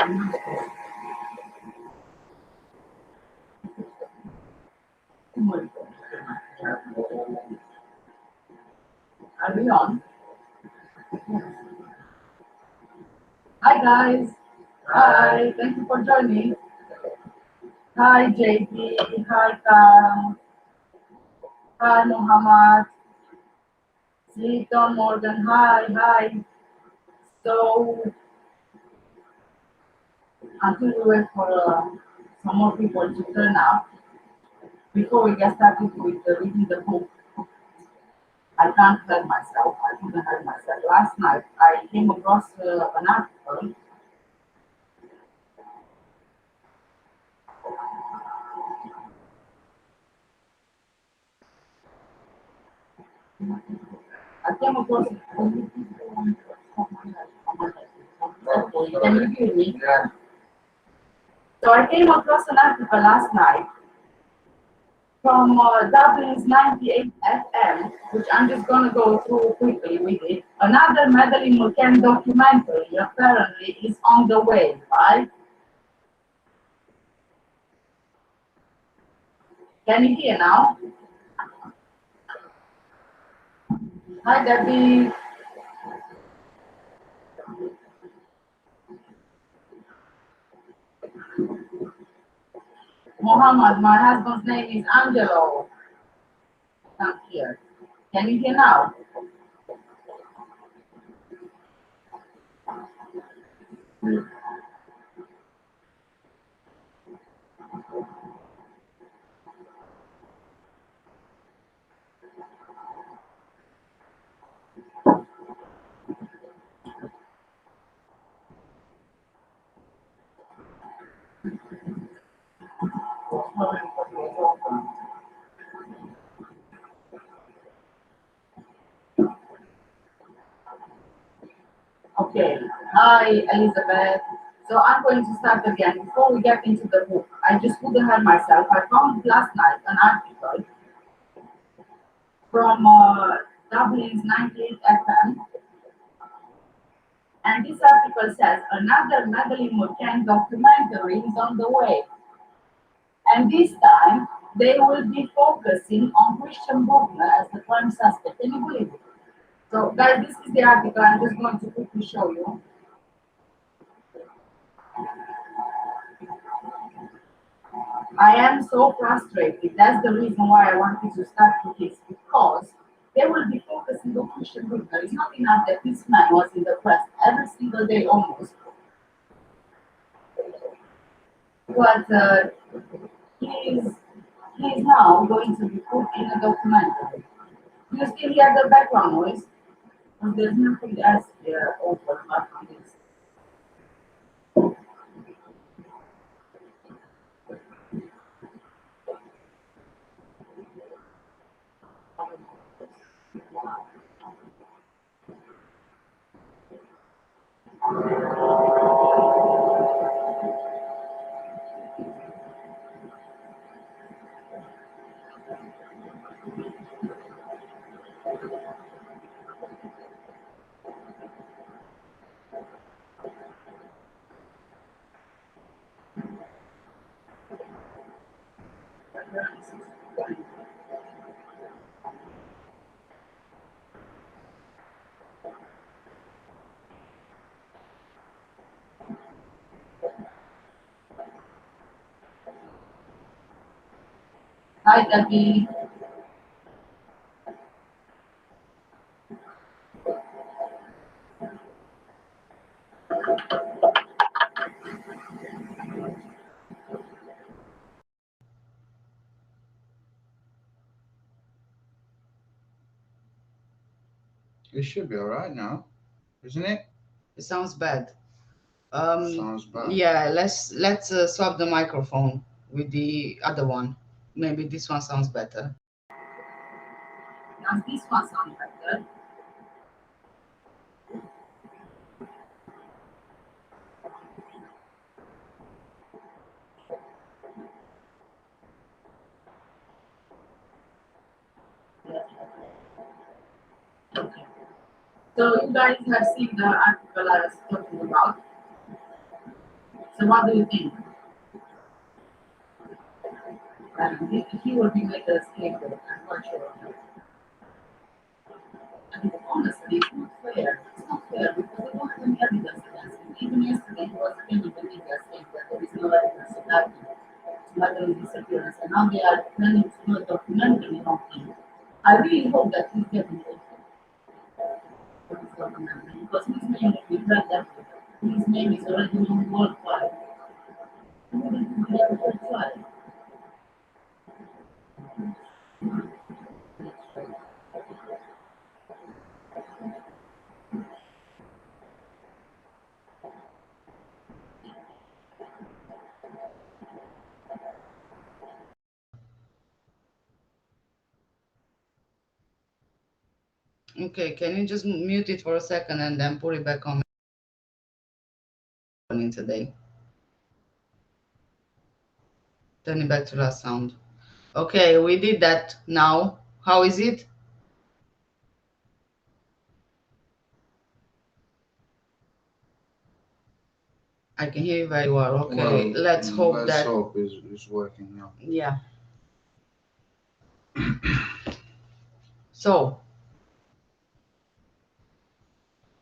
Are we on? Hi guys. Hi. Thank you for joining. Hi JP. Hi Kam. Hi Muhammad. Seaton Morgan. Hi. Hi. So until we wait for some more people to turn up, before we get started with reading the book, I can't help myself. I couldn't help myself. Last night I came across an article. I came across. Can you hear me? So I came across an article last night from Dublin's 98 FM, which I'm just going to go through quickly with it. Another Madeleine Mccann documentary apparently is on the way, right? Can you hear now? Hi, Debbie. Mohammed, my husband's name is Angelo. Not here. Can you hear now? Okay. Hi, Elizabeth. So I'm going to start again. Before we get into the book, I just couldn't help myself. I found last night an article from Dublin's 98 FM. And this article says another Madeleine Mccann documentary is on the way. And this time, they will be focusing on Christian Bruckner as the prime suspect. Can you believe it? So, guys, this is the article. I'm just going to quickly show you. I am so frustrated. That's the reason why I wanted to start with this, because they will be focusing on Christian Bruckner. It's not enough that this man was in the press every single day almost. But he is now going to be put in a documentary. Do you still hear the background noise? And there's nothing else here over apart from this. Hi, Debbie. It should be all right now, isn't it? It sounds bad. Sounds bad. Yeah, let's swap the microphone with the other one. Maybe this one sounds better. Does this one sound better? Okay. So you guys have seen the article I was talking about. So what do you think? He will be like a scapegoat, I'm quite sure of that. I mean, honestly, it's not fair. It's not fair because they don't have any evidence against him. Even yesterday, he was defending the media saying that there is no evidence of that Madeleine's disappearance, and now they are planning to do a documentary on him. I really hope that he's getting paid for this documentary because his name, if we read that, his name is already known worldwide. He wouldn't be able to try. Okay, can you just mute it for a second and then put it back on today? Turn it back to last sound. Okay, we did that now. How is it? I can hear you very well. Okay, Well, let's hope let's that. hope it's working now. Yeah. So,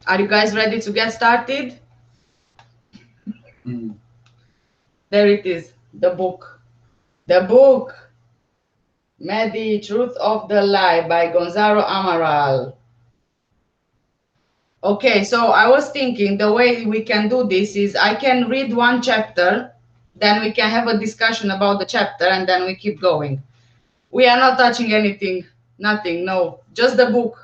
are you guys ready to get started? Mm. There it is, the book. The book, Maddie, Truth of the Lie by Gonzalo Amaral. Okay, so I was thinking the way we can do this is I can read one chapter, then we can have a discussion about the chapter, and then we keep going. We are not touching anything, nothing, no, just the book.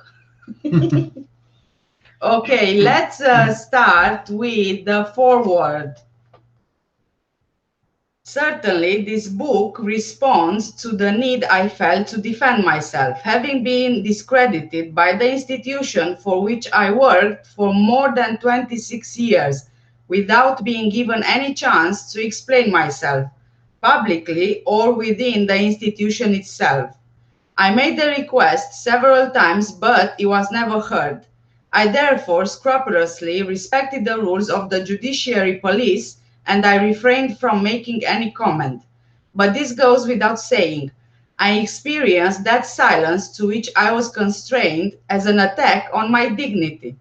Okay, let's start with the foreword. Certainly, this book responds to the need I felt to defend myself, having been discredited by the institution for which I worked for more than 26 years, without being given any chance to explain myself, publicly or within the institution itself. I made the request several times, but it was never heard. I therefore scrupulously respected the rules of the judiciary police and I refrained from making any comment. But this goes without saying. I experienced that silence to which I was constrained as an attack on my dignity.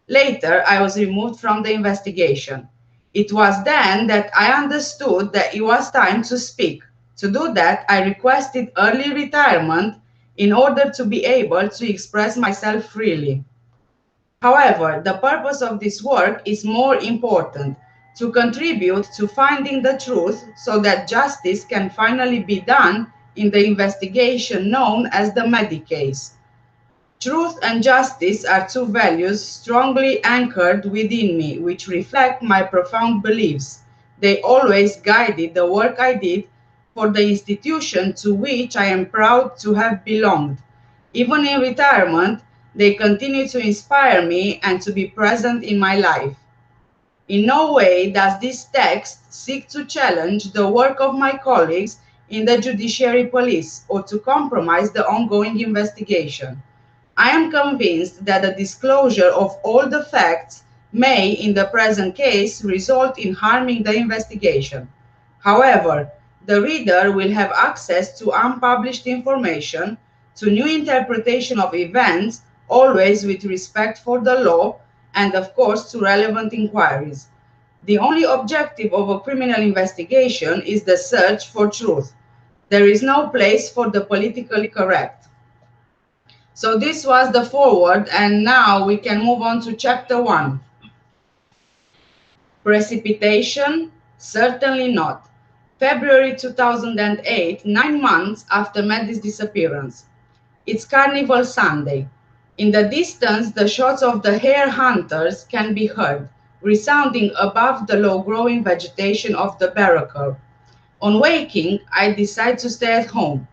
Later, I was removed from the investigation. It was then that I understood that it was time to speak. To do that, I requested early retirement in order to be able to express myself freely. However, the purpose of this work is more important, to contribute to finding the truth so that justice can finally be done in the investigation known as the Medi case. Truth and justice are two values strongly anchored within me, which reflect my profound beliefs. They always guided the work I did for the institution to which I am proud to have belonged. Even in retirement, they continue to inspire me and to be present in my life. In no way does this text seek to challenge the work of my colleagues in the judiciary police or to compromise the ongoing investigation. I am convinced that the disclosure of all the facts may, in the present case, result in harming the investigation. However, the reader will have access to unpublished information, to new interpretation of events, always with respect for the law, and of course to relevant inquiries. The only objective of a criminal investigation is the search for truth. There is no place for the politically correct. So this was the foreword, and now we can move on to chapter 1. Precipitation? Certainly not. February 2008, 9 months after Maddie's disappearance. It's Carnival Sunday. In the distance, the shots of the hare hunters can be heard, resounding above the low-growing vegetation of the barracle. On waking, I decide to stay at home.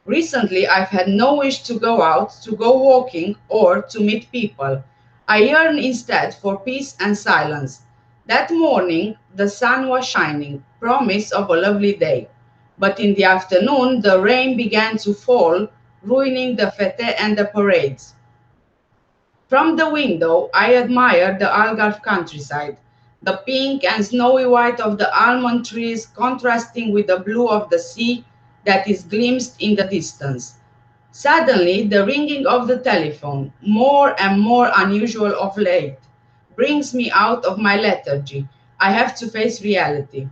Recently, I've had no wish to go out, to go walking, or to meet people. I yearn instead for peace and silence. That morning, the sun was shining, promise of a lovely day. But in the afternoon, the rain began to fall, ruining the fete and the parades. From the window, I admired the Algarve countryside. the pink and snowy white of the almond trees contrasting with the blue of the sea that is glimpsed in the distance. Suddenly, the ringing of the telephone, more and more unusual of late, brings me out of my lethargy. I have to face reality.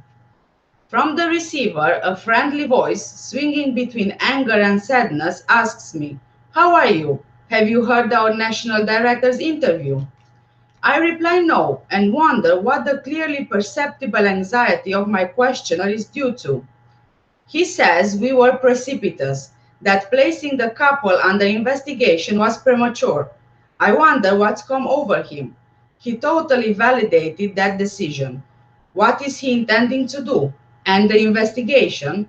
From the receiver, a friendly voice, swinging between anger and sadness, asks me, "How are you? Have you heard our national director's interview?" I reply no and wonder what the clearly perceptible anxiety of my questioner is due to. He says we were precipitous, that placing the couple under investigation was premature. I wonder what's come over him. He totally validated that decision. What is he intending to do? And the investigation?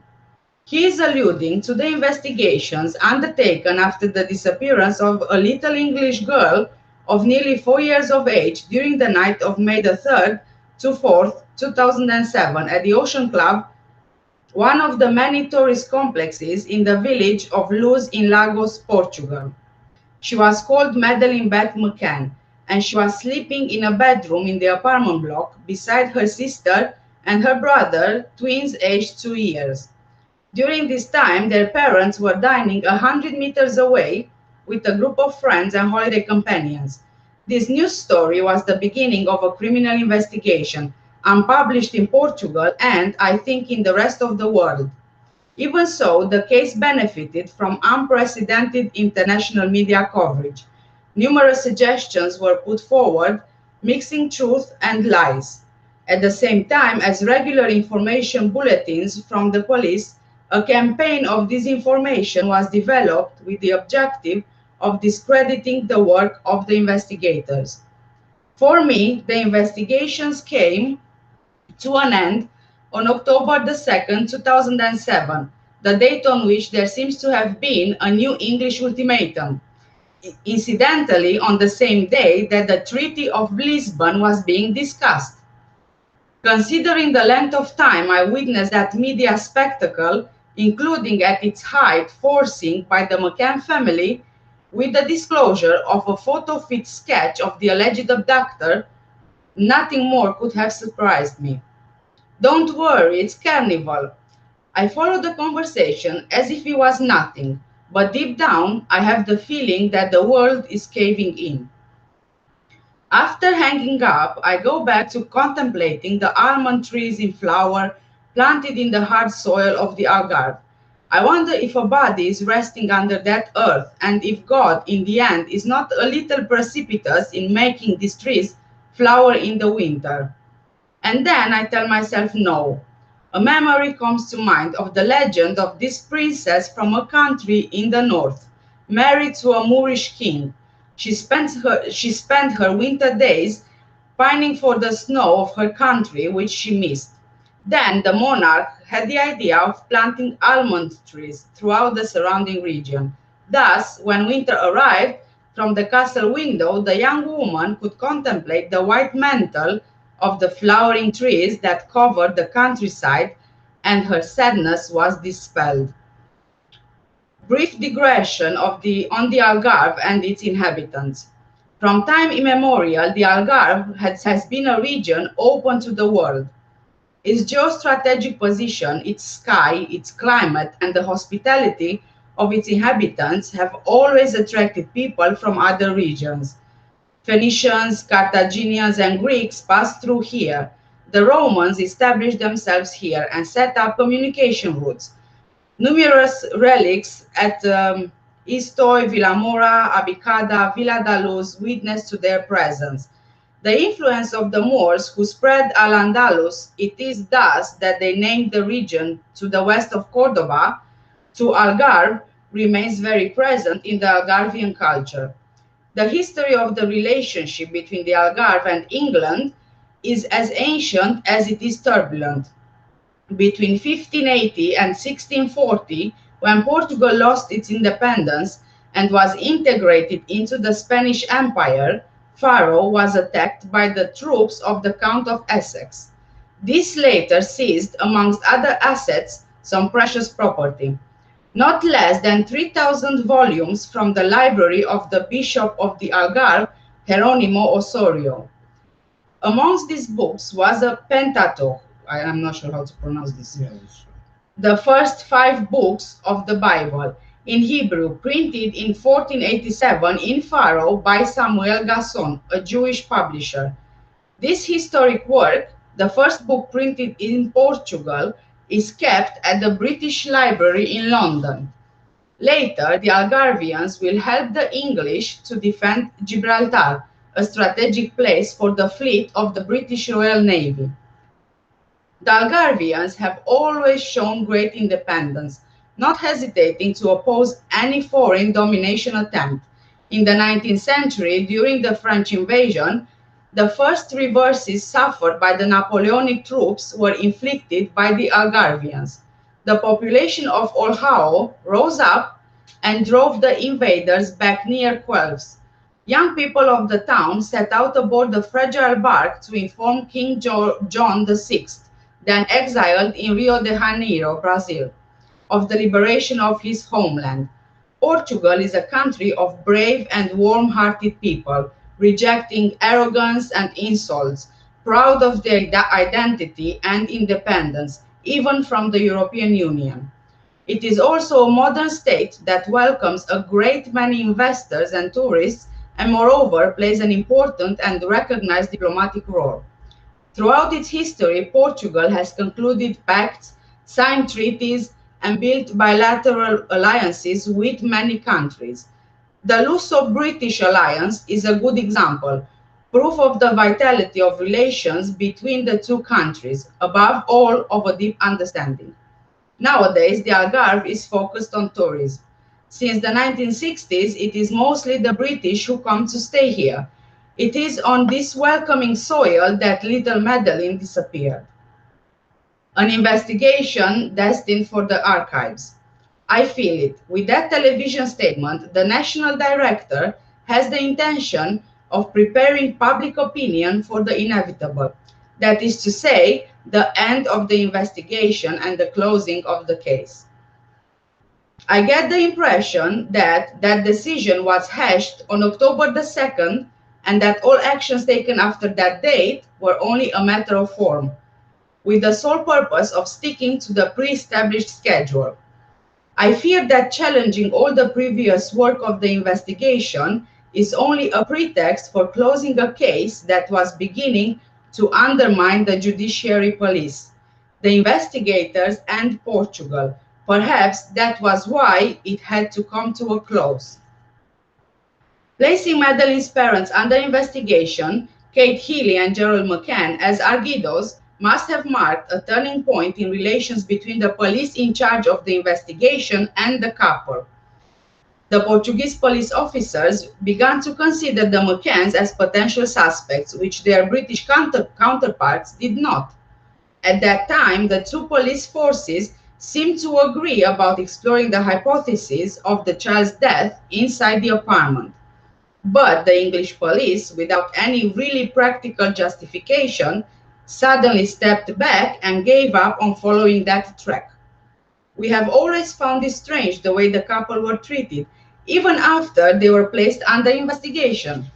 He is alluding to the investigations undertaken after the disappearance of a little English girl of nearly 4 years of age during the night of May the 3rd to 4th, 2007 at the Ocean Club, one of the many tourist complexes in the village of Luz in Lagos, Portugal. She was called Madeleine Mccann, and she was sleeping in a bedroom in the apartment block beside her sister and her brother, twins aged 2 years. During this time, their parents were dining 100 meters away with a group of friends and holiday companions. This news story was the beginning of a criminal investigation, unpublished in Portugal and, I think, in the rest of the world. Even so, the case benefited from unprecedented international media coverage. Numerous suggestions were put forward, mixing truth and lies. At the same time as regular information bulletins from the police, a campaign of disinformation was developed with the objective of discrediting the work of the investigators. For me, the investigations came to an end on October the 2nd, 2007, the date on which there seems to have been a new English ultimatum. Incidentally, on the same day that the Treaty of Lisbon was being discussed. Considering the length of time I witnessed that media spectacle, including at its height forcing by the McCann family with the disclosure of a photo-fit sketch of the alleged abductor, nothing more could have surprised me. "Don't worry, it's carnival." I followed the conversation as if it was nothing, but deep down I have the feeling that the world is caving in. After hanging up, I go back to contemplating the almond trees in flower planted in the hard soil of the Algarve. I wonder if a body is resting under that earth and if God, in the end, is not a little precipitous in making these trees flower in the winter. And then I tell myself no. A memory comes to mind of the legend of this princess from a country in the north, married to a Moorish king. She spent her winter days pining for the snow of her country, which she missed. Then the monarch had the idea of planting almond trees throughout the surrounding region. Thus, when winter arrived, from the castle window, the young woman could contemplate the white mantle of the flowering trees that covered the countryside, and her sadness was dispelled. Brief digression on the Algarve and its inhabitants. From time immemorial, the Algarve has been a region open to the world. Its geostrategic position, its sky, its climate, and the hospitality of its inhabitants have always attracted people from other regions. Phoenicians, Carthaginians, and Greeks passed through here. The Romans established themselves here and set up communication routes. Numerous relics at Istoi, Villamora, Abicada, Villa da Luz witness to their presence. The influence of the Moors who spread Al-Andalus, it is thus that they named the region to the west of Cordoba, to Algarve, remains very present in the Algarvian culture. The history of the relationship between the Algarve and England is as ancient as it is turbulent. Between 1580 and 1640, when Portugal lost its independence and was integrated into the Spanish Empire, Faro was attacked by the troops of the Count of Essex. This later seized, amongst other assets, some precious property. Not less than 3,000 volumes from the library of the Bishop of the Algarve, Jeronimo Osorio. Amongst these books was a Pentateuch. I'm not sure how to pronounce this. Yes. The first 5 books of the Bible in Hebrew, printed in 1487 in Faro by Samuel Gasson, a Jewish publisher. This historic work, the first book printed in Portugal, is kept at the British Library in London. Later, the Algarvians will help the English to defend Gibraltar, a strategic place for the fleet of the British Royal Navy. The Algarvians have always shown great independence, not hesitating to oppose any foreign domination attempt. In the 19th century, during the French invasion, the first reverses suffered by the Napoleonic troops were inflicted by the Algarvians. The population of Olhao rose up and drove the invaders back near Quelves. Young people of the town set out aboard the fragile bark to inform King John VI, then exiled in Rio de Janeiro, Brazil, of the liberation of his homeland. Portugal is a country of brave and warm-hearted people, rejecting arrogance and insults, proud of their identity and independence, even from the European Union. It is also a modern state that welcomes a great many investors and tourists, and moreover plays an important and recognized diplomatic role. Throughout its history, Portugal has concluded pacts, signed treaties, and built bilateral alliances with many countries. The Luso-British alliance is a good example, proof of the vitality of relations between the two countries, above all of a deep understanding. Nowadays, the Algarve is focused on tourism. Since the 1960s, it is mostly the British who come to stay here. It is on this welcoming soil that little Madeleine disappeared. An investigation destined for the archives. I feel it. With that television statement, the national director has the intention of preparing public opinion for the inevitable. That is to say, the end of the investigation and the closing of the case. I get the impression that that decision was hashed on October the 2nd and that all actions taken after that date were only a matter of form, with the sole purpose of sticking to the pre-established schedule. I fear that challenging all the previous work of the investigation is only a pretext for closing a case that was beginning to undermine the judiciary police, the investigators, and Portugal. Perhaps that was why it had to come to a close. Placing Madeleine's parents under investigation, Kate Healy and Gerald McCann, as arguidos, must have marked a turning point in relations between the police in charge of the investigation and the couple. The Portuguese police officers began to consider the McCanns as potential suspects, which their British counterparts did not. At that time, the two police forces seemed to agree about exploring the hypothesis of the child's death inside the apartment. But the English police, without any really practical justification, suddenly stepped back and gave up on following that track. We have always found it strange the way the couple were treated, even after they were placed under investigation.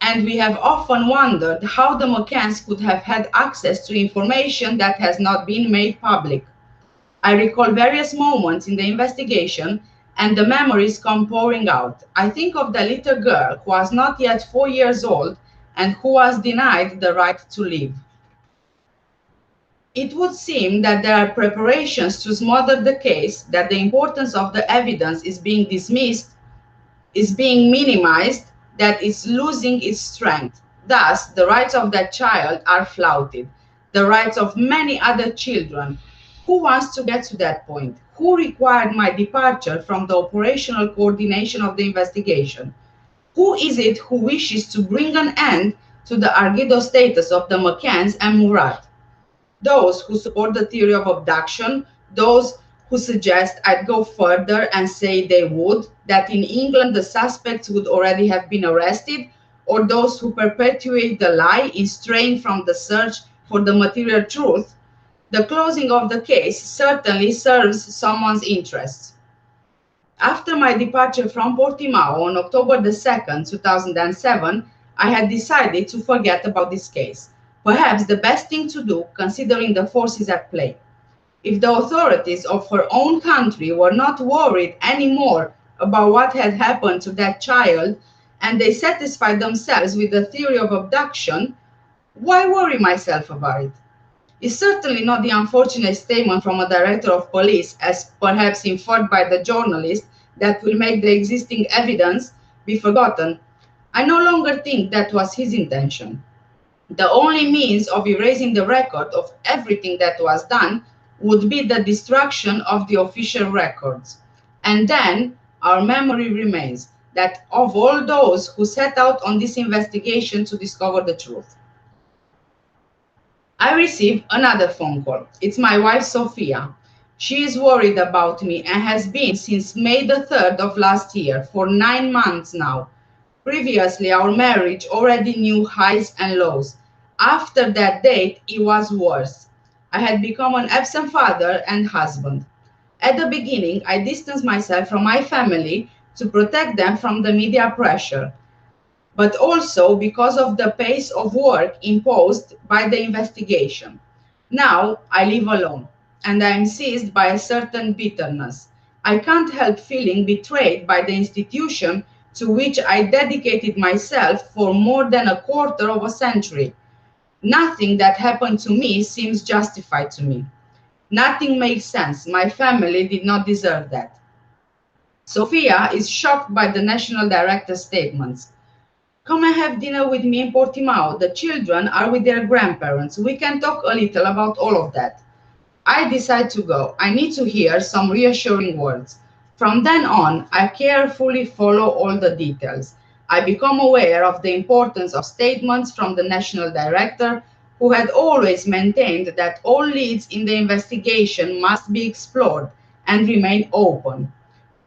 And we have often wondered how the McCanns could have had access to information that has not been made public. I recall various moments in the investigation, and the memories come pouring out. I think of the little girl who was not yet 4 years old and who was denied the right to live. It would seem that there are preparations to smother the case, that the importance of the evidence is being dismissed, is being minimized, that it's losing its strength. Thus, the rights of that child are flouted, the rights of many other children. Who wants to get to that point? Who required my departure from the operational coordination of the investigation? Who is it who wishes to bring an end to the arguido status of the McCanns and Murat? Those who support the theory of abduction, those who suggest I'd go further and say they would, that in England the suspects would already have been arrested, or those who perpetuate the lie in straying from the search for the material truth, the closing of the case certainly serves someone's interests. After my departure from Portimao on October the 2nd, 2007, I had decided to forget about this case. Perhaps the best thing to do, considering the forces at play. If the authorities of her own country were not worried anymore about what had happened to that child, and they satisfied themselves with the theory of abduction, why worry myself about it? It's certainly not the unfortunate statement from a director of police, as perhaps inferred by the journalist, that will make the existing evidence be forgotten. I no longer think that was his intention. The only means of erasing the record of everything that was done would be the destruction of the official records. And then our memory remains that of all those who set out on this investigation to discover the truth. I receive another phone call. It's my wife, Sophia. She is worried about me and has been since May the 3rd of last year, for 9 months now. Previously, our marriage already knew highs and lows. After that date, it was worse. I had become an absent father and husband. At the beginning, I distanced myself from my family to protect them from the media pressure, but also because of the pace of work imposed by the investigation. Now I live alone, and I am seized by a certain bitterness. I can't help feeling betrayed by the institution to which I dedicated myself for more than a quarter of a century. Nothing that happened to me seems justified to me. Nothing makes sense. My family did not deserve that. Sophia is shocked by the national director's statements. Come and have dinner with me in Portimao. The children are with their grandparents. We can talk a little about all of that. I decide to go. I need to hear some reassuring words. From then on, I carefully follow all the details. I become aware of the importance of statements from the national director, who had always maintained that all leads in the investigation must be explored and remain open.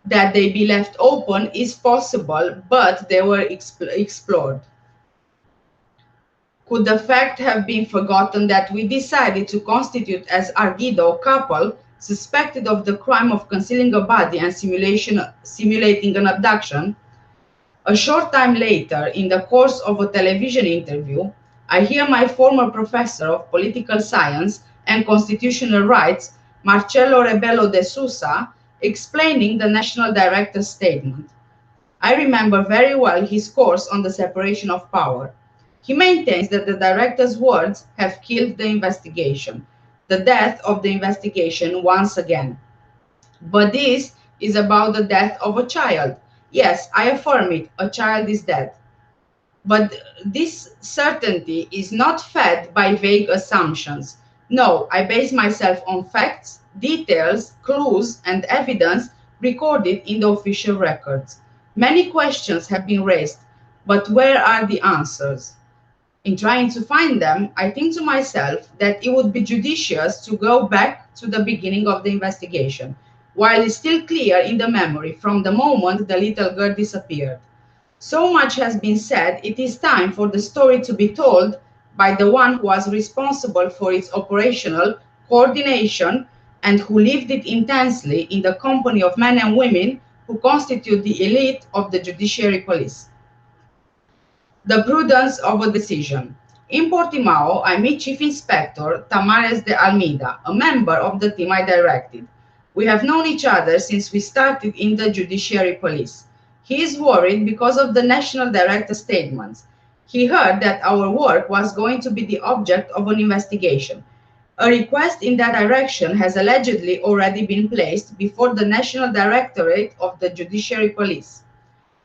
That they be left open is possible, but they were explored. Could the fact have been forgotten that we decided to constitute as Argido a couple suspected of the crime of concealing a body and simulating an abduction? A short time later, in the course of a television interview, I hear my former professor of political science and constitutional rights, Marcello Rebelo de Sousa, explaining the national director's statement. I remember very well his course on the separation of power. He maintains that the director's words have killed the investigation, the death of the investigation once again. But this is about the death of a child. Yes, I affirm it, a child is dead. But this certainty is not fed by vague assumptions. No, I base myself on facts, details, clues, and evidence recorded in the official records. Many questions have been raised, but where are the answers? In trying to find them, I think to myself that it would be judicious to go back to the beginning of the investigation, while it's still clear in the memory from the moment the little girl disappeared. So much has been said, it is time for the story to be told by the one who was responsible for its operational coordination and who lived it intensely in the company of men and women who constitute the elite of the judiciary police. The prudence of a decision. In Portimao, I meet Chief Inspector Tamares de Almeida, a member of the team I directed. We have known each other since we started in the judiciary police. He is worried because of the national director's statements. He heard that our work was going to be the object of an investigation. A request in that direction has allegedly already been placed before the National Directorate of the Judiciary Police.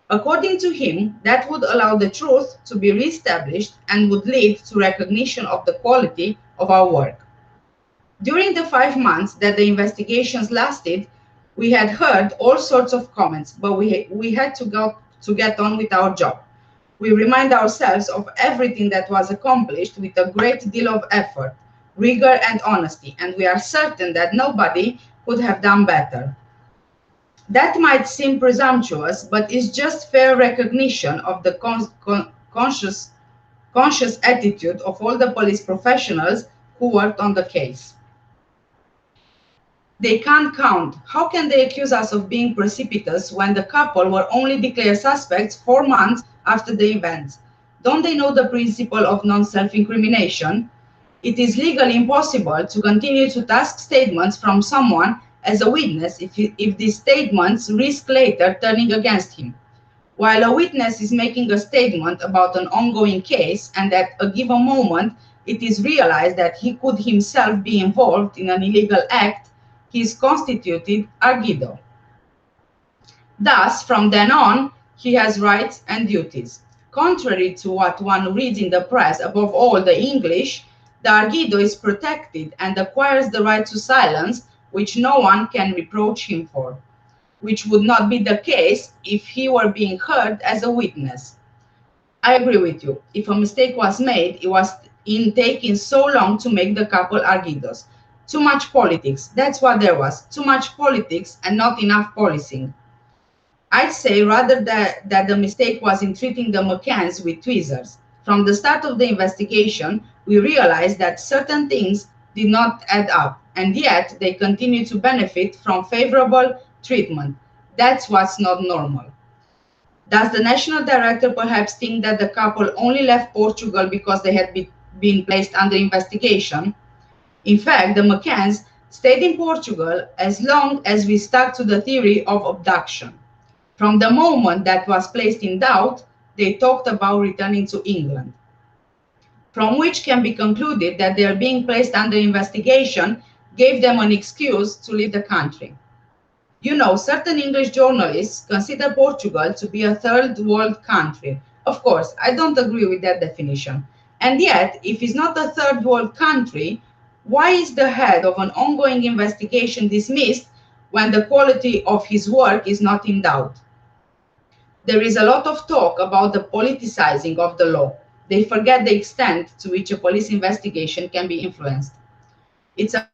According to him, that would allow the truth to be reestablished and would lead to recognition of the quality of our work. During the 5 months that the investigations lasted, we had heard all sorts of comments, but we had to get on with our job. We remind ourselves of everything that was accomplished with a great deal of effort, rigor, and honesty, and we are certain that nobody could have done better. That might seem presumptuous, but is just fair recognition of the conscious attitude of all the police professionals who worked on the case. They can't count. How can they accuse us of being precipitous when the couple were only declared suspects 4 months after the events? Don't they know the principle of non-self-incrimination? It is legally impossible to continue to task statements from someone as a witness if these statements risk later turning against him. While a witness is making a statement about an ongoing case and at a given moment it is realized that he could himself be involved in an illegal act, he is constituted arguido. Thus, from then on, he has rights and duties. Contrary to what one reads in the press, above all the English, the arguido is protected and acquires the right to silence, which no one can reproach him for, which would not be the case if he were being heard as a witness. I agree with you. If a mistake was made, it was in taking so long to make the couple arguidos. Too much politics. That's what there was. Too much politics and not enough policing. I'd say rather that the mistake was in treating the McCanns with tweezers. From the start of the investigation, we realized that certain things did not add up, and yet they continue to benefit from favorable treatment. That's what's not normal. Does the national director perhaps think that the couple only left Portugal because they had been placed under investigation? In fact, the McCanns stayed in Portugal as long as we stuck to the theory of abduction. From the moment that was placed in doubt, they talked about returning to England, from which can be concluded that their being placed under investigation gave them an excuse to leave the country. You know, certain English journalists consider Portugal to be a third world country. Of course, I don't agree with that definition. And yet, if it's not a third world country, why is the head of an ongoing investigation dismissed when the quality of his work is not in doubt? There is a lot of talk about the politicizing of the law. They forget the extent to which a police investigation can be influenced. It's a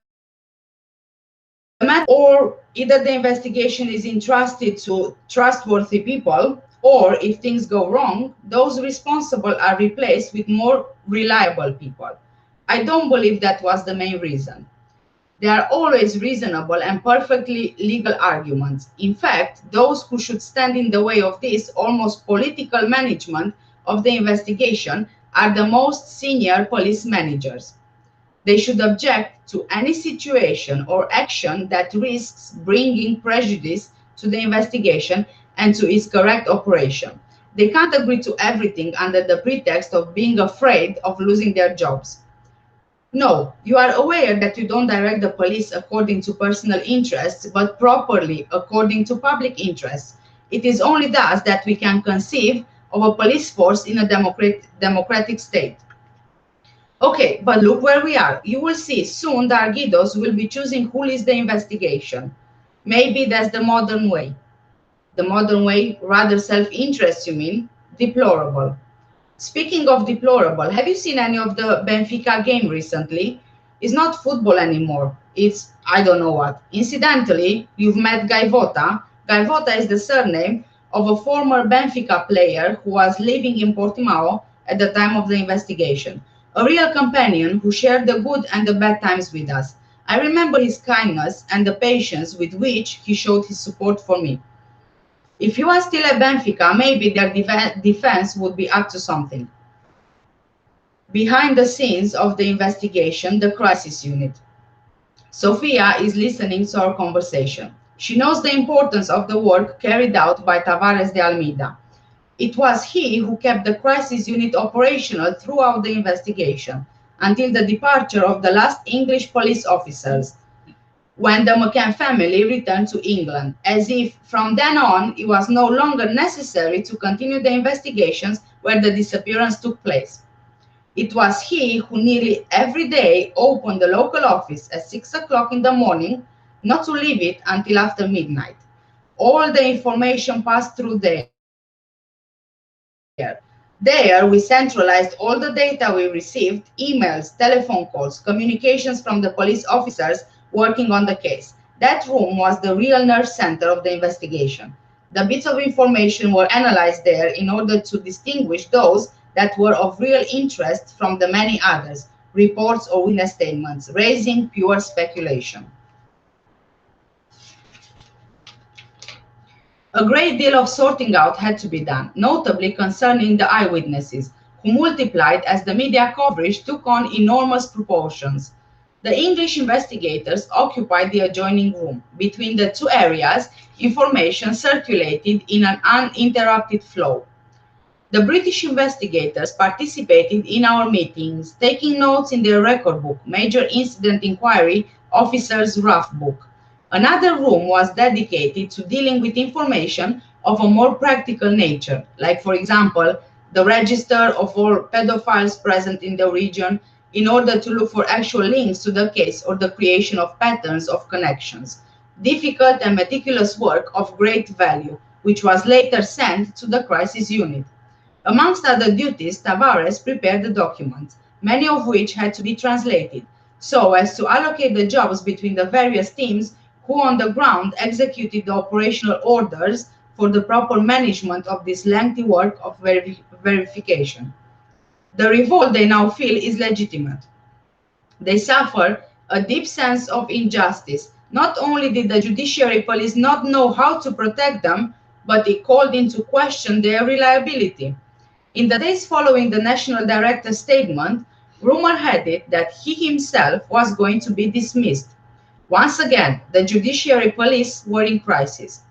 matter, or either the investigation is entrusted to trustworthy people, or if things go wrong, those responsible are replaced with more reliable people. I don't believe that was the main reason. There are always reasonable and perfectly legal arguments. In fact, those who should stand in the way of this almost political management of the investigation are the most senior police managers. They should object to any situation or action that risks bringing prejudice to the investigation and to its correct operation. They can't agree to everything under the pretext of being afraid of losing their jobs. No, you are aware that you don't direct the police according to personal interests, but properly according to public interests. It is only thus that we can conceive of a police force in a democratic state. Okay, but look where we are. You will see soon the arguidos will be choosing who leads the investigation. Maybe that's the modern way. The modern way, rather self-interest, you mean? Deplorable. Speaking of deplorable, have you seen any of the Benfica game recently? It's not football anymore. It's, I don't know what. Incidentally, you've met Gaivota. Gaivota is the surname of a former Benfica player who was living in Portimao at the time of the investigation. A real companion who shared the good and the bad times with us. I remember his kindness and the patience with which he showed his support for me. If he was still at Benfica, maybe their defense would be up to something. Behind the scenes of the investigation, the crisis unit. Sofia is listening to our conversation. She knows the importance of the work carried out by Tavares de Almeida. It was he who kept the crisis unit operational throughout the investigation, until the departure of the last English police officers, when the McCann family returned to England, as if from then on it was no longer necessary to continue the investigations where the disappearance took place. It was he who nearly every day opened the local office at 6 o'clock in the morning, not to leave it until after midnight. All the information passed through there. There, we centralized all the data we received, emails, telephone calls, communications from the police officers working on the case. That room was the real nerve center of the investigation. The bits of information were analyzed there in order to distinguish those that were of real interest from the many others, reports or witness statements, raising pure speculation. A great deal of sorting out had to be done, notably concerning the eyewitnesses, who multiplied as the media coverage took on enormous proportions. The English investigators occupied the adjoining room. Between the two areas, information circulated in an uninterrupted flow. The British investigators participated in our meetings, taking notes in their record book, Major Incident Inquiry Officer's Rough Book. Another room was dedicated to dealing with information of a more practical nature, like, for example, the register of all pedophiles present in the region, in order to look for actual links to the case or the creation of patterns of connections. Difficult and meticulous work of great value, which was later sent to the crisis unit. Amongst other duties, Tavares prepared the documents, many of which had to be translated, so as to allocate the jobs between the various teams who on the ground executed the operational orders for the proper management of this lengthy work of verification. The revolt they now feel is legitimate. They suffer a deep sense of injustice. Not only did the judiciary police not know how to protect them, but it called into question their reliability. In the days following the national director's statement, rumor had it that he himself was going to be dismissed. Once again, the judiciary police were in crisis.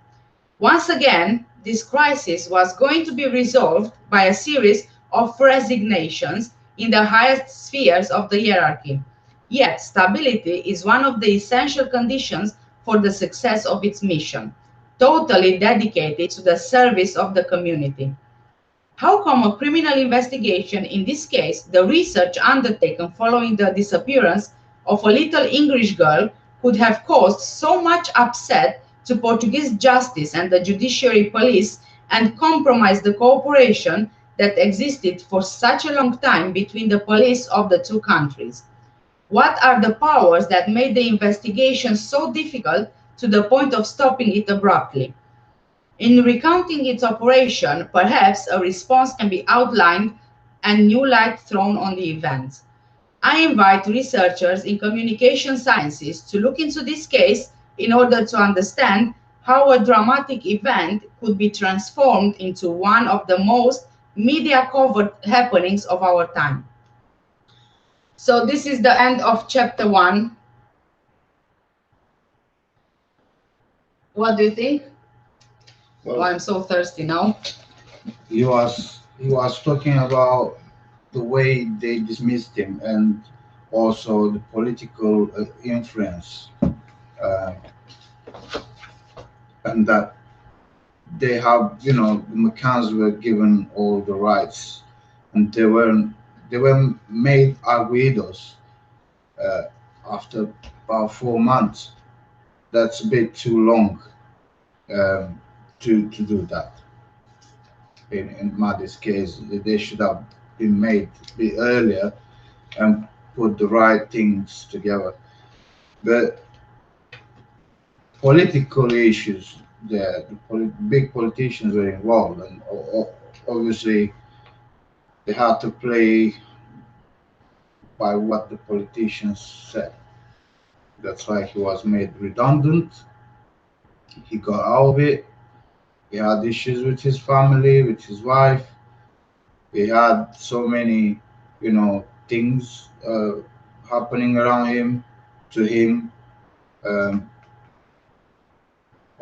Once again, this crisis was going to be resolved by a series of resignations in the highest spheres of the hierarchy. Yet, stability is one of the essential conditions for the success of its mission, totally dedicated to the service of the community. How come a criminal investigation, in this case, the research undertaken following the disappearance of a little English girl, could have caused so much upset to Portuguese justice and the judiciary police and compromise the cooperation that existed for such a long time between the police of the two countries? What are the powers that made the investigation so difficult to the point of stopping it abruptly? In recounting its operation, perhaps a response can be outlined and new light thrown on the events. I invite researchers in communication sciences to look into this case in order to understand how a dramatic event could be transformed into one of the most media-covered happenings of our time. So this is the end of chapter 1. What do you think? Well, I'm so thirsty now. he was talking about the way they dismissed him and also the political influence, uh, and that they have, the McCanns were given all the rights, and they were made arguidos uh, after about 4 months. That's a bit too long um, to do that. In Maddie's case, they should have been made a bit earlier and put the right things together. But political issues there, big politicians were involved, and obviously they had to play by what the politicians said. That's why he was made redundant. He got out of it. He had issues with his family, with his wife. He had so many, things happening around him, to him. Um,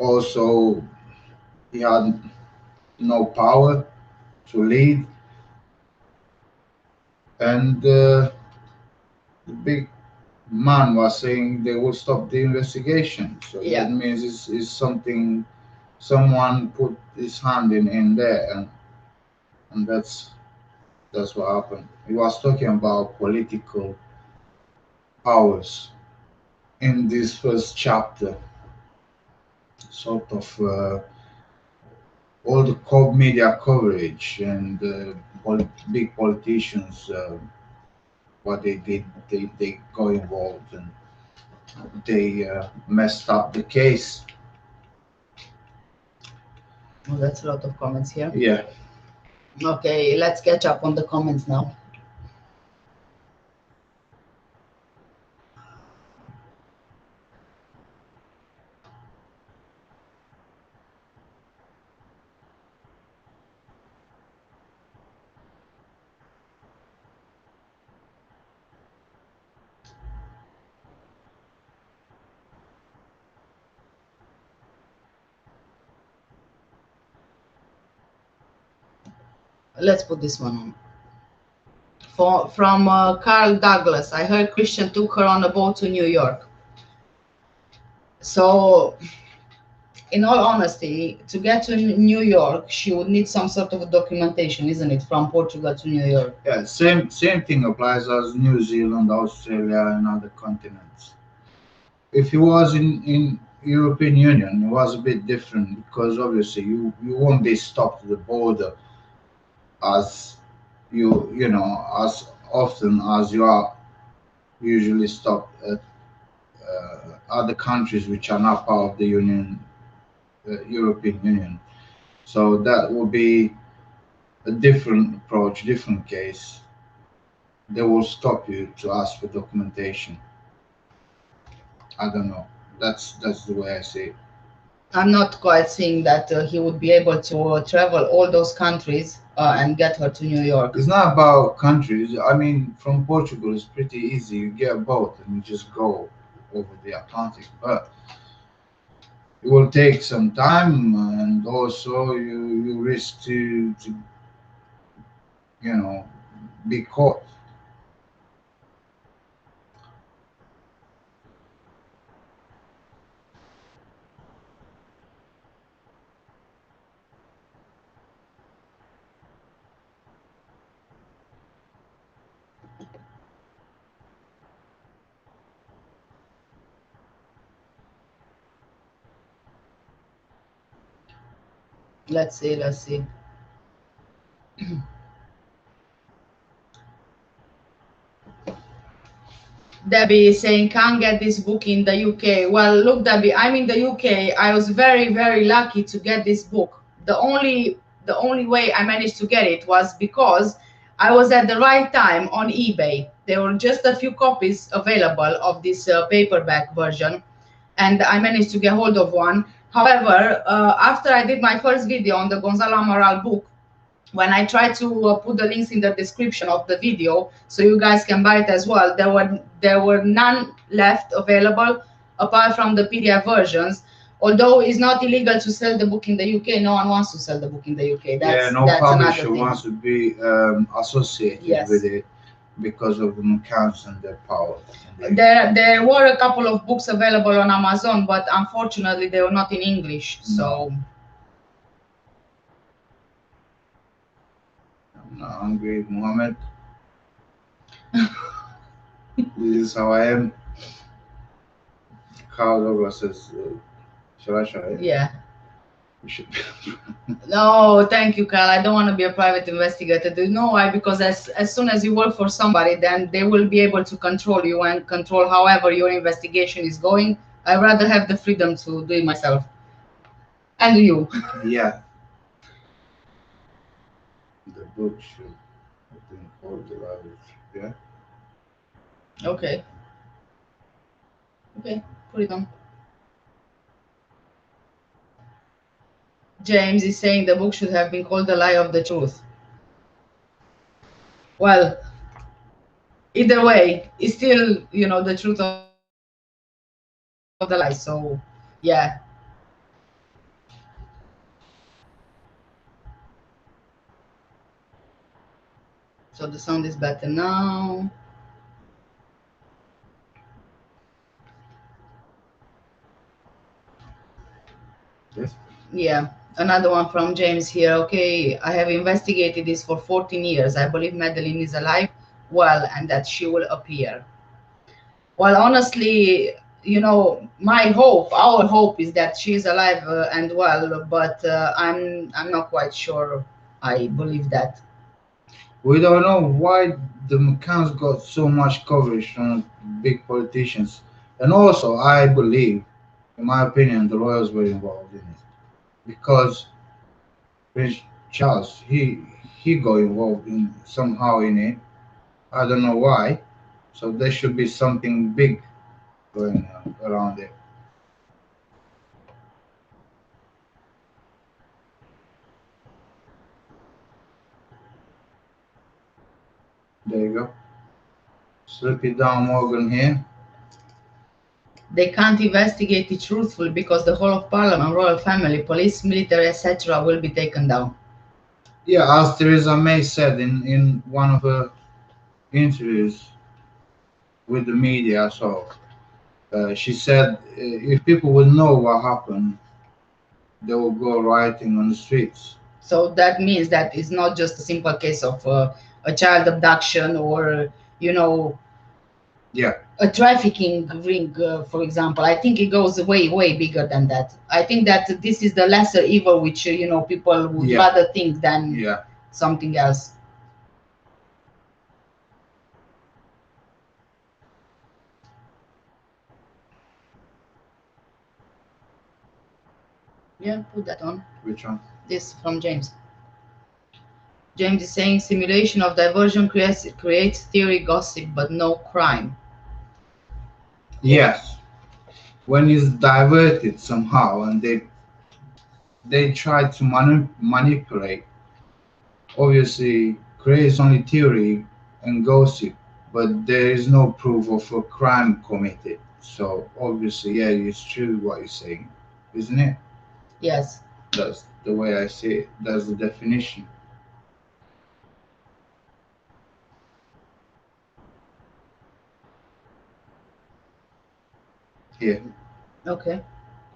Also, he had no power to lead, and the big man was saying they will stop the investigation. So Yeah. that means it's something, someone put his hand in there, and that's what happened. He was talking about political powers in this first chapter, sort of all the media coverage and big politicians. What they did, they got involved, and they messed up the case. Oh, that's a lot of comments here. Yeah. Okay, let's catch up on the comments now. let's put this one on. From Carl Douglas, I heard Christian took her on a boat to New York. So, in all honesty, to get to New York, she would need some sort of documentation, isn't it, from Portugal to New York? Yeah, same thing applies as New Zealand, Australia, and other continents. If he was in European Union, it was a bit different because obviously you won't be stopped at the border as as often as you are usually stopped at other countries which are not part of the Union, European Union. So that will be a different approach, different case. They will stop you to ask for documentation. I don't know. That's the way I see it. I'm not quite seeing that he would be able to travel all those countries and get her to New York. It's not about countries. I mean, from Portugal, it's pretty easy. You get a boat and you just go over the Atlantic. But it will take some time, and also you risk to you know be caught. Let's see, let's see. Debbie is saying can't get this book in the UK. Well, look, Debbie, I'm in the UK. I was very, very lucky to get this book. The only way I managed to get it was because I was at the right time on eBay. There were just a few copies available of this paperback version, and I managed to get hold of one. However, after I did my first video on the Gonzalo Amaral book, when I tried to put the links in the description of the video so you guys can buy it as well, there were none left available apart from the PDF versions. Although it's not illegal to sell the book in the UK, no one wants to sell the book in the UK. No That's publisher another thing. wants to be associated Yes. with it because of the McCanns and their power. There were a couple of books available on Amazon, but unfortunately they were not in English. So I'm not hungry, Mohammed. This is how I am. Carl Douglas says, shall I? yeah. We should. No, thank you, Carl. I don't want to be a private investigator. Do you know why? Because as soon as you work for somebody, then they will be able to control you and control however your investigation is going. I'd rather have the freedom to do it myself. And you. Yeah. The book should, I think, hold the language. Yeah. Okay. Okay, put it on. James is saying the book should have been called The Lie of the Truth. Well, either way, it's still, the truth of the lie. So, yeah. So the sound is better now. Yes. Yeah. Another one from James here. Okay, I have investigated this for 14 years. I believe Madeleine is alive, well, and that she will appear. Well, honestly, our hope is that she's alive and well, but I'm not quite sure I believe that. We don't know why the McCanns got so much coverage from big politicians, and also I believe, in my opinion, the royals were involved in it because Prince Charles he got involved in somehow in it. I don't know why. So there should be something big going on around it. There you go. Slip it down, Morgan here. They can't investigate it truthfully because the whole of Parliament, royal family, police, military, etc., will be taken down. Yeah, as Theresa May said in one of her interviews with the media, so she said if people would know what happened, they will go rioting on the streets. So that means that it's not just a simple case of a child abduction or, you know, Yeah, a trafficking ring, for example. I think it goes way, way bigger than that. I think that this is the lesser evil, which, people would yeah, rather think than yeah. something else. Yeah, put that on. Which one? This from James. James is saying simulation of diversion creates theory gossip, but no crime. Yes, when it's diverted somehow and they try to manipulate, obviously creates only theory and gossip, but there is no proof of a crime committed. So obviously, yeah, it's true what you're saying, isn't it? Yes. That's the way I see it. That's the definition. Here, Okay.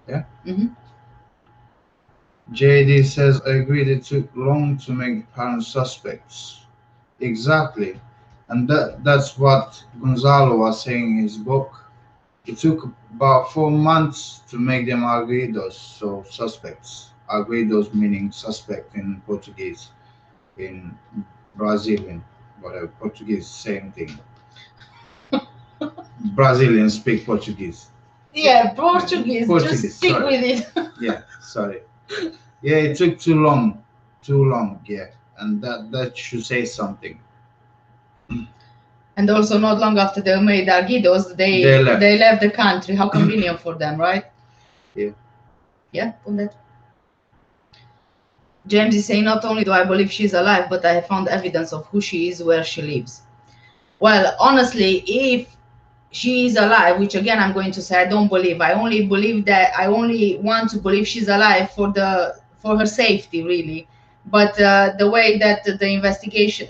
yeah. Mm-hmm. JD says, I agree it took long to make the parents suspects. Exactly. And that's what Gonzalo was saying in his book. It took about 4 months to make them arguidos, so suspects. Arguidos meaning suspect in Portuguese, in Brazilian, whatever, Portuguese, same thing. Brazilians speak Portuguese. Yeah, Portuguese. Portuguese, Just stick sorry. with it. Yeah, sorry. Yeah, it took too long, yeah. And that should say something. And also, not long after they made Argidos, They left. they left the country. How convenient for them, right? Yeah. Yeah, put that. James is saying, not only do I believe she's alive, but I have found evidence of who she is, where she lives. Well, honestly, if she is alive, which again I'm going to say I don't believe. I only believe that I only want to believe she's alive for her safety, really. But the way that the investigation,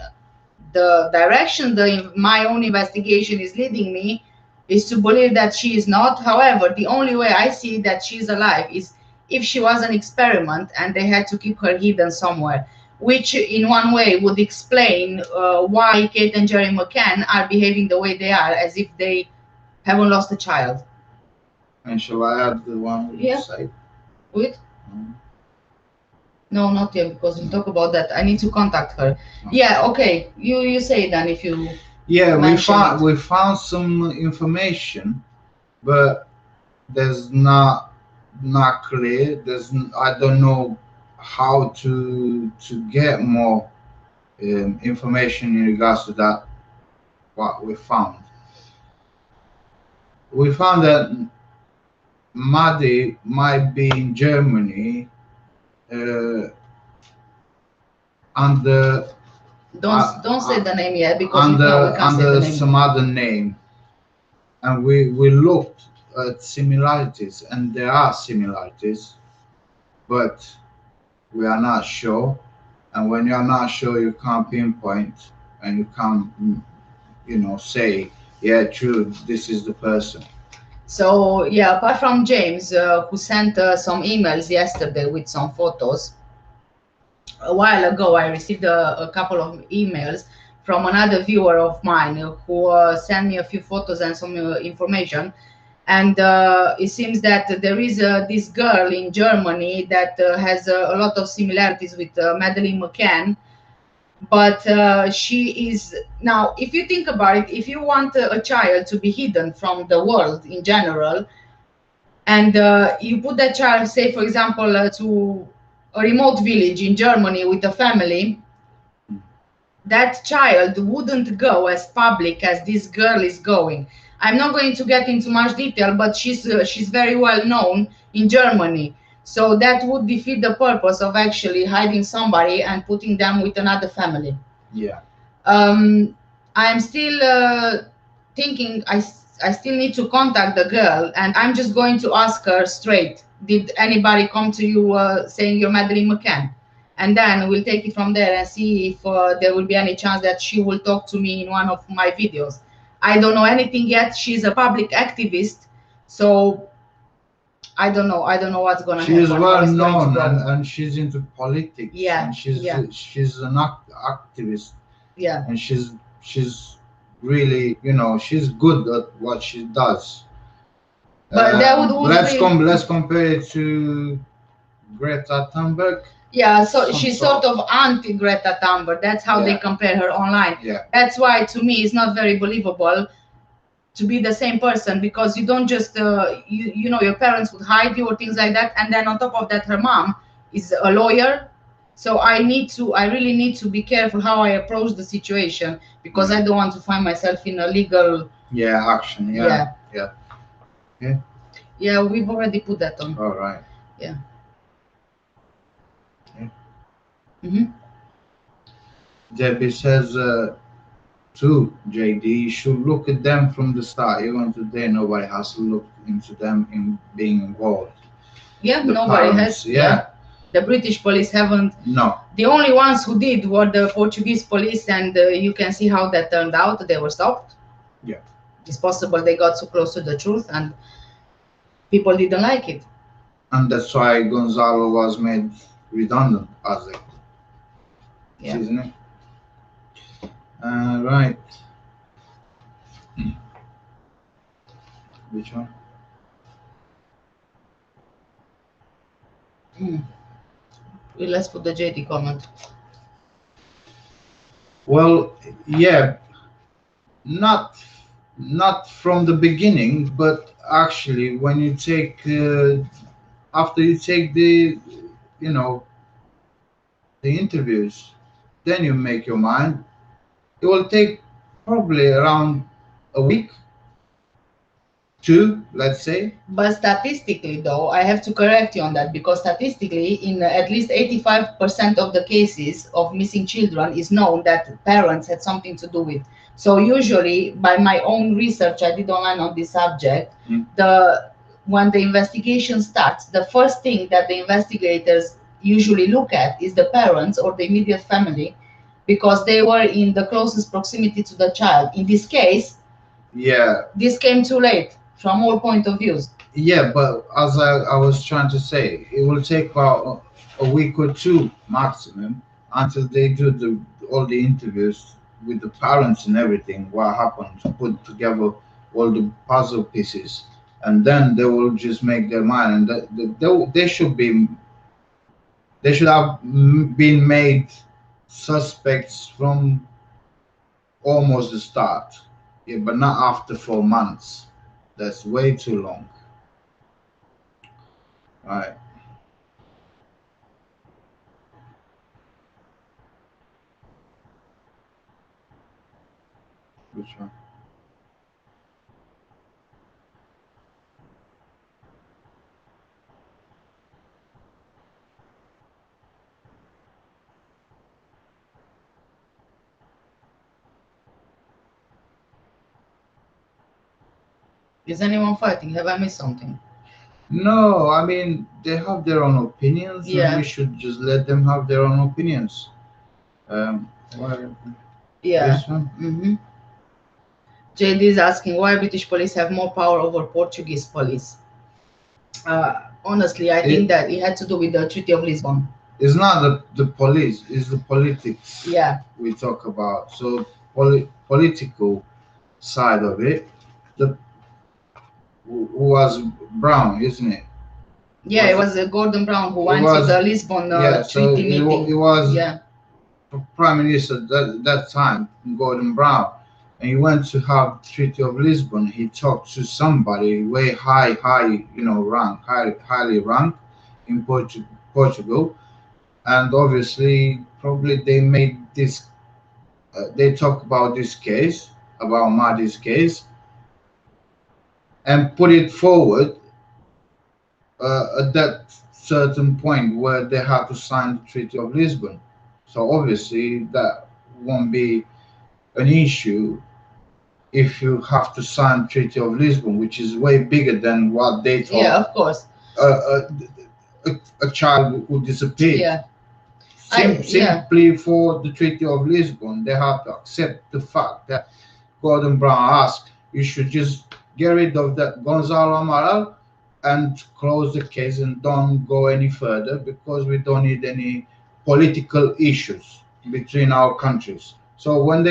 the direction my own investigation is leading me, is to believe that she is not. However, the only way I see that she's alive is if she was an experiment and they had to keep her hidden somewhere, which in one way would explain why Kate and Jerry McCann are behaving the way they are, as if they haven't lost a child. And shall I add the one with Yeah. the site? With? No. No, not yet, because we'll talk about that. I need to contact her. No. Yeah, okay. You say then if you. Yeah, mention it. we found some information, but there's not clear. I don't know how to get more information in regards to that. What we found. We found that Maddie might be in Germany uh, under Don't say the name yet because we can't say the under name. some other name, and we looked at similarities, and there are similarities, but we are not sure. And when you're not sure, you can't pinpoint, and you can't, say, yeah, true, this is the person. So yeah, apart from James, who sent some emails yesterday with some photos, a while ago I received a couple of emails from another viewer of mine who sent me a few photos and some information. And it seems that there is this girl in Germany that has a lot of similarities with Madeleine Mccann. But she is now, if you think about it, if you want a child to be hidden from the world in general, and you put that child, say for example, to a remote village in Germany with a family, that child wouldn't go as public as this girl is going. I'm not going to get into much detail, but she's very well known in Germany. So that would defeat the purpose of actually hiding somebody and putting them with another family. Yeah. I'm still thinking I still need to contact the girl, and I'm just going to ask her straight. Did anybody come to you saying you're Madeleine McCann? and then we'll take it from there and see if there will be any chance that she will talk to me in one of my videos. I don't know anything yet. She's a public activist, so I don't know. I don't know what's gonna She is happen. well How it's going to known, go. and she's into politics. Yeah, and she's yeah. she's an activist, Yeah, and she's really, she's good at what she does. but that would also Let's compare it to Greta Thunberg. yeah. So Some she's sort sort of anti Greta Thunberg. That's how they Yeah. compare her online. Yeah, That's why to me it's not very believable to be the same person, because you don't just you know, your parents would hide you or things like that, and then on top of that her mom is a lawyer. So I really need to be careful how I approach the situation, because I don't want to find myself in a legal action. Yeah. yeah. We've already put that on. All right. Yeah. Yeah. Mm-hmm. Debbie says, too, JD, you should look at them from the start. Even today, nobody has looked into them in being involved. Yeah, The nobody parents, has. Yeah. The British police haven't. No. The only ones who did were the Portuguese police, and you can see how that turned out. They were stopped. Yeah. It's possible they got too close to the truth and people didn't like it. And that's why Gonzalo was made redundant, as it, Yeah. isn't it? Right. Which one? Well, let's put the JD comment. Well, yeah, not from the beginning, but actually when you take after you take the the interviews, then you make your mind. It will take probably around a week, two, let's say. But statistically, though, I have to correct you on that, because statistically, in at least 85% of the cases of missing children, is known that parents had something to do with. So usually, by my own research I did online on this subject, when the investigation starts, the first thing that the investigators usually look at is the parents or the immediate family, because they were in the closest proximity to the child. In this case, this came too late from all point of views. Yeah, but as I was trying to say, it will take about a week or two maximum until they do all the interviews with the parents and everything, what happened, to put together all the puzzle pieces, and then they will just make their mind, and they should have been made suspects from almost the start. Yeah, but not after 4 months. That's way too long. All right. Which one? Is anyone fighting? Have I missed something? No, I mean, they have their own opinions, Yeah. and we should just let them have their own opinions. Yeah. This one? Mm-hmm. JD is asking why British police have more power over Portuguese police. Honestly, I think that it had to do with the Treaty of Lisbon. It's not the police, it's the politics. Yeah. We talk about. So political side of it, who was Brown, isn't it? Yeah, it was Gordon Brown who went to the Lisbon Treaty meeting. It was Prime Minister that time, Gordon Brown, and he went to have Treaty of Lisbon. He talked to somebody way highly ranked in Portugal, and obviously probably they made this. They talk about this case, about Mahdi's case, and put it forward at that certain point where they have to sign the Treaty of Lisbon. So obviously that won't be an issue if you have to sign Treaty of Lisbon, which is way bigger than what they thought. Yeah, of course. A child who disappeared. Yeah. Simply for the Treaty of Lisbon, they have to accept the fact that Gordon Brown asked, you should just get rid of that Gonzalo Amaral and close the case and don't go any further because we don't need any political issues between our countries. So when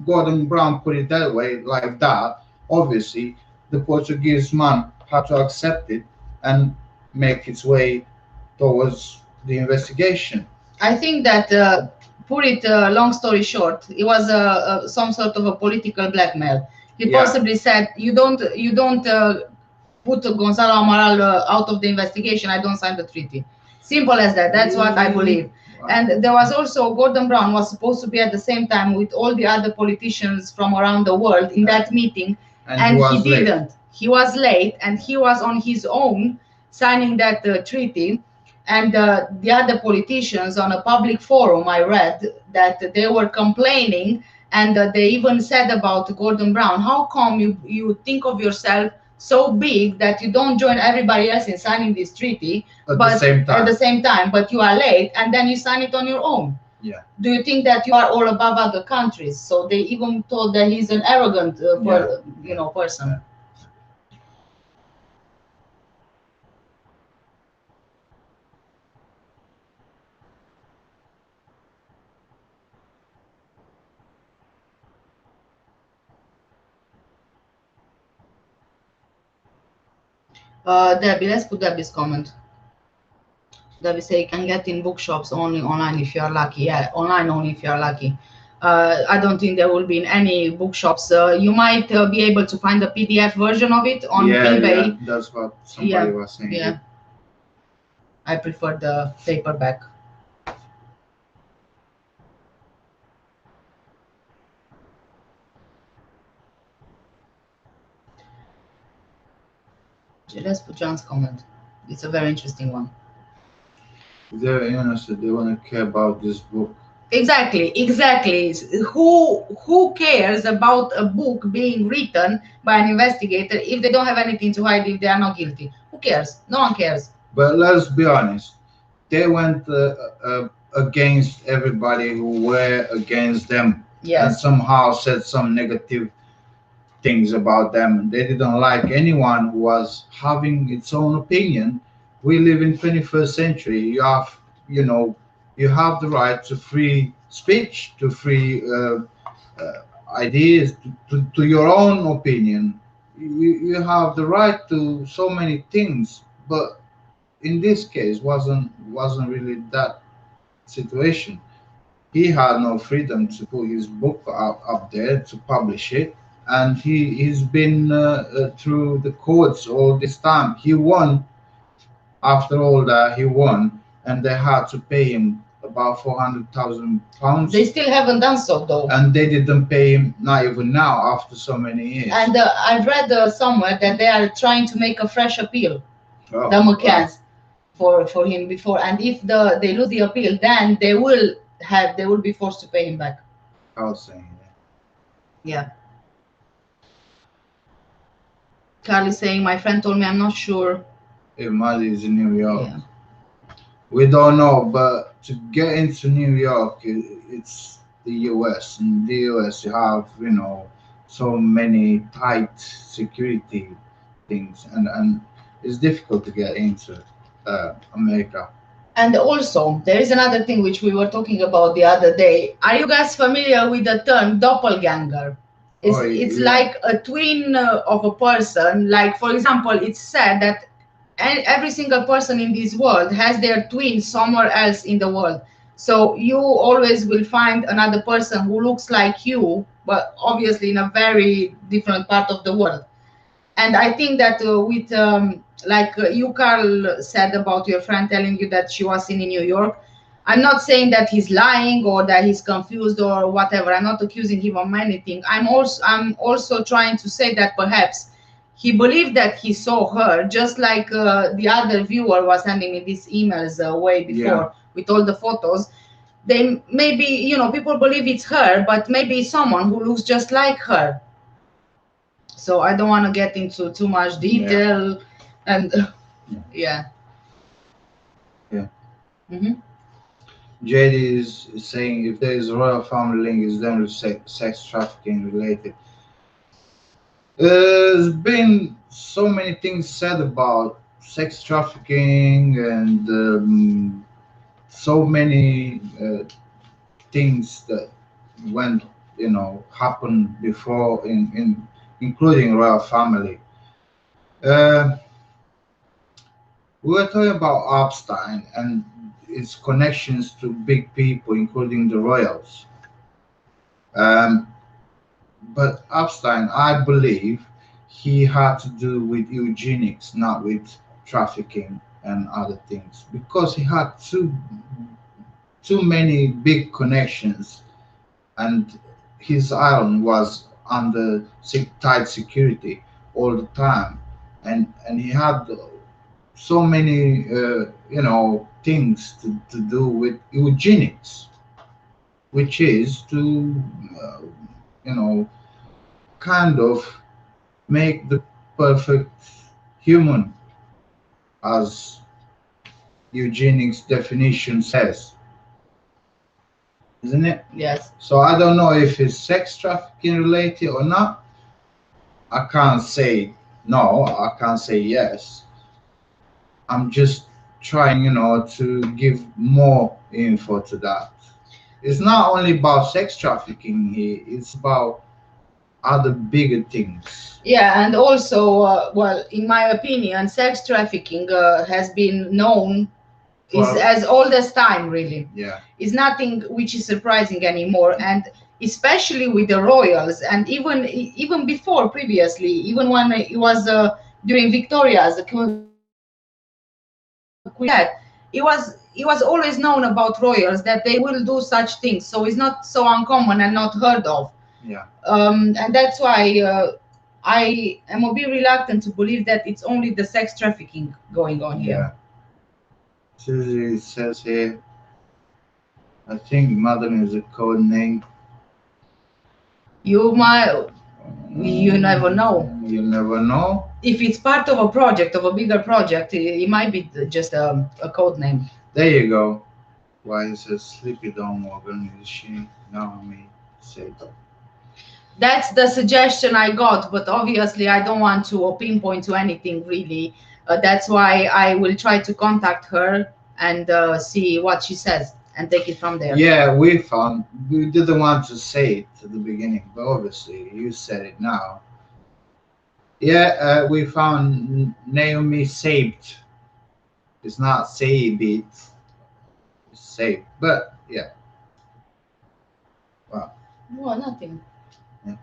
Gordon Brown put it that way, like that, obviously the Portuguese man had to accept it and make its way towards the investigation. I think that, put it long story short, it was some sort of a political blackmail. He possibly said, you don't put Gonzalo Amaral out of the investigation, I don't sign the treaty. Simple as that. That's what I believe. And there was also, Gordon Brown was supposed to be at the same time with all the other politicians from around the world in that meeting, and he didn't. He was late, and he was on his own signing that treaty. And the other politicians on a public forum, I read that they were complaining, and they even said about Gordon Brown, how come you think of yourself so big that you don't join everybody else in signing this treaty at the same time, but you are late and then you sign it on your own? Yeah. Do you think that you are all above other countries? So they even told that he's an arrogant person. Yeah. Debbie, let's put Debbie's comment. Debbie say you can get in bookshops only online if you are lucky. Yeah, online only if you are lucky. I don't think there will be in any bookshops. You might be able to find the PDF version of it on eBay. Yeah, that's what somebody was saying. Yeah, I prefer the paperback. Let's put John's comment. It's a very interesting one. They're interested. They want to care about this book. Exactly. Who cares about a book being written by an investigator if they don't have anything to hide, if they are not guilty? Who cares? No one cares. But let's be honest. They went against everybody who were against them. Yes. And somehow said some negative things about them. They didn't like anyone who was having its own opinion. We live in 21st century. You have the right to free speech, to free ideas, to your own opinion. You have the right to so many things, but in this case wasn't really that situation. He had no freedom to put his book up there to publish it, and he's been through the courts all this time. He won. After all that, he won, and they had to pay him about £400,000. They still haven't done so though, and they didn't pay him, not even now, after so many years. And I've read somewhere that they are trying to make a fresh appeal, the McCanns, for him before, and if they lose the appeal, then they will be forced to pay him back. I was saying that. Yeah. Carly saying, my friend told me, I'm not sure if Maddie is in New York. Yeah. We don't know, but to get into New York, it's the US. In the US, you have, so many tight security things, and it's difficult to get into America. And also, there is another thing which we were talking about the other day. Are you guys familiar with the term doppelganger? It's like a twin of a person. Like, for example, it's said that every single person in this world has their twin somewhere else in the world. So you always will find another person who looks like you, but obviously in a very different part of the world. And I think that with, like you, Carl, said about your friend telling you that she was seen in New York, I'm not saying that he's lying or that he's confused or whatever. I'm not accusing him of anything. I'm also trying to say that perhaps he believed that he saw her, just like the other viewer was sending me these emails way before with all the photos. They maybe, people believe it's her, but maybe it's someone who looks just like her. So I don't want to get into too much detail. And Yeah. Mm-hmm. JD is saying if there is a royal family link, is then with sex trafficking related. There's been so many things said about sex trafficking and so many things that went, happened before in including royal family. Uh, we were talking about Epstein and its connections to big people, including the royals. Um, but Epstein, I believe, he had to do with eugenics, not with trafficking and other things, because he had too many big connections, and his island was under tight security all the time, and he had so many things to do with eugenics, which is to uh, you know kind of make the perfect human, as eugenics definition says, isn't it? Yes. So I don't know if it's sex trafficking related or not. I can't say no, I can't say yes. I'm just trying, to give more info to that. It's not only about sex trafficking here, it's about other bigger things. Yeah, and also, well, in my opinion, sex trafficking has been known is For as old as time, really. yeah, Is nothing which is surprising anymore, and especially with the royals, and even before previously, even when it was during Victoria's, the Queen, it was always known about royals that they will do such things. So it's not so uncommon and not heard of. yeah, And that's why I am a bit reluctant to believe that it's only the sex trafficking going on here. yeah. Susie says here, I think Madeleine is a code name. You might, you never know. You never know. If it's part of a project, of a bigger project, it might be just a code name. There you go. Why it says Sleepy Dog Morgan is she? Now me say that. That's the suggestion I got, but obviously I don't want to pinpoint to anything really. That's why I will try to contact her and see what she says and take it from there. Yeah, we didn't want to say it at the beginning, but obviously you said it now. Yeah, we found Naomi saved. It's not saved, it's saved. But yeah, wow. No, nothing. Yeah.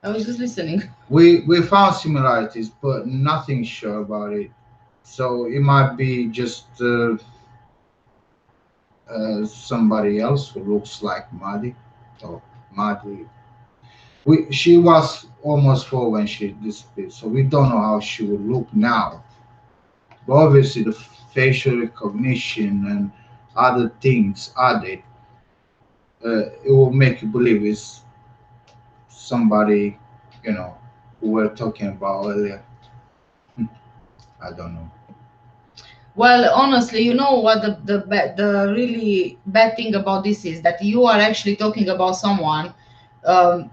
I was just listening. We found similarities, but nothing sure about it. So it might be just somebody else who looks like Maddie or Maddie. She was almost 4 when she disappeared, so we don't know how she would look now. But obviously, the facial recognition and other things added, it will make you believe it's somebody, who we're talking about earlier. I don't know. Well, honestly, you know what the really bad thing about this is that you are actually talking about someone um,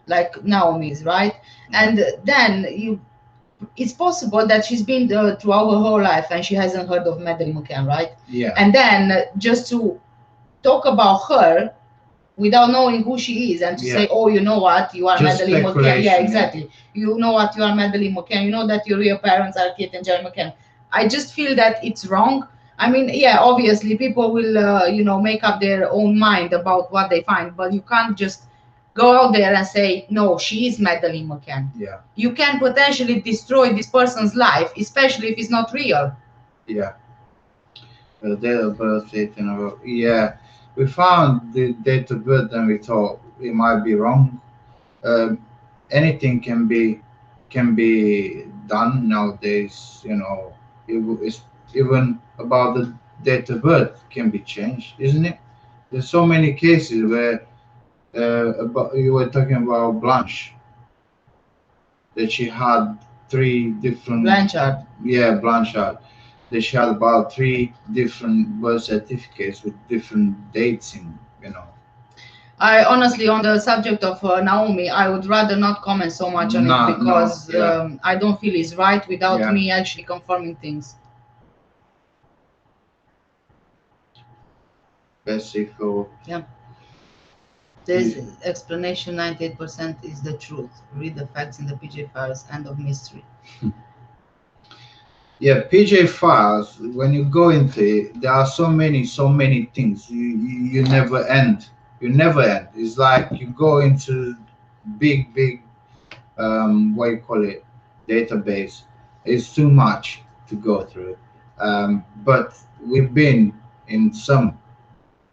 like Naomi's, right? And then it's possible that she's been throughout her whole life and she hasn't heard of Madeleine McCann, right? Yeah. And then just to talk about her without knowing who she is and to say, oh, you know what, you are Just Madeleine McCann. speculation, Yeah, yeah. exactly. You know what, you are Madeleine McCann. You know that your real parents are Kate and Jerry McCann. I just feel that it's wrong. I mean, yeah, obviously people will, make up their own mind about what they find, but you can't just go out there and say, no, she is Madeleine McCann. Yeah. You can potentially destroy this person's life, especially if it's not real. Yeah. The date of birth, date in a row. Yeah. We found the date of birth and we thought it might be wrong. Um, Anything can be done nowadays. It's even about the date of birth can be changed, isn't it? There's so many cases where about you were talking about Blanche, that she had three different. Blanchard. Yeah, Blanchard. They shared about three different birth certificates with different dates in, you know. I honestly, on the subject of Naomi, I would rather not comment so much on it No, no, because yeah, I don't feel it's right without yeah, me actually confirming things. Mexico. Yeah. This explanation 98% is the truth. Read the facts in the PJ files. End of mystery. Yeah, PJ files. When you go into it, there are so many things. You never end. You never end. It's like you go into big what you call it, database. It's too much to go through. But we've been in some,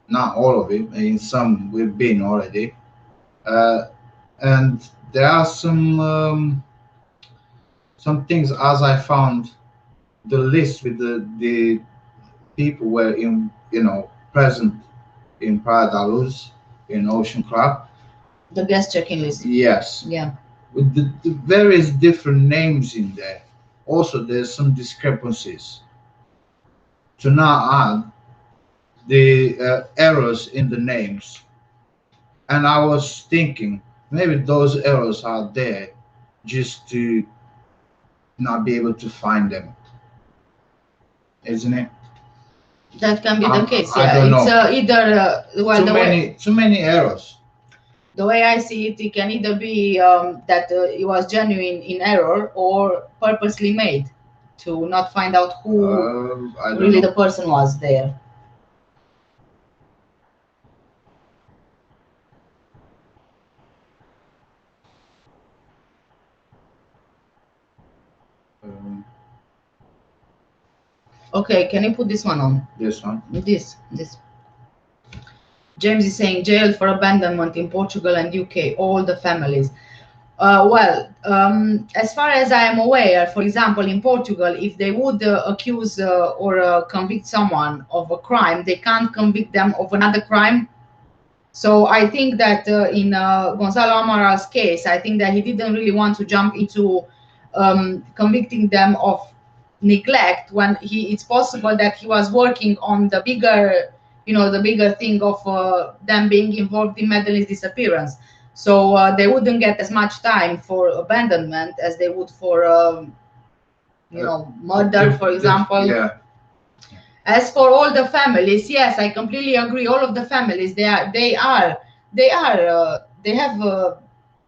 not all of it. In some we've been already, uh, and there are some things as I found the list with the people were in, you know, present in Paradise, in Ocean Club. The guest checking list. Yes, Yeah. with the various different names in there. Also, there's some discrepancies. To now add the errors in the names, and I was thinking maybe those errors are there just to not be able to find them, isn't it? That can be the case. I Yeah. don't It's know. either, well, Too many errors. the way I see it, it can either be that it was genuine in error or purposely made to not find out who I don't really know. the person was there. Um, Okay, can you put this one on? this one. This. James is saying jailed for abandonment in Portugal and UK, all the families. As far as I am aware, for example, in Portugal, if they would accuse or convict someone of a crime, they can't convict them of another crime. So I think that in Gonzalo Amaral's case, I think that he didn't really want to jump into convicting them of neglect when it's possible that he was working on the bigger, the bigger thing of them being involved in Madeleine's disappearance. So they wouldn't get as much time for abandonment as they would for, murder, for example. Yeah. As for all the families, yes, I completely agree. All of the families, they have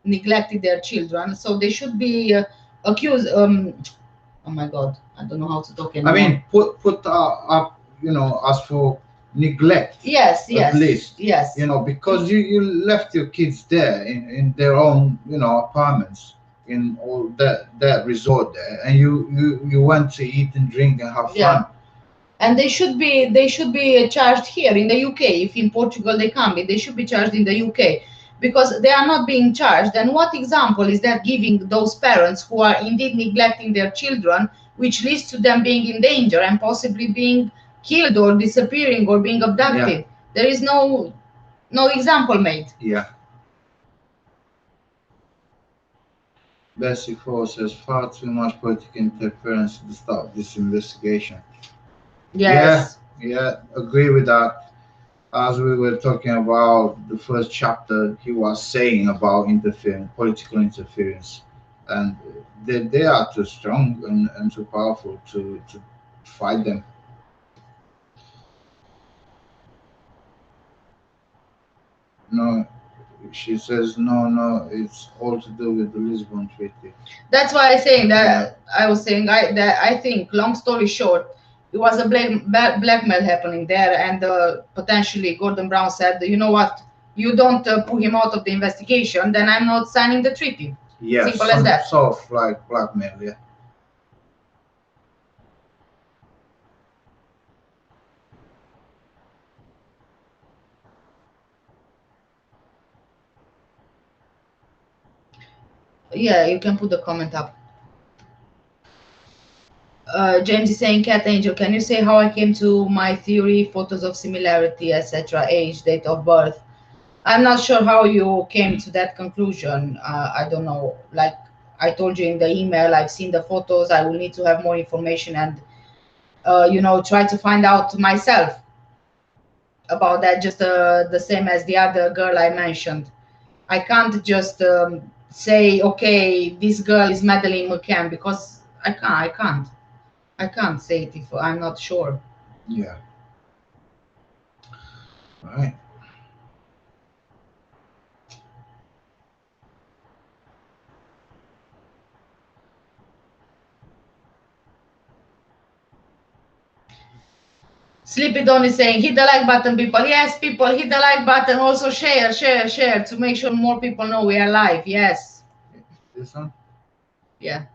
neglected their children, so they should be accused. Oh my God, I don't know how to talk anymore. I mean, put up, you know, as for neglect. Yes, at least, yes. you know, because you left your kids there in their own, you know, apartments in all that resort there, and you went to eat and drink and have fun. Yeah. And they should be charged here in the UK. If in Portugal they can't be, they should be charged in the UK because they are not being charged. And what example is that giving those parents who are indeed neglecting their children, which leads to them being in danger and possibly being killed or disappearing or being abducted? Yeah. There is no example made. Yeah. Bessie Cole says far too much political interference to stop this investigation. Yes. Yeah, agree with that. As we were talking about the first chapter, he was saying about interference, political interference, and they are too strong and too powerful to fight them. No, she says no, it's all to do with the Lisbon Treaty. That's why I saying that I was saying that I think, long story short, it was a blackmail happening there, and potentially Gordon Brown said, you know what, you don't pull him out of the investigation, then I'm not signing the treaty. Yeah, Simple as that. Sort of like blackmail. Yeah. Yeah, you can put the comment up. James is saying, Cat Angel, can you say how I came to my theory, photos of similarity, etc., age, date of birth? I'm not sure how you came to that conclusion. I don't know. Like I told you in the email, I've seen the photos. I will need to have more information, and try to find out myself about that, just the same as the other girl I mentioned. I can't just say, okay, this girl is Madeleine Mccann, because I can't say it if I'm not sure. Yeah. Right. Sleepy Dawn is saying, hit the like button, people. Yes, people, hit the like button. Also share to make sure more people know we are live. Yes. This one? Yeah.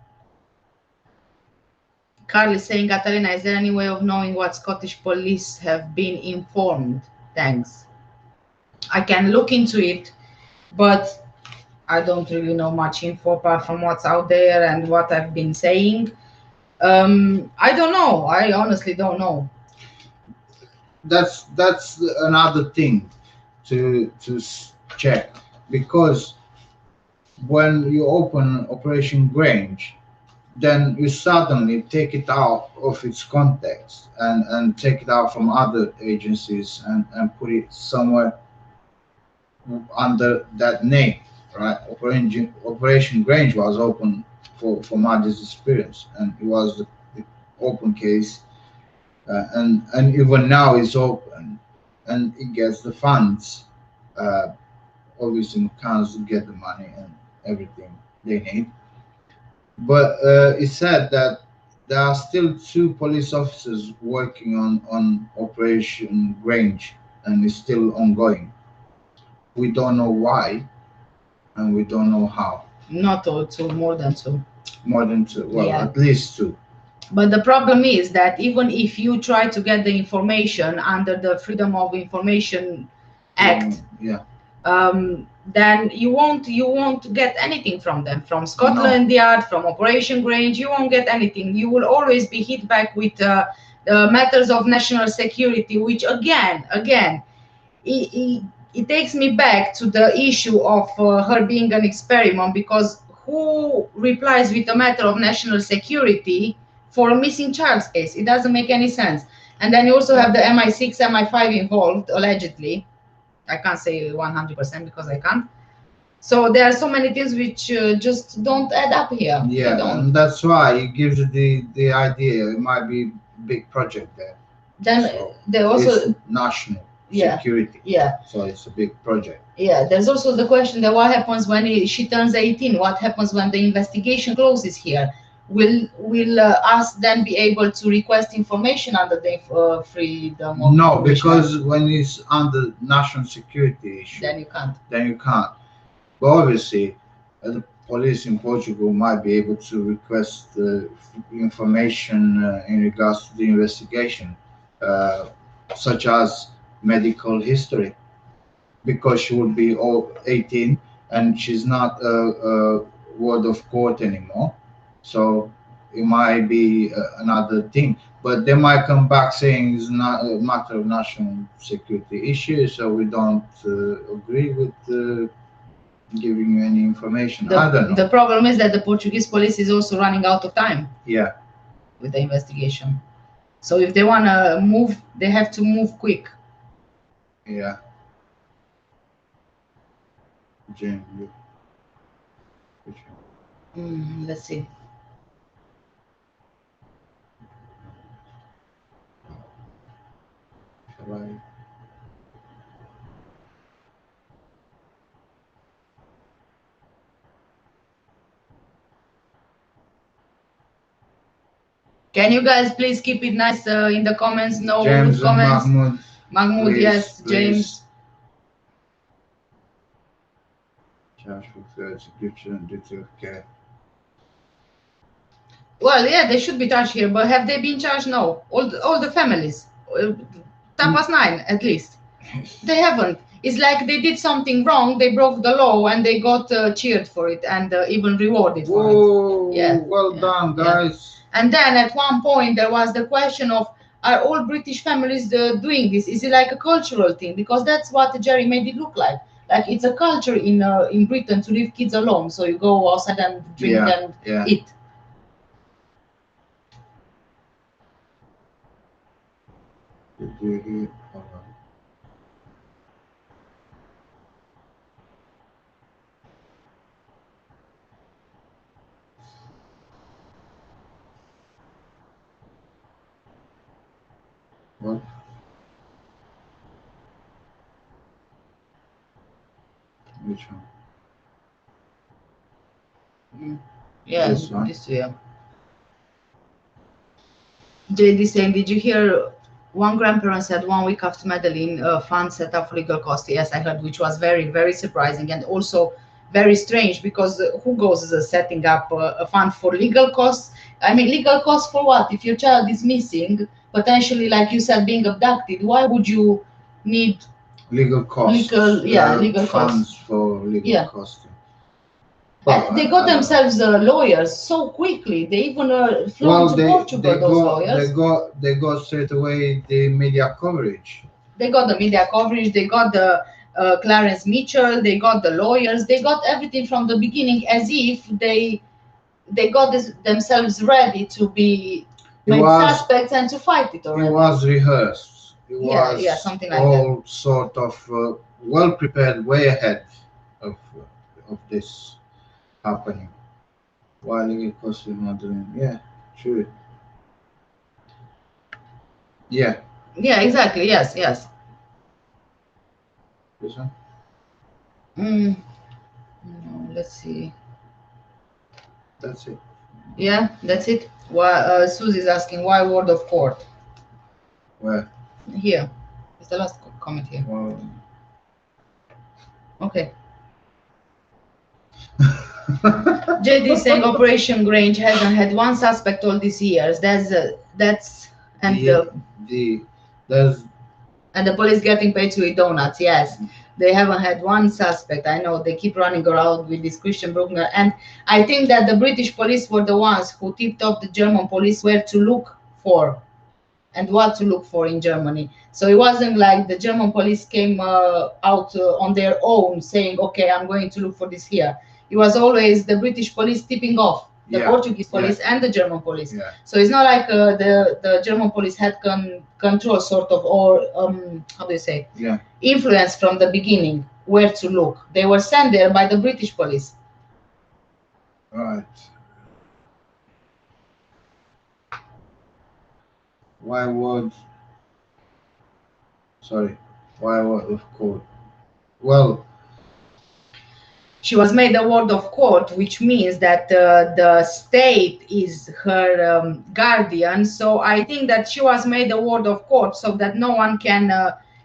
Carl is saying, Catalina, is there any way of knowing what Scottish police have been informed? Thanks. I can look into it, but I don't really know much info apart from what's out there and what I've been saying. I don't know. I honestly don't know. That's another thing to check, because when you open Operation Grange, then you suddenly take it out of its context and take it out from other agencies and put it somewhere under that name, right? Operation Grange was open for Maddy's experience, and it was the open case, and even now it's open, and it gets the funds. Uh, Obviously, McCann's get the money and everything they need. But it said that there are still two police officers working on Operation Grange, and it's still ongoing. We don't know why, and we don't know how. Not all, two, more than two. More than two. Well, Yeah. at least two. But the problem is that even if you try to get the information under the Freedom of Information Act, Yeah. then you won't get anything from them, from Scotland Yard, from Operation Grange. You won't get anything. You will always be hit back with matters of national security, which again, it takes me back to the issue of her being an experiment, because who replies with a matter of national security for a missing child's case? It doesn't make any sense. And then you also have the MI6, MI5 involved, allegedly. I can't say 100% because I can't. So there are so many things which just don't add up here. Yeah, and that's why it gives you the idea it might be a big project there. Then so they also it's national security. Yeah. So it's a big project. Yeah, there's also the question that what happens when she turns 18? What happens when the investigation closes here? Will us then be able to request information under the freedom of No, information? because when it's under national security issue, Then you can't. Then you can't. But obviously, the police in Portugal might be able to request information in regards to the investigation, such as medical history, because she would be 18 and she's not a ward of court anymore. So it might be another thing. But they might come back saying it's not a matter of national security issue, so we don't agree with giving you any information. I don't know. The problem is that the Portuguese police is also running out of time. Yeah. With the investigation. So if they want to move, they have to move quick. Yeah. Jane, let's see. Shall I? Can you guys please keep it nice in the comments? No James rude comments. Mahmoud, yes, please. James. Charge for execution and duty of care. Well, yeah, they should be charged here, but have they been charged? No. All the families. Tapas 9, at least. They haven't. It's like they did something wrong, they broke the law, and they got cheered for it and even rewarded for it. Yeah. Well done, guys. Yeah. And then at one point there was the question of, are all British families doing this? Is it like a cultural thing? Because that's what Jerry made it look like. Like it's a culture in Britain to leave kids alone. So you go outside and drink and eat. Did you hear? Hold on. What? Which one? Yeah, This one? this year. JD saying, did you hear one grandparent said 1 week after Madeleine fund set up for legal costs? Yes, I heard, which was very, very surprising and also very strange because who goes setting up a fund for legal costs? I mean, legal costs for what? If your child is missing, potentially, like you said, being abducted, why would you need Legal costs. legal funds costs? for legal Yeah. costs. And they got themselves lawyers so quickly. They even flew to Portugal. Those lawyers. They got straight away the media coverage. They got the media coverage. They got the Clarence Mitchell. They got the lawyers. They got everything from the beginning, as if they got themselves ready to be main suspects and to fight it already. It was rehearsed. It Yeah, was yeah, something like all sort of well prepared, way ahead of this happening. While it costs you Madeleine. Yeah, true. Yeah. Yeah, exactly. Yes, yes. This one? No, let's see. That's it. Yeah, that's it. Why? Susie's asking why word of court. Where? Here. It's the last comment here. Well, Okay. JD saying Operation Grange hasn't had one suspect all these years. That's and there's and the police getting paid to eat donuts. Yes, they haven't had one suspect. I know they keep running around with this Christian Bruckner, and I think that the British police were the ones who tipped off the German police where to look for and what to look for in Germany. So it wasn't like the German police came out on their own saying, okay, I'm going to look for this here. It was always the British police tipping off the Portuguese police and the German police. Yeah. So it's not like the German police had control sort of, or how do you say, influence from the beginning where to look. They were sent there by the British police. Right. Why word of court? Well, she was made a ward of court, which means that the state is her guardian. So I think that she was made a ward of court so that no one can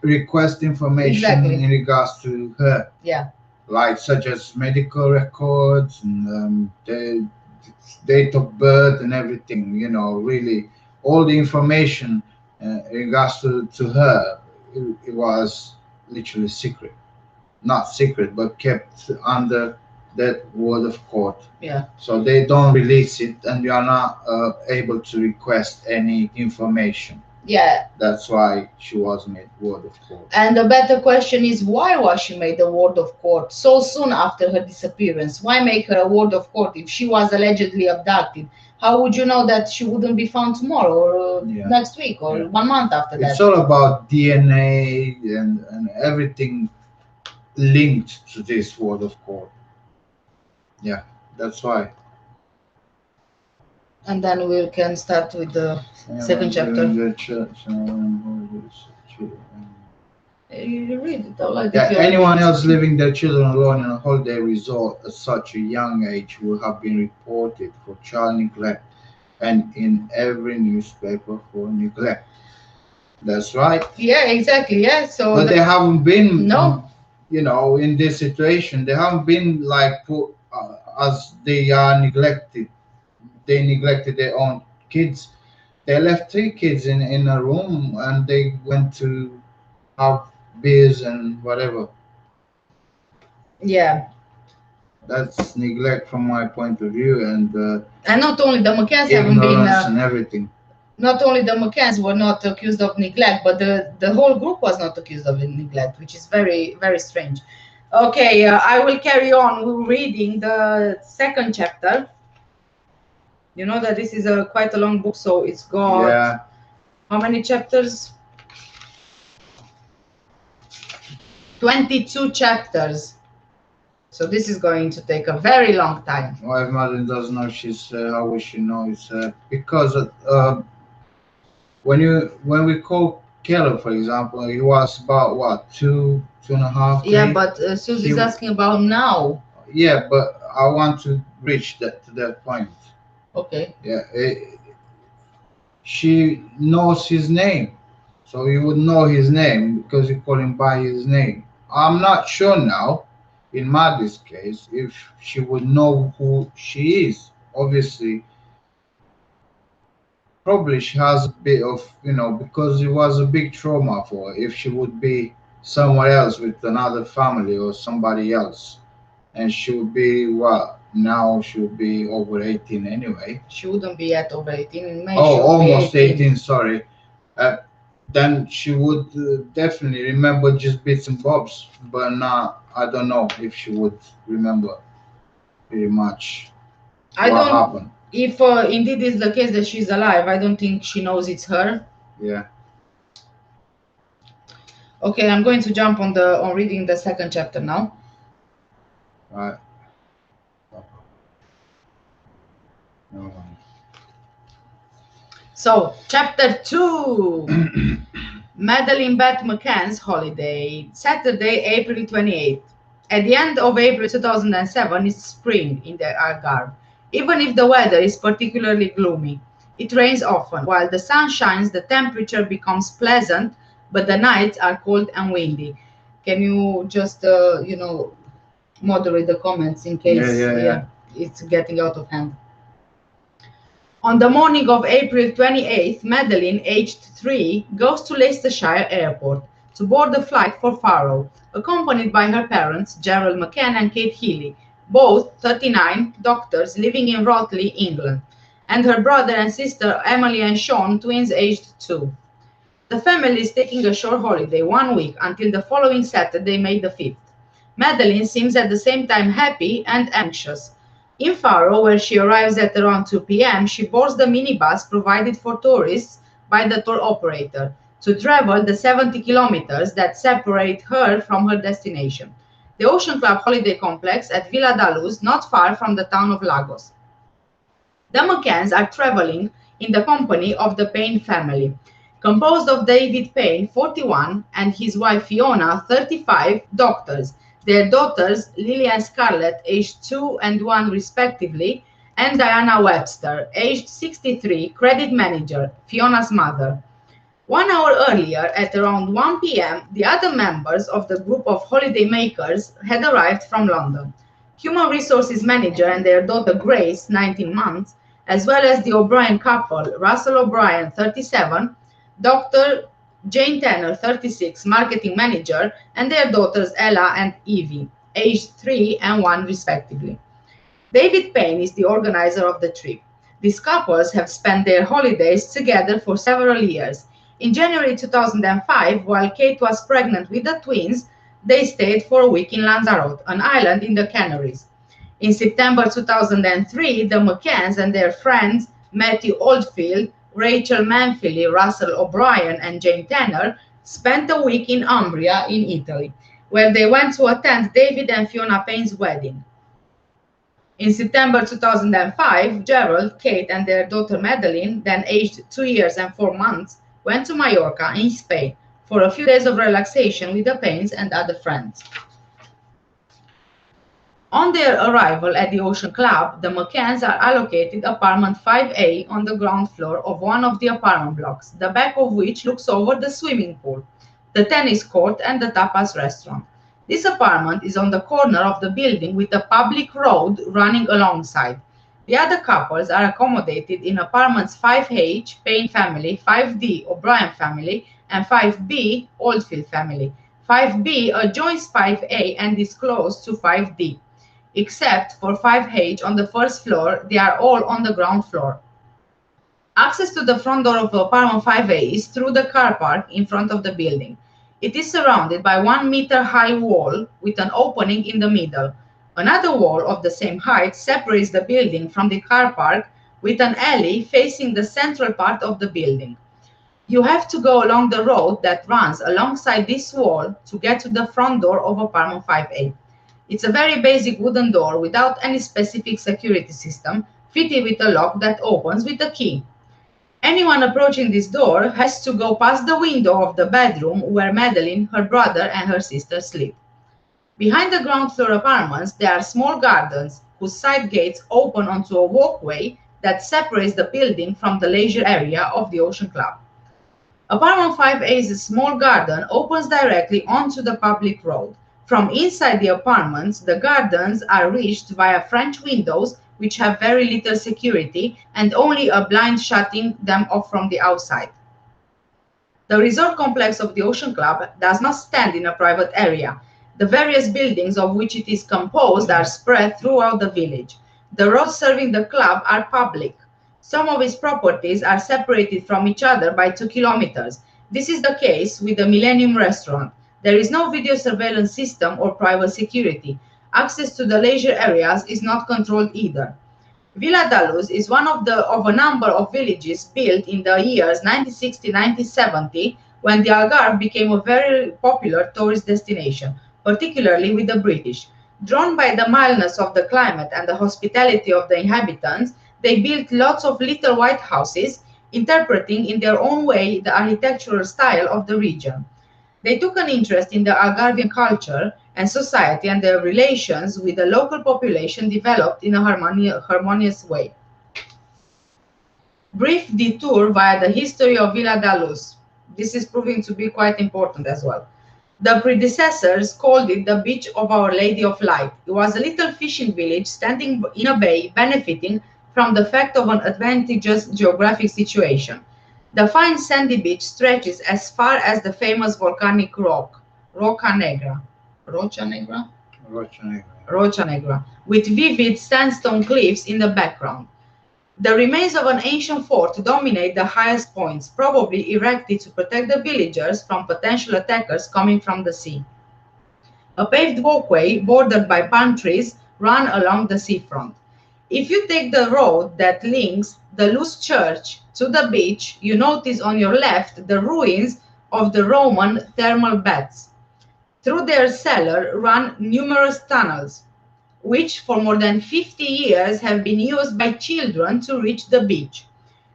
request information in regards to her. Yeah. Like such as medical records and the date of birth and everything. You know, really all the information in regards to her. It was literally secret. Not secret, but kept under that word of court. Yeah. So they don't release it, and you are not able to request any information. Yeah. That's why she was made ward of court. And the better question is, why was she made a ward of court so soon after her disappearance? Why make her a ward of court if she was allegedly abducted? How would you know that she wouldn't be found tomorrow or next week or 1 month after that? It's all about DNA and everything linked to this word of court. Yeah, that's why. And then we can start with the second chapter. You read it, like anyone else leaving their children alone in a holiday resort at such a young age will have been reported for child neglect and in every newspaper for neglect. That's right. Yeah, exactly. Yeah. So but they haven't been no. You know, in this situation, they haven't been like put as they are neglected. They neglected their own kids. They left 3 kids in a room and they went to have beers and whatever. Yeah. That's neglect from my point of view, and not only the McCanns haven't been and everything. Not only the McCanns were not accused of neglect, but the whole group was not accused of neglect, which is very, very strange. Okay, I will carry on reading the second chapter. You know that this is quite a long book, so it's got how many chapters? 22 chapters. So this is going to take a very long time. Why Madeleine doesn't know, she's how will she know? It's because when we call Caleb, for example, he was about what, two and a half, Yeah, three. but Susie's He- asking about now. Yeah, but I want to reach that to that point. Okay. Yeah, she knows his name, so you would know his name because you call him by his name. I'm not sure now, in Maddie's case, if she would know who she is. Obviously, probably she has a bit of, because it was a big trauma for her. If she would be somewhere else with another family or somebody else, and she would be what? Now she would be over 18 anyway. She wouldn't be at over 18 in May. Oh, She would be almost 18, sorry. Uh, then she would definitely remember just bits and bobs, but now I don't know if she would remember pretty much I what don't. happened. If indeed is the case that she's alive, I don't think she knows it's her. Yeah. Okay, I'm going to jump on reading the second chapter now. Right. No. So, chapter 2. Madeleine Mccann's holiday, Saturday, April 28th. At the end of April 2007, it's spring in the Algarve. Even if the weather is particularly gloomy, it rains often. While the sun shines, the temperature becomes pleasant, but the nights are cold and windy. Can you just, moderate the comments in case Yeah. it's getting out of hand? On the morning of April 28th, Madeleine, aged 3, goes to Leicestershire Airport to board the flight for Faro, accompanied by her parents, Gerald McCann and Kate Healy, both 39, doctors living in Rothley, England, and her brother and sister Emily and Sean, twins aged 2. The family is taking a short holiday 1 week until the following Saturday, May the 5th. Madeleine seems at the same time happy and anxious. In Faro, where she arrives at around 2 p.m., she boards the minibus provided for tourists by the tour operator to travel the 70 kilometers that separate her from her destination, the Ocean Club holiday complex at Villa da Luz, not far from the town of Lagos. The McCanns are traveling in the company of the Payne family, composed of David Payne, 41, and his wife Fiona, 35, doctors, their daughters Lily and Scarlett, aged 2 and 1 respectively, and Diana Webster, aged 63, credit manager, Fiona's mother. 1 hour earlier, at around 1 p.m., the other members of the group of holiday makers had arrived from London. Human Resources Manager and their daughter Grace, 19 months, as well as the O'Brien couple, Russell O'Brien, 37, Dr. Jane Tanner, 36, Marketing Manager, and their daughters Ella and Evie, aged 3 and 1 respectively. David Payne is the organizer of the trip. These couples have spent their holidays together for several years. In January 2005, while Kate was pregnant with the twins, they stayed for a week in Lanzarote, an island in the Canaries. In September 2003, the McCanns and their friends Matthew Oldfield, Rachel Manfili, Russell O'Brien, and Jane Tanner spent a week in Umbria in Italy, where they went to attend David and Fiona Payne's wedding. In September 2005, Gerald, Kate, and their daughter Madeleine, then aged 2 years and 4 months, went to Mallorca in Spain for a few days of relaxation with the Paynes and other friends. On their arrival at the Ocean Club, the McCanns are allocated apartment 5A on the ground floor of one of the apartment blocks, the back of which looks over the swimming pool, the tennis court, and the tapas restaurant. This apartment is on the corner of the building with a public road running alongside. The other couples are accommodated in apartments 5H, Payne family, 5D, O'Brien family, and 5B, Oldfield family. 5B adjoins 5A and is close to 5D. Except for 5H on the first floor, they are all on the ground floor. Access to the front door of apartment 5A is through the car park in front of the building. It is surrounded by 1 meter high wall with an opening in the middle. Another wall of the same height separates the building from the car park with an alley facing the central part of the building. You have to go along the road that runs alongside this wall to get to the front door of apartment 5A. It's a very basic wooden door without any specific security system, fitted with a lock that opens with a key. Anyone approaching this door has to go past the window of the bedroom where Madeleine, her brother, and her sister sleep. Behind the ground floor apartments, there are small gardens whose side gates open onto a walkway that separates the building from the leisure area of the Ocean Club. Apartment 5A's small garden opens directly onto the public road. From inside the apartments, the gardens are reached via French windows which have very little security and only a blind shutting them off from the outside. The resort complex of the Ocean Club does not stand in a private area. The various buildings of which it is composed are spread throughout the village. The roads serving the club are public. Some of its properties are separated from each other by 2 kilometers. This is the case with the Millennium Restaurant. There is no video surveillance system or private security. Access to the leisure areas is not controlled either. Villa da Luz is one of a number of villages built in the years 1960-1970 when the Algarve became a very popular tourist destination, particularly with the British. Drawn by the mildness of the climate and the hospitality of the inhabitants, they built lots of little white houses, interpreting in their own way the architectural style of the region. They took an interest in the Algarvian culture and society, and their relations with the local population developed in a harmonious way. Brief detour via the history of Villa da Luz. This is proving to be quite important as well. The predecessors called it the Beach of Our Lady of Light. It was a little fishing village standing in a bay, benefiting from the fact of an advantageous geographic situation. The fine sandy beach stretches as far as the famous volcanic rock, Roca Negra. Rocha Negra? Rocha Negra. Rocha Negra, with vivid sandstone cliffs in the background. The remains of an ancient fort dominate the highest points, probably erected to protect the villagers from potential attackers coming from the sea. A paved walkway bordered by palm trees ran along the seafront. If you take the road that links the Luz Church to the beach, you notice on your left the ruins of the Roman thermal baths. Through their cellar run numerous tunnels, which for more than 50 years have been used by children to reach the beach.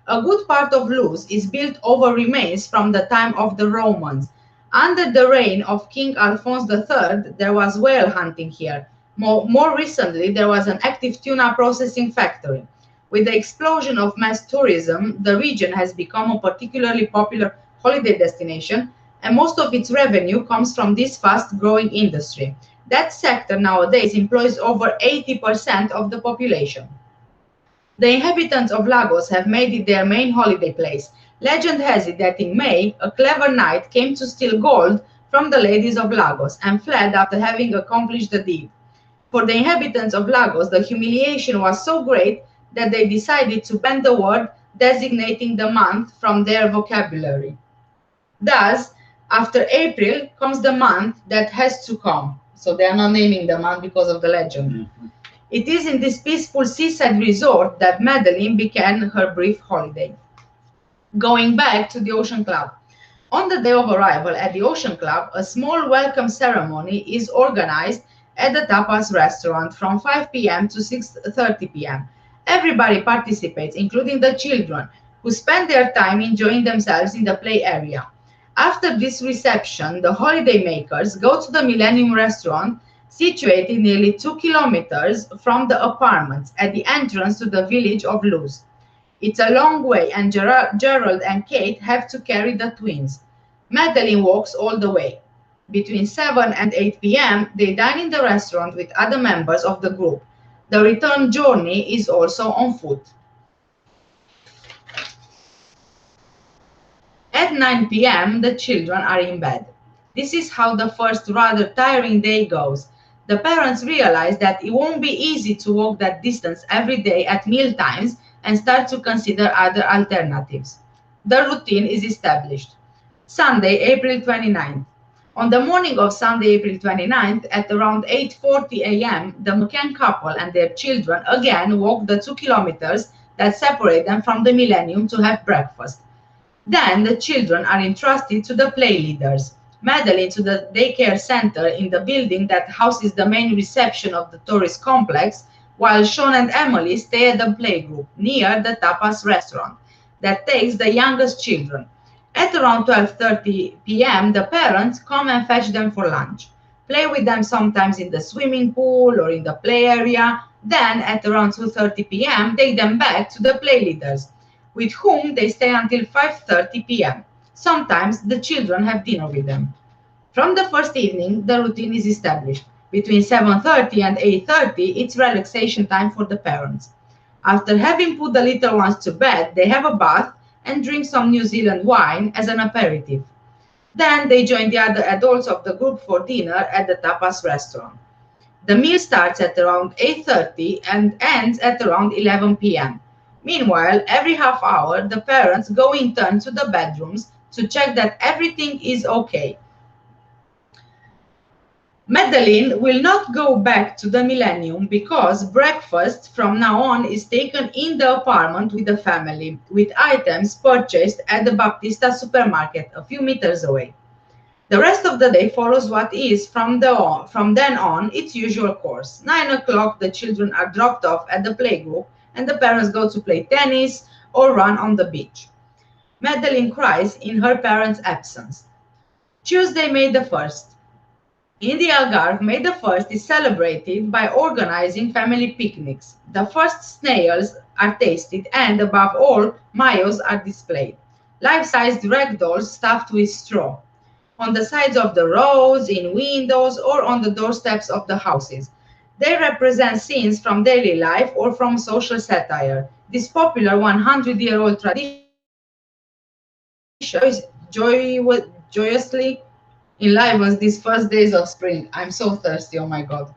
A good part of Luz is built over remains from the time of the Romans. Under the reign of King Alphonse III, there was whale hunting here. More recently, there was an active tuna processing factory. With the explosion of mass tourism, the region has become a particularly popular holiday destination, and most of its revenue comes from this fast-growing industry. That sector nowadays employs over 80% of the population. The inhabitants of Lagos have made it their main holiday place. Legend has it that in May, a clever knight came to steal gold from the ladies of Lagos and fled after having accomplished the deed. For the inhabitants of Lagos, the humiliation was so great that they decided to ban the word designating the month from their vocabulary. Thus, after April comes the month that has to come. So they are not naming the month because of the legend. Mm-hmm. It is in this peaceful seaside resort that Madeleine began her brief holiday. Going back to the Ocean Club. On the day of arrival at the Ocean Club, a small welcome ceremony is organized at the tapas restaurant from 5 p.m. to 6:30 p.m. Everybody participates, including the children, who spend their time enjoying themselves in the play area. After this reception, the holidaymakers go to the Millennium Restaurant, situated nearly 2 kilometers from the apartments at the entrance to the village of Luz. It's a long way, and Gerald and Kate have to carry the twins. Madeleine walks all the way. Between 7 and 8 p.m., they dine in the restaurant with other members of the group. The return journey is also on foot. At 9 p.m., the children are in bed. This is how the first rather tiring day goes. The parents realize that it won't be easy to walk that distance every day at meal times and start to consider other alternatives. The routine is established. Sunday, April 29th. On the morning of Sunday, April 29th, at around 8:40 a.m., the McCann couple and their children again walk the 2 kilometers that separate them from the Millennium to have breakfast. Then the children are entrusted to the play leaders. Madeleine to the daycare center in the building that houses the main reception of the tourist complex, while Sean and Emily stay at the playgroup near the tapas restaurant that takes the youngest children. At around 12:30 p.m., the parents come and fetch them for lunch, play with them sometimes in the swimming pool or in the play area. Then, at around 2:30 p.m., take them back to the play leaders, with whom they stay until 5:30 p.m. Sometimes the children have dinner with them. From the first evening, the routine is established. Between 7:30 and 8:30, it's relaxation time for the parents. After having put the little ones to bed, they have a bath and drink some New Zealand wine as an aperitif. Then they join the other adults of the group for dinner at the tapas restaurant. The meal starts at around 8:30 and ends at around 11 p.m. Meanwhile, every half hour, the parents go in turn to the bedrooms to check that everything is okay. Madeleine will not go back to the Millennium because breakfast from now on is taken in the apartment with the family, with items purchased at the Baptista supermarket a few meters away. The rest of the day follows what is, from then on, its usual course. 9 o'clock, the children are dropped off at the playgroup and the parents go to play tennis or run on the beach. Madeleine cries in her parents' absence. Tuesday, May the 1st. In the Algarve, May the 1st is celebrated by organizing family picnics. The first snails are tasted and, above all, mayos are displayed. Life-sized rag dolls stuffed with straw. On the sides of the roads, in windows, or on the doorsteps of the houses. They represent scenes from daily life or from social satire. This popular 100-year-old tradition joyously enlivens these first days of spring. I'm so thirsty, oh my god.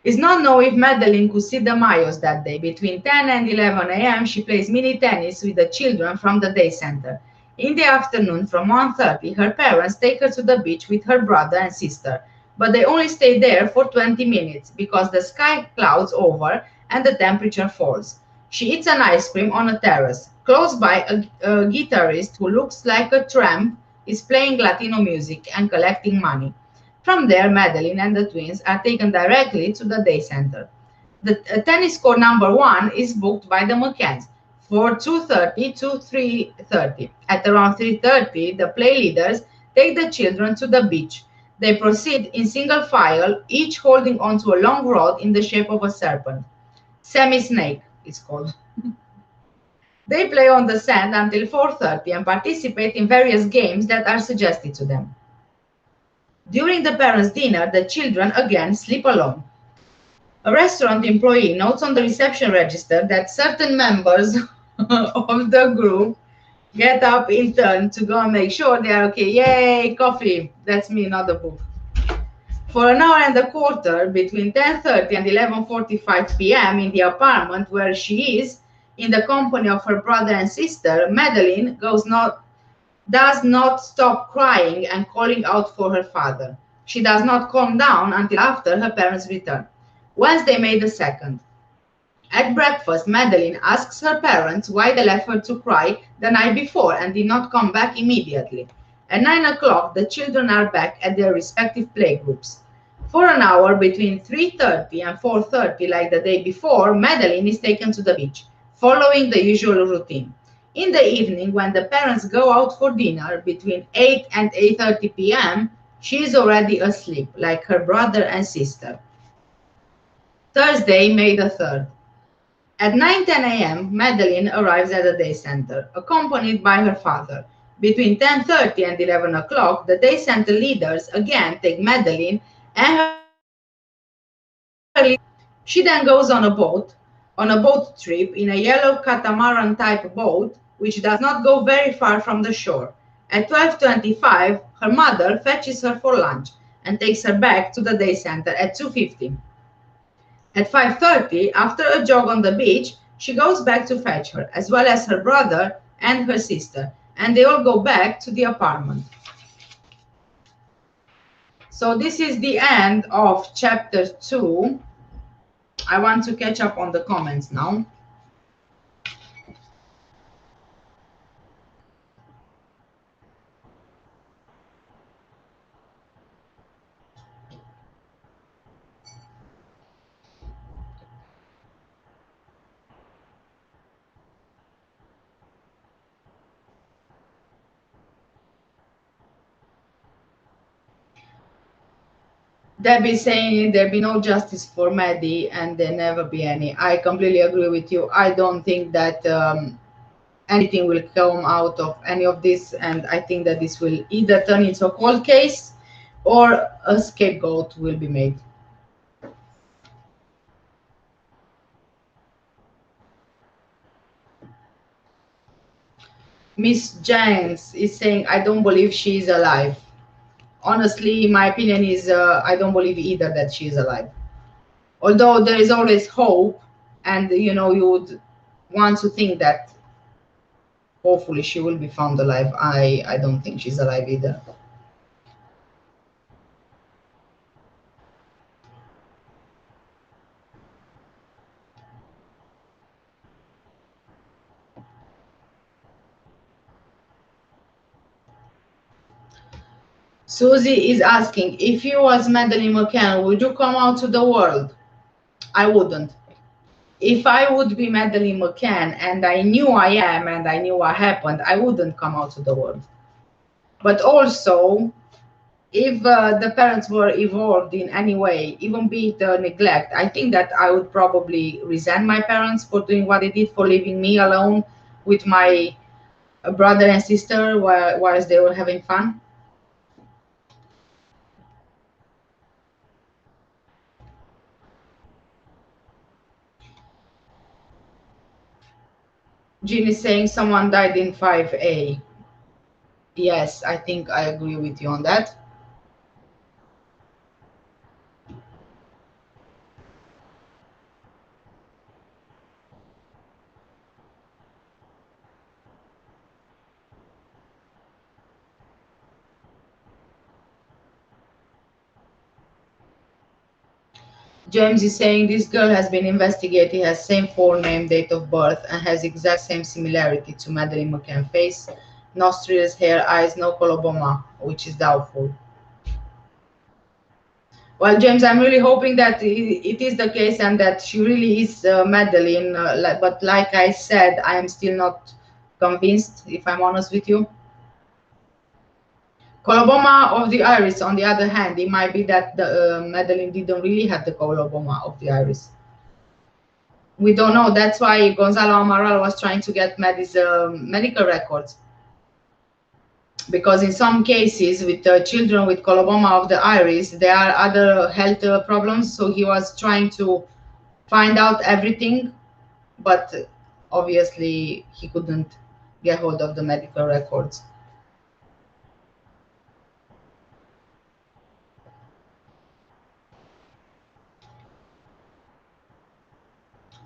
It's not known if Madeleine could see the mayos that day. Between 10 and 11 a.m., she plays mini tennis with the children from the day center. In the afternoon, from 1:30, her parents take her to the beach with her brother and sister, but they only stay there for 20 minutes because the sky clouds over and the temperature falls. She eats an ice cream on a terrace. Close by, a guitarist who looks like a tramp is playing Latino music and collecting money. From there, Madeleine and the twins are taken directly to the day center. The tennis court number 1 is booked by the McCanns for 2:30 to 3:30. At around 3:30, the play leaders take the children to the beach. They proceed in single file, each holding onto a long rod in the shape of a serpent. Semi-snake, it's called. They play on the sand until 4:30 and participate in various games that are suggested to them. During the parents' dinner, the children again sleep alone. A restaurant employee notes on the reception register that certain members of the group get up in turn to go and make sure they are okay. Yay, coffee. That's me, not the book. For an hour and a quarter, between 10:30 and 11:45 p.m. in the apartment where she is, in the company of her brother and sister, Madeleine does not stop crying and calling out for her father. She does not calm down until after her parents return. Wednesday, May the 2nd. At breakfast, Madeleine asks her parents why they left her to cry the night before and did not come back immediately. At 9 o'clock, the children are back at their respective playgroups. For an hour between 3:30 and 4:30, like the day before, Madeleine is taken to the beach, following the usual routine. In the evening, when the parents go out for dinner between 8 and 8:30 p.m., she is already asleep, like her brother and sister. Thursday, May the 3rd. At 9:10 a.m., Madeleine arrives at the day center, accompanied by her father. Between 10:30 and 11 o'clock, the day center leaders again take Madeleine and her. She then goes on a boat trip in a yellow catamaran-type boat, which does not go very far from the shore. At 12:25, her mother fetches her for lunch and takes her back to the day center at 2:50. At 5:30, after a jog on the beach, she goes back to fetch her, as well as her brother and her sister, and they all go back to the apartment. So this is the end of chapter 2. I want to catch up on the comments now. Debbie saying there be no justice for Maddie and there never be any. I completely agree with you. I don't think that anything will come out of any of this, and I think that this will either turn into a cold case or a scapegoat will be made. Miss James is saying, I don't believe she is alive. Honestly, my opinion is I don't believe either that she is alive. Although there is always hope, and you would want to think that hopefully she will be found alive. I don't think she's alive either. Susie is asking, if you was Madeleine McCann, would you come out to the world? I wouldn't. If I would be Madeleine McCann and I knew I am and I knew what happened, I wouldn't come out to the world. But also, if the parents were involved in any way, even be it neglect, I think that I would probably resent my parents for doing what they did, for leaving me alone with my brother and sister whilst they were having fun. Jean is saying someone died in 5A. Yes, I think I agree with you on that. James is saying this girl has been investigated, has same full name, date of birth, and has exact same similarity to Madeleine McCann face, nostrils, hair, eyes, no coloboma, which is doubtful. Well, James, I'm really hoping that it is the case and that she really is Madeleine. But like I said, I am still not convinced, if I'm honest with you. Coloboma of the iris, on the other hand, it might be that the Madeleine didn't really have the coloboma of the iris. We don't know. That's why Gonzalo Amaral was trying to get Maddie's medical records. Because in some cases with children with coloboma of the iris, there are other health problems. So he was trying to find out everything, but obviously he couldn't get hold of the medical records.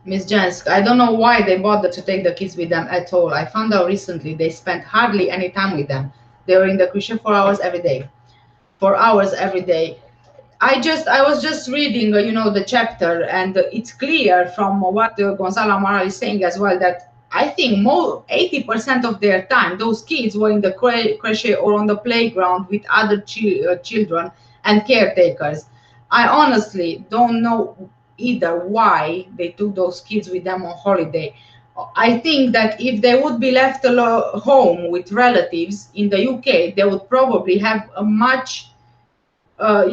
Miss Jansk, I don't know why they bothered to take the kids with them at all. I found out recently they spent hardly any time with them. They were in the cruise 4 hours every day. 4 hours every day. I was just reading, the chapter, and it's clear from what Gonzalo Amaral is saying as well that I think more 80% of their time, those kids were in the crèche or on the playground with other children and caretakers. I honestly don't know either why they took those kids with them on holiday. I think that if they would be left alone home with relatives in the UK, they would probably have a much a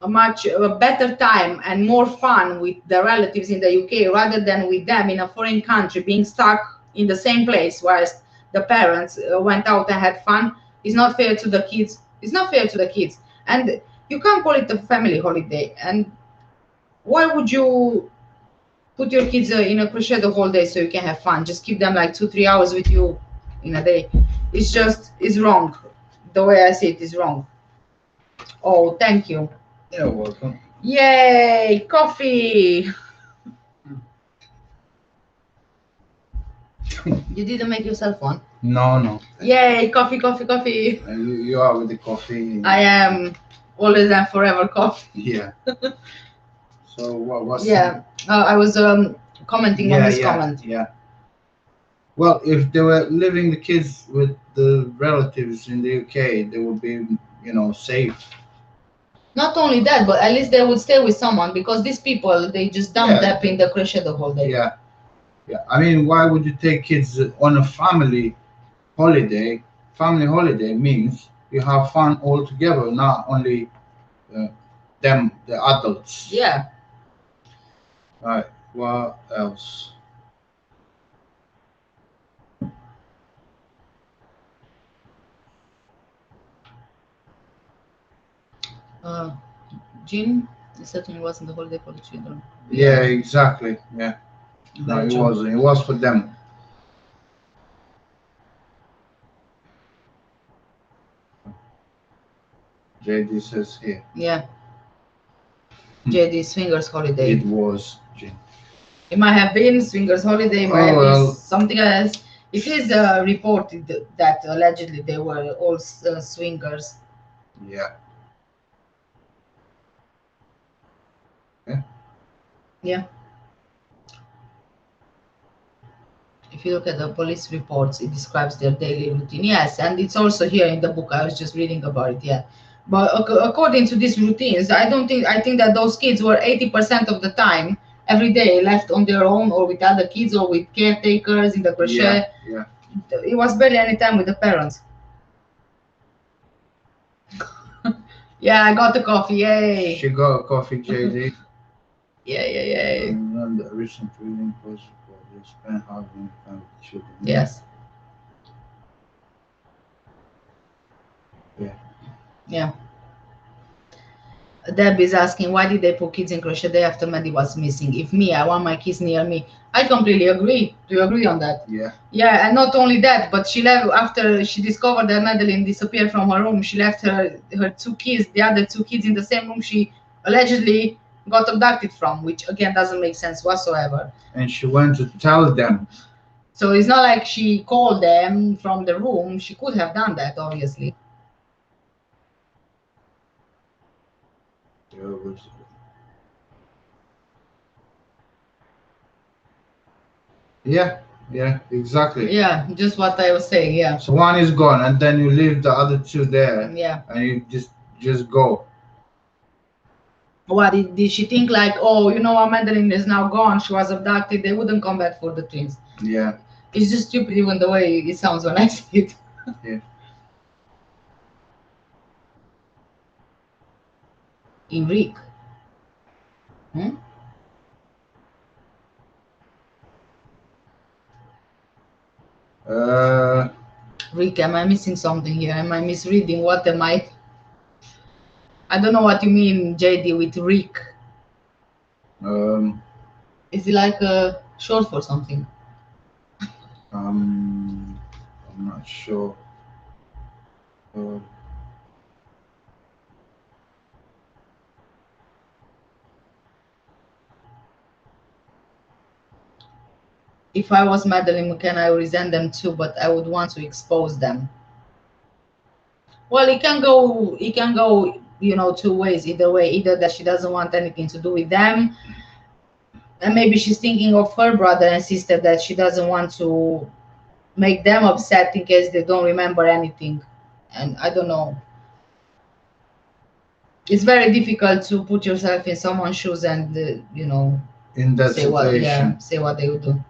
much better time and more fun with the relatives in the UK rather than with them in a foreign country being stuck in the same place whilst the parents went out and had fun. It's not fair to the kids. It's not fair to the kids. And you can't call it a family holiday. And why would you put your kids in a crochet the whole day so you can have fun? Just keep them like 2-3 hours with you in a day. It's wrong. The way I see it is wrong. Oh, thank you. You're welcome. Yay, coffee! You didn't make yourself one? No. Yay, coffee, coffee, coffee! You are with the coffee. I am always and forever coffee. Yeah. So what's Yeah, I was commenting on this comment. Yeah. Well, if they were living the kids with the relatives in the UK, they would be, safe. Not only that, but at least they would stay with someone because these people, they just dump them in the crochet the whole day. Yeah. I mean, why would you take kids on a family holiday? Family holiday means you have fun all together, not only them, the adults. Yeah. All right. What else? Uh, Jean, it certainly wasn't a holiday for the children. Yeah, exactly. Yeah. No, Very it true. wasn't. It was for them. JD says here. Yeah. JD Swingers holiday. It was. It might have been Swingers holiday, Oh, might have been well. something else. It is reported that allegedly they were all swingers. Yeah. Yeah. If you look at the police reports, it describes their daily routine. Yes, and it's also here in the book. I was just reading about it. Yeah, but according to these routines, I think that those kids were 80% of the time every day left on their own or with other kids or with caretakers in the crochet. Yeah. It was barely any time with the parents. Yeah, I got the coffee. Yay! She got a coffee, JD. Yay! And the recent reading was they spent having time with children. Yes. Yeah. Yeah. Deb is asking, why did they put kids in crochet day after Maddie was missing? If me, I want my kids near me. I completely agree. Do you agree on that? Yeah. Yeah, and not only that, but she left after she discovered that Madeleine disappeared from her room. She left her two kids, the other two kids, in the same room she allegedly got abducted from, which again doesn't make sense whatsoever. And she went to tell them. So it's not like she called them from the room. She could have done that, obviously. Yeah, exactly. Yeah, just what I was saying. Yeah. So one is gone, and then you leave the other two there. Yeah. And you just go. What did she think, like, oh, you know what, Madeleine is now gone, she was abducted, they wouldn't come back for the twins? Yeah. It's just stupid even the way it sounds when I say it. Yeah. Enrique. Hmm? Rick, am I missing something here? Am I misreading? What am I? I don't know what you mean, JD, with Rick. Is it like a short for something? I'm not sure. If I was Madeleine McCann, I would resent them too, but I would want to expose them. Well, it can go, you know, two ways. Either way, either that she doesn't want anything to do with them, and maybe she's thinking of her brother and sister, that she doesn't want to make them upset in case they don't remember anything. And I don't know. It's very difficult to put yourself in someone's shoes and you know, in that say situation. say what they would do.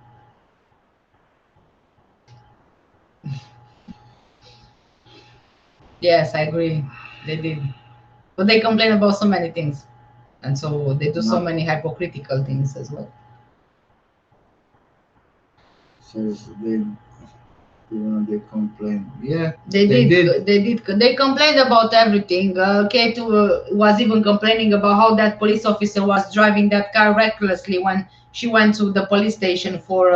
Yes, I agree. They did, but they complain about so many things, and so they do so many hypocritical things as well. Says they complain. Yeah, they did. They complained about everything. Kate was even complaining about how that police officer was driving that car recklessly when she went to the police station for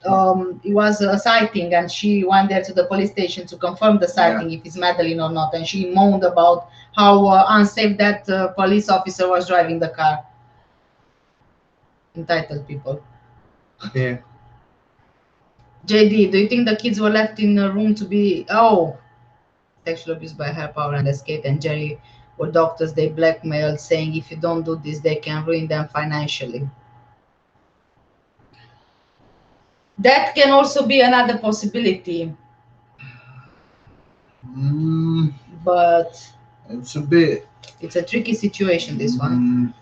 it was a sighting, and she went there to the police station to confirm the sighting, if it's Madeleine or not, and she moaned about how unsafe that police officer was driving the car. Entitled people. Yeah. JD, do you think the kids were left in a room to be sexual abuse by her power and escape? And Jerry were doctors they blackmailed, saying if you don't do this, they can ruin them financially. That can also be another possibility. But it's a tricky situation, this one.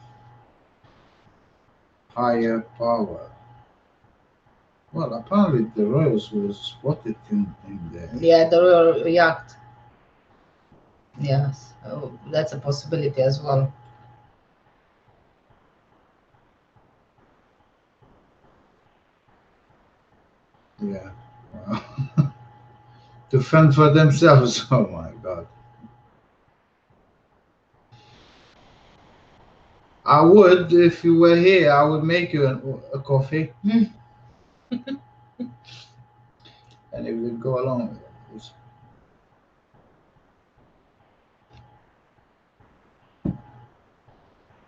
Higher power. Well, apparently the royals were spotted in there. Yeah, the royal yacht. Yes, oh, that's a possibility as well. Yeah. To fend for themselves. Oh my God. I would, if you were here, I would make you a coffee, Hmm. and it would go along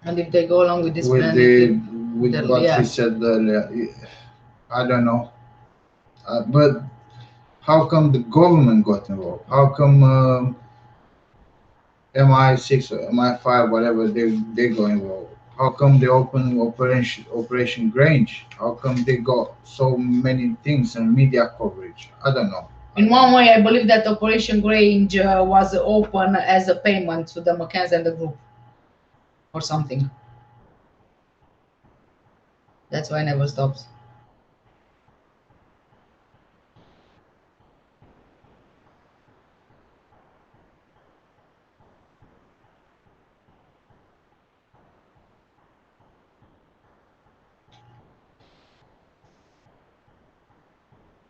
And if they go along with this with plan, it the will, with what we yeah, said earlier. I don't know, but how come the government got involved? How come MI6 or MI5, whatever they got involved? How come they opened Operation Grange? How come they got so many things and media coverage? I don't know. I in don't one know. way, I believe that Operation Grange was open as a payment to the McCanns and the group or something. That's why it never stops.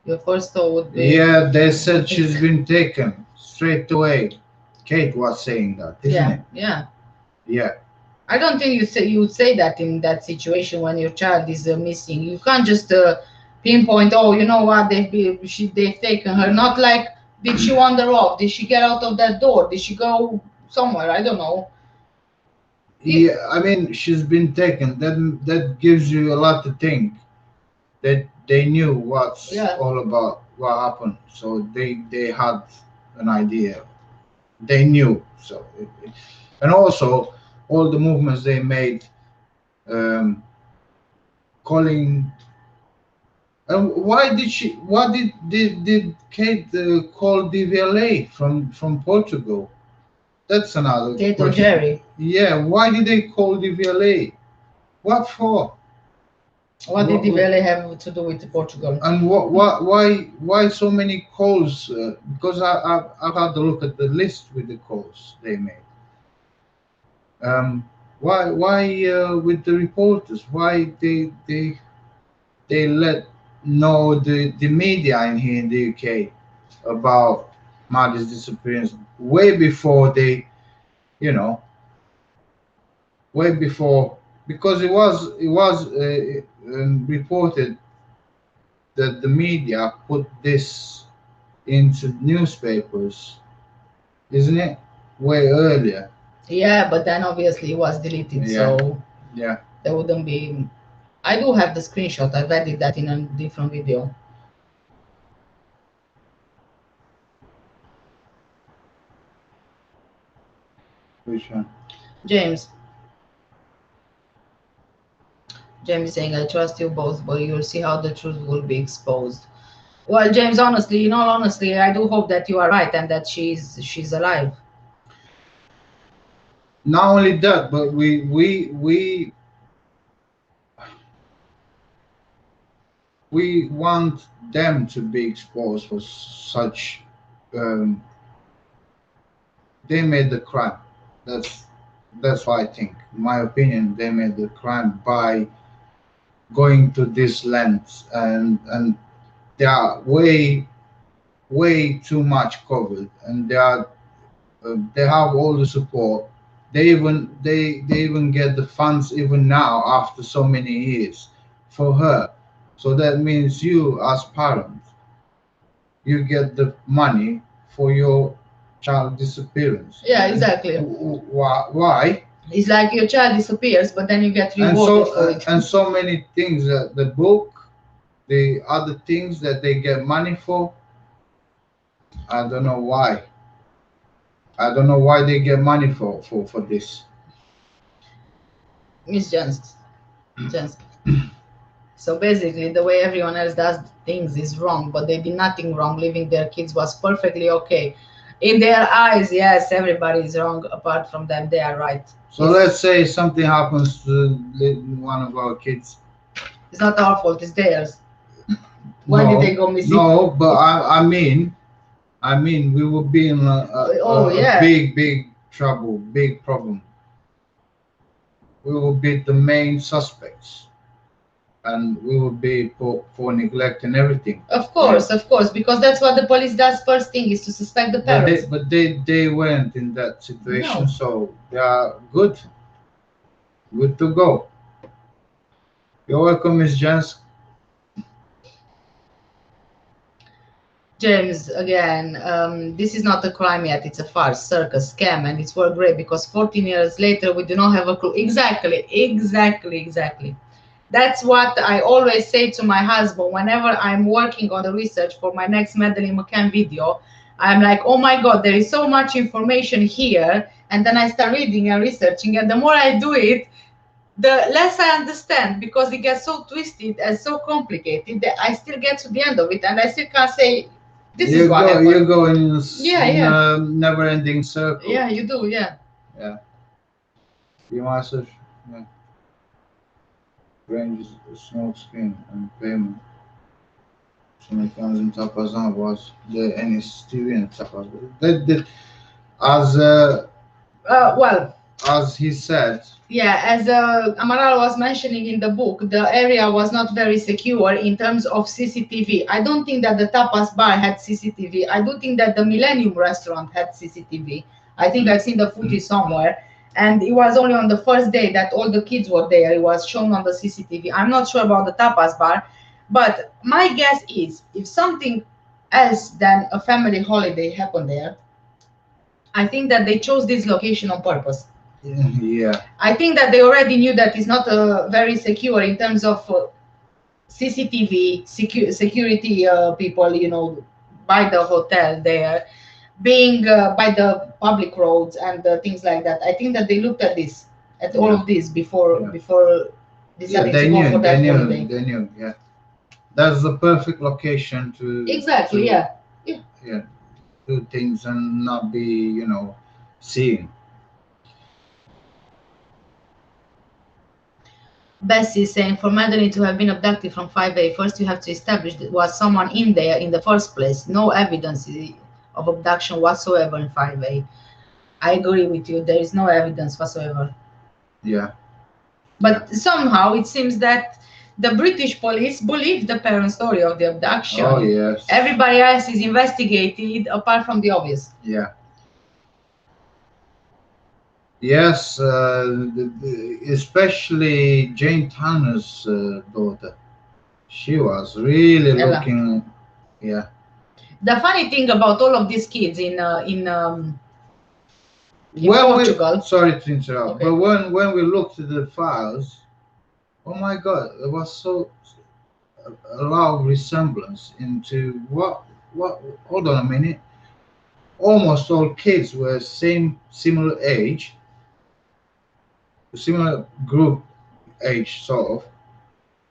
Your first thought would be, Yeah, they said she's been taken straight away. Kate was saying that, isn't yeah, it? yeah. Yeah. I don't think you would say that in that situation when your child is missing. You can't just pinpoint. Oh, you know what? They've taken her. Not like did she wander off? Did she get out of that door? Did she go somewhere? I don't know. If Yeah, I mean, she's been taken. That gives you a lot to think. That they knew what's yeah, all about, what happened, so they had an idea. They knew. So, and also all the movements they made, um, calling. And why did she? What did Kate call DVLA from Portugal? That's another Kate or question. Jerry. Yeah, why did they call DVLA? What for? What did What, the Valley have to do with Portugal? and why so many calls? Because I've had to look at the list with the calls they made. Why with the reporters? Why they let know the media in here in the UK about Maddie's disappearance way before they, you know, way before, because it was reported that the media put this into newspapers, isn't it? Way earlier. Yeah, but then obviously it was deleted, Yeah, so yeah. there wouldn't be. I do have the screenshot. I've added that in a different video. Which one? James. James is saying, I trust you both, but you'll see how the truth will be exposed. Well, James, honestly, in all honesty, I do hope that you are right and that she's alive. Not only that, but we want them to be exposed for such. Um, they made the crime. That's that's what I think. In my opinion, they made the crime by going to this length, and they are way too much covered, and they have all the support. They even get the funds even now after so many years for her. So that means you as parents, you get the money for your child disappearance. Yeah, exactly. Why? It's like your child disappears, but then you get And rewarded for it. so many things, the book, the other things that they get money for. I don't know why. I don't know why they get money for this. Miss Jens. So basically, the way everyone else does things is wrong, but they did nothing wrong. Leaving their kids was perfectly okay. In their eyes, yes, everybody is wrong. Apart from them, they are right. So let's say something happens to one of our kids. It's not our fault, it's theirs. Why did they No, go missing? no, but I mean, I mean, we will be in Oh, a yeah. big trouble, big problem. We will be the main suspects, and we will be for neglect and everything. Of course, because that's what the police does first thing is to suspect the parents. But they weren't in that situation, No. so they are good to go. You're welcome, Miss Jans. James, again, this is not a crime yet. It's a farce, circus, scam, and it's worked great because 14 years later, we do not have a clue. Exactly. That's what I always say to my husband whenever I'm working on the research for my next Madeleine Mccann video. I'm like, oh my God, there is so much information here. And then I start reading and researching. And the more I do it, the less I understand because it gets so twisted and so complicated that I still get to the end of it and I still can't say, this is what happened. You go in, Yeah, in yeah. a never-ending circle. Yeah, you do, yeah. Yeah. You must yeah. Range smoke screen and payment. So many comes in Tapazan was the NSTV and Tapaz. That as Well, as he said. yeah, as Amaral was mentioning in the book, the area was not very secure in terms of CCTV. I don't think that the tapas bar had CCTV. I don't think that the Millennium restaurant had CCTV. I think I've seen the footage somewhere. And it was only on the first day that all the kids were there. It was shown on the CCTV. I'm not sure about the tapas bar, but my guess is if something else than a family holiday happened there, I think that they chose this location on purpose. Yeah. I think that they already knew that it's not very secure in terms of CCTV security people, by the hotel there, being by the public roads and things like that. I think that they looked at this, at all of this before deciding to go for that holiday. They knew. Yeah. That's the perfect location to Exactly. to, Yeah. do things and not be seen. Bessie is saying for Madeleine to have been abducted from 5A, first you have to establish that was someone in there in the first place. No evidence of abduction whatsoever in 5A. I agree with you. There is no evidence whatsoever. Yeah. But somehow it seems that the British police believe the parent story of the abduction. Oh yes. Everybody else is investigated apart from the obvious. Yeah. Yes, especially Jane Tanner's daughter. She was really Ella. looking. Yeah. The funny thing about all of these kids in Portugal. Sorry to interrupt, Okay. but when we looked at the files, oh my God, it was so a lot of resemblance into what. Hold on a minute. Almost all kids were similar age, similar group age, sort of,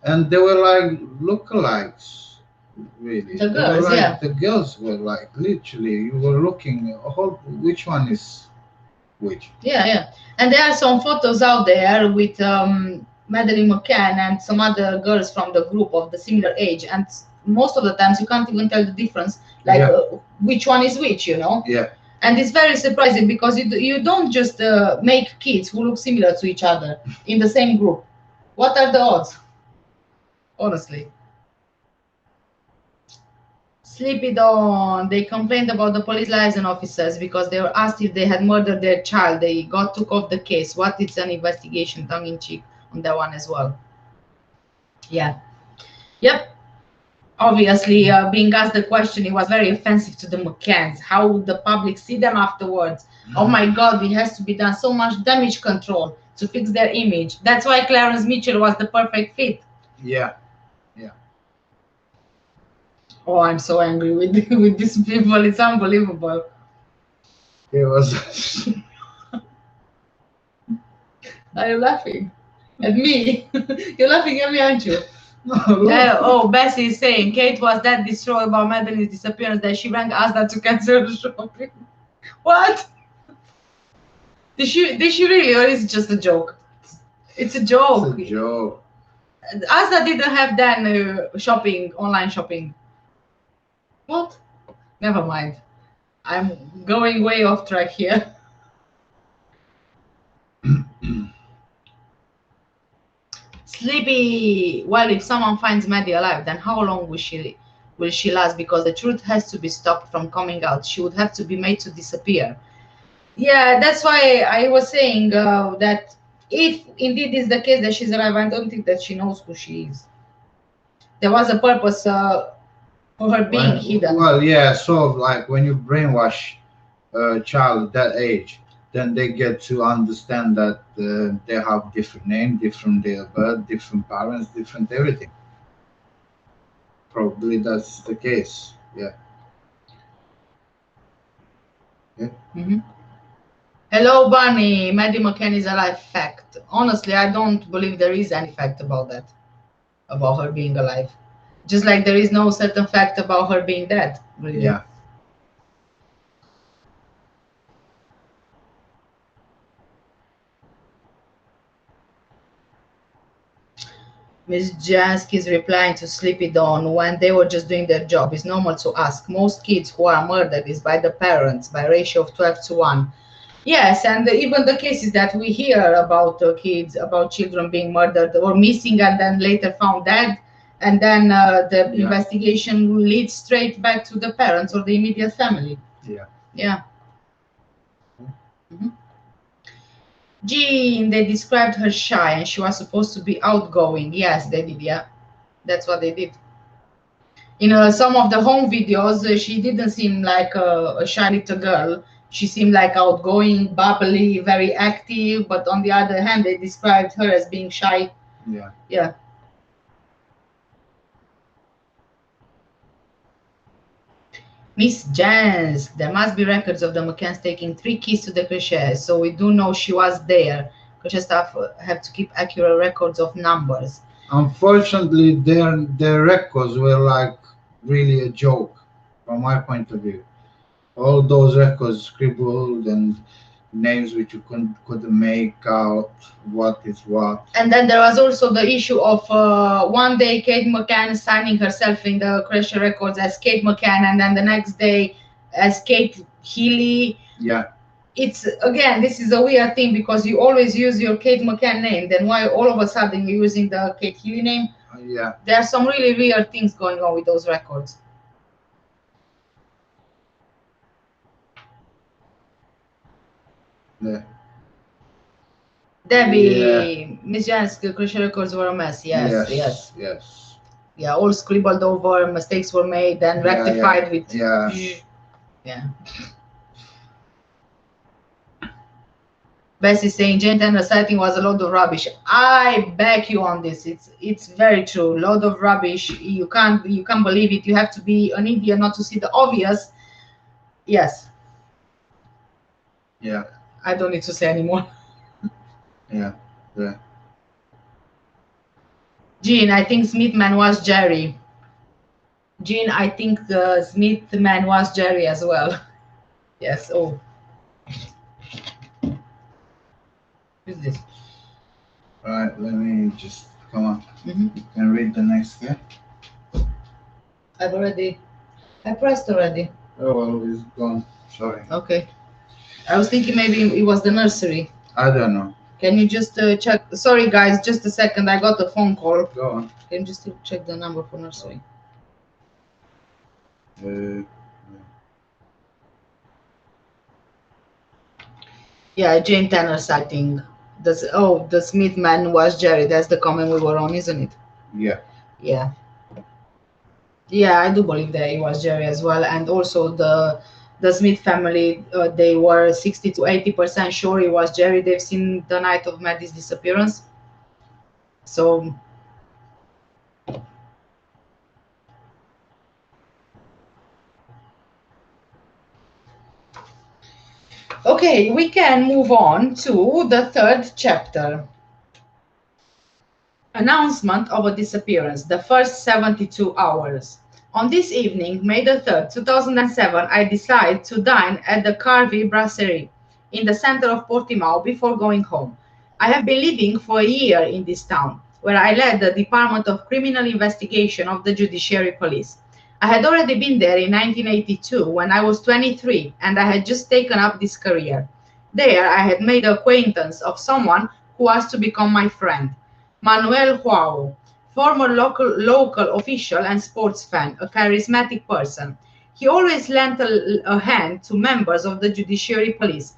and they were like lookalikes. Really, The girls, yeah. The girls were like literally. You were looking. Which one is which? Yeah. And there are some photos out there with Madeleine Mccann and some other girls from the group of the similar age, and most of the times you can't even tell the difference, like which one is which, Yeah. And it's very surprising because you don't just make kids who look similar to each other in the same group. What are the odds? Honestly. Sleepy Dawn. They complained about the police liaison officers because they were asked if they had murdered their child. They took off the case. What is an investigation? Tongue in cheek on that one as well. Yeah. Yep. Obviously, being asked the question, it was very offensive to the McCanns. How would the public see them afterwards? Oh my God, it has to be done so much damage control to fix their image. That's why Clarence Mitchell was the perfect fit. Yeah. Oh, I'm so angry with these people. It's unbelievable. It was. Are you laughing at me? You're laughing at me, aren't you? No, Bessie is saying Kate was that distraught about Madeleine's disappearance that she rang Asda to cancel the shopping. What? Did she really, or is it just a joke? It's a joke. It's a joke. Asda didn't have then online shopping. What? Never mind. I'm going way off track here. Sleepy. Well, if someone finds Maddie alive, then how long will she last? Because the truth has to be stopped from coming out. She would have to be made to disappear. Yeah, that's why I was saying that if indeed is the case that she's alive, I don't think that she knows who she is. There was a purpose for her being hidden. Well, yeah, so like when you brainwash a child at that age, then they get to understand that they have different name, different day of birth, different parents, different everything. Probably that's the case. Yeah. Yeah. Mhm. Hello, Barney. Maddie McCann is alive. Fact. Honestly, I don't believe there is any fact about that, about her being alive. Just like there is no certain fact about her being dead. Really. Yeah. Miss Jansky is replying to Sleepy Dawn when they were just doing their job. It's normal to ask. Most kids who are murdered is by the parents by ratio of 12 to 1. Yes, and even the cases that we hear about kids, about children being murdered or missing and then later found dead, and then the Yeah. investigation leads straight back to the parents or the immediate family. Yeah. Yeah. Mhm. Jean, they described her shy and she was supposed to be outgoing. Yes, they did. Yeah, that's what they did. In some of the home videos, she didn't seem like a shy little girl. She seemed like outgoing, bubbly, very active. But on the other hand, they described her as being shy. Yeah. Yeah. Miss Jans, there must be records of the McCanns taking 3 keys to the crèche, so we do know she was there. Crèche staff have to keep accurate records of numbers. Unfortunately, their records were like really a joke from my point of view. All those records scribbled and names which you couldn't make out what is what. And then there was also the issue of one day Kate McCann signing herself in the Crèche records as Kate McCann, and then the next day as Kate Healy. Yeah. It's again, this is a weird thing because you always use your Kate McCann name. Then why all of a sudden you're using the Kate Healy name? Yeah. There are some really weird things going on with those records. Yeah. Debbie, Miss Jan's Crèche records were a mess. Yes, yes. Yes. Yeah, all scribbled over, mistakes were made, then rectified with. Yeah. Yeah. Bess is saying Jane Tanner's sighting was a load of rubbish. I back you on this. It's very true. Load of rubbish. You can't believe it. You have to be an idiot not to see the obvious. Yes. Yeah. I don't need to say anymore. Yeah. Yeah. Jean, I think Smith man was Jerry. Jean, I think the Smith man was Jerry as well. Yes. Oh. Who's this? All right. Let me just come on. Mm-hmm. You can read the next here. I pressed already. Oh well, it's gone. Sorry. Okay. I was thinking maybe it was the nursery. I don't know. Can you just check? Sorry, guys, just a second. I got a phone call. Go on. Can you just check the number for nursery? Yeah, Jane Tanner sighting. The Smith man was Jerry. That's the comment we were on, isn't it? Yeah. Yeah. Yeah, I do believe that it was Jerry as well, and also the Smith family. They were 60 to 80% sure it was Jerry. They've seen the night of Maddie's disappearance. So. Okay, we can move on to the 3rd chapter. Announcement of a disappearance, the first 72 hours. On this evening, May the 3rd, 2007, I decide to dine at the Carvey Brasserie in the center of Portimao before going home. I have been living for a year in this town, where I led the Department of Criminal Investigation of the Judiciary Police. I had already been there in 1982 when I was 23 and I had just taken up this career. There, I had made the acquaintance of someone who was to become my friend, Manuel Joao, former local official and sports fan, a charismatic person. He always lent a hand to members of the judiciary police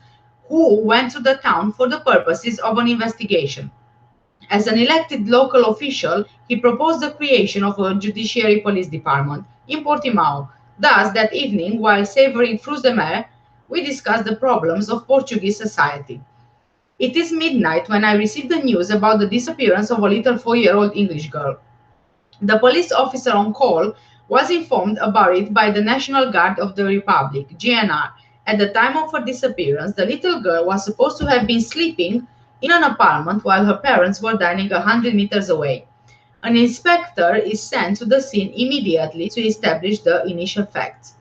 who went to the town for the purposes of an investigation. As an elected local official, he proposed the creation of a judiciary police department in Portimao. Thus, that evening, while savoring fruits de mer, we discussed the problems of Portuguese society. It is midnight when I received the news about the disappearance of a little 4-year-old English girl. The police officer on call was informed about it by the National Guard of the Republic, GNR. At the time of her disappearance, the little girl was supposed to have been sleeping in an apartment while her parents were dining 100 meters away. An inspector is sent to the scene immediately to establish the initial facts.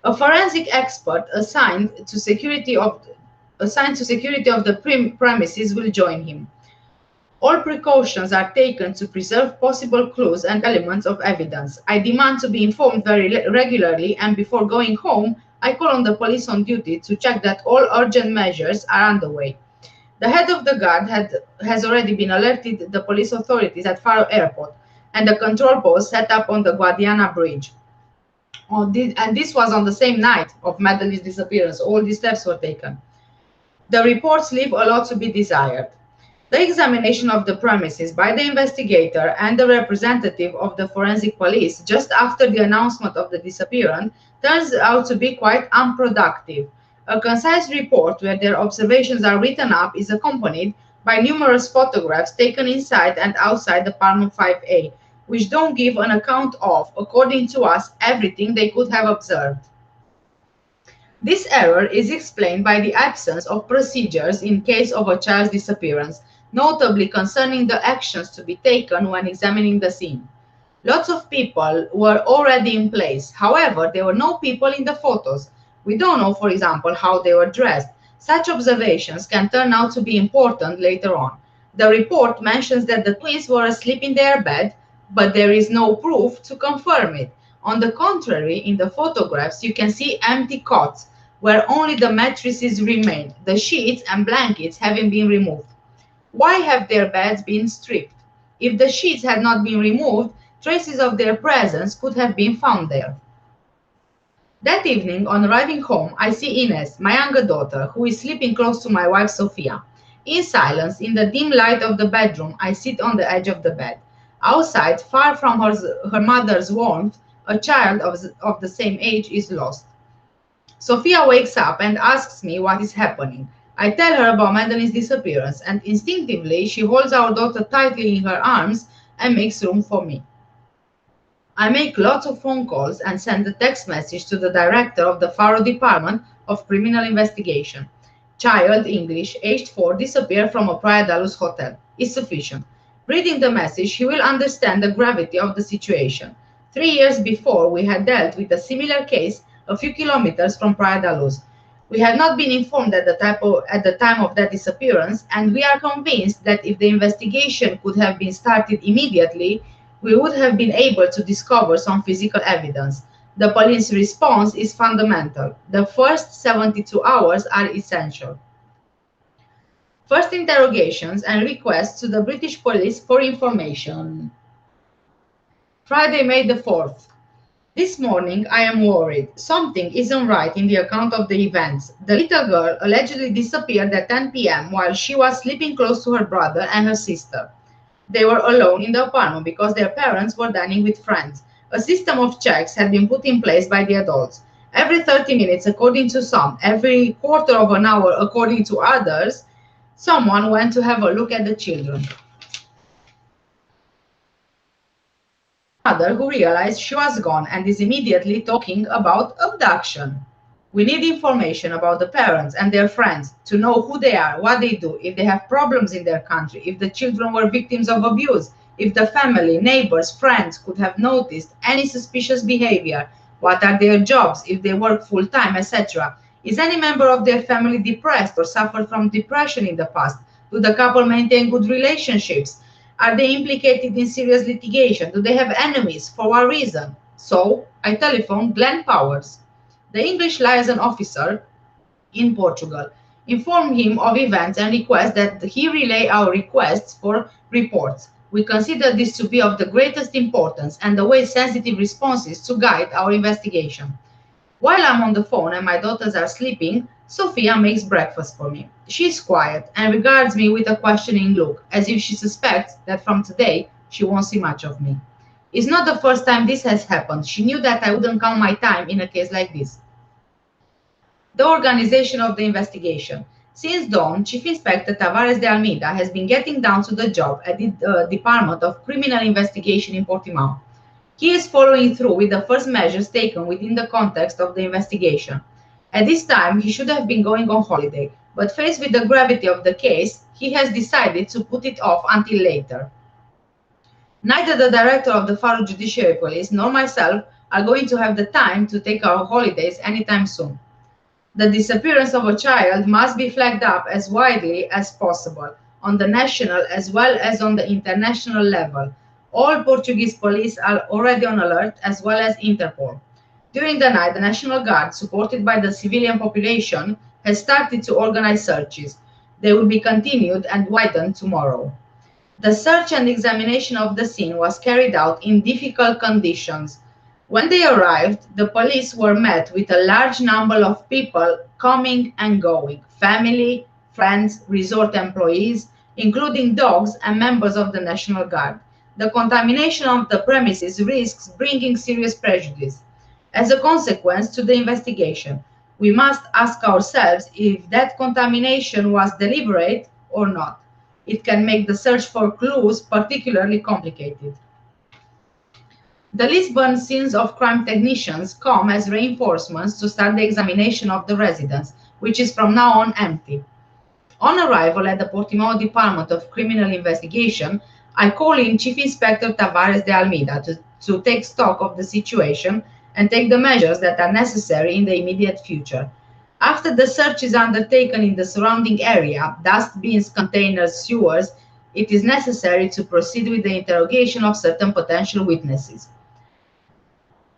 A forensic expert assigned to security of the premises will join him. All precautions are taken to preserve possible clues and elements of evidence. I demand to be informed very regularly, and before going home, I call on the police on duty to check that all urgent measures are underway. The head of the guard has already been alerted the police authorities at Faro Airport and the control post set up on the Guadiana Bridge. And this was on the same night of Madeleine's disappearance. All these steps were taken. The reports leave a lot to be desired. The examination of the premises by the investigator and the representative of the forensic police just after the announcement of the disappearance turns out to be quite unproductive. A concise report where their observations are written up is accompanied by numerous photographs taken inside and outside apartment 5A, which don't give an account of, according to us, everything they could have observed. This error is explained by the absence of procedures in case of a child's disappearance, notably concerning the actions to be taken when examining the scene. Lots of people were already in place. However, there were no people in the photos. We don't know, for example, how they were dressed. Such observations can turn out to be important later on. The report mentions that the twins were asleep in their bed, but there is no proof to confirm it. On the contrary, in the photographs, you can see empty cots where only the mattresses remained, the sheets and blankets having been removed. Why have their beds been stripped? If the sheets had not been removed, traces of their presence could have been found there. That evening, on arriving home, I see Ines, my younger daughter, who is sleeping close to my wife Sofia. In silence, in the dim light of the bedroom, I sit on the edge of the bed. Outside, far from her mother's warmth, a child of the same age is lost. Sofia wakes up and asks me what is happening. I tell her about Madeleine's disappearance, and instinctively she holds our daughter tightly in her arms and makes room for me. I make lots of phone calls and send a text message to the director of the Faro Department of Criminal Investigation. Child, English, aged 4, disappeared from a Praia da Luz hotel. Is sufficient. Reading the message, he will understand the gravity of the situation. 3 years before, we had dealt with a similar case a few kilometers from Praia da Luz. We had not been informed at the time of that disappearance, and we are convinced that if the investigation could have been started immediately, we would have been able to discover some physical evidence. The police response is fundamental. The first 72 hours are essential. First interrogations and requests to the British police for information. Friday, May the 4th. This morning, I am worried. Something isn't right in the account of the events. The little girl allegedly disappeared at 10 p.m. while she was sleeping close to her brother and her sister. They were alone in the apartment because their parents were dining with friends. A system of checks had been put in place by the adults. Every 30 minutes, according to some, every quarter of an hour, according to others, someone went to have a look at the children. Mother who realized she was gone and is immediately talking about abduction. We need information about the parents and their friends to know who they are, what they do, if they have problems in their country, if the children were victims of abuse, if the family, neighbors, friends could have noticed any suspicious behavior, what are their jobs, if they work full-time, etc. Is any member of their family depressed or suffered from depression in the past? Do the couple maintain good relationships? Are they implicated in serious litigation? Do they have enemies? For what reason? So, I telephoned Glenn Powers, the English liaison officer in Portugal, inform him of events and request that he relay our requests for reports. We consider this to be of the greatest importance and await sensitive responses to guide our investigation. While I'm on the phone and my daughters are sleeping, Sophia makes breakfast for me. She's quiet and regards me with a questioning look, as if she suspects that from today she won't see much of me. It's not the first time this has happened. She knew that I wouldn't count my time in a case like this. The organization of the investigation. Since dawn, Chief Inspector Tavares de Almeida has been getting down to the job at the Department of Criminal Investigation in Portimao. He is following through with the first measures taken within the context of the investigation. At this time, he should have been going on holiday, but faced with the gravity of the case, he has decided to put it off until later. Neither the director of the Faro Judiciary Police nor myself are going to have the time to take our holidays anytime soon. The disappearance of a child must be flagged up as widely as possible, on the national as well as on the international level. All Portuguese police are already on alert, as well as Interpol. During the night, the National Guard, supported by the civilian population, has started to organize searches. They will be continued and widened tomorrow. The search and examination of the scene was carried out in difficult conditions. When they arrived, the police were met with a large number of people coming and going, family, friends, resort employees, including dogs and members of the National Guard. The contamination of the premises risks bringing serious prejudice. As a consequence to the investigation, we must ask ourselves if that contamination was deliberate or not. It can make the search for clues particularly complicated. The Lisbon scenes of crime technicians come as reinforcements to start the examination of the residence, which is from now on empty. On arrival at the Portimao Department of Criminal Investigation, I call in Chief Inspector Tavares de Almeida to take stock of the situation and take the measures that are necessary in the immediate future. After the search is undertaken in the surrounding area, dust bins, containers, sewers, it is necessary to proceed with the interrogation of certain potential witnesses.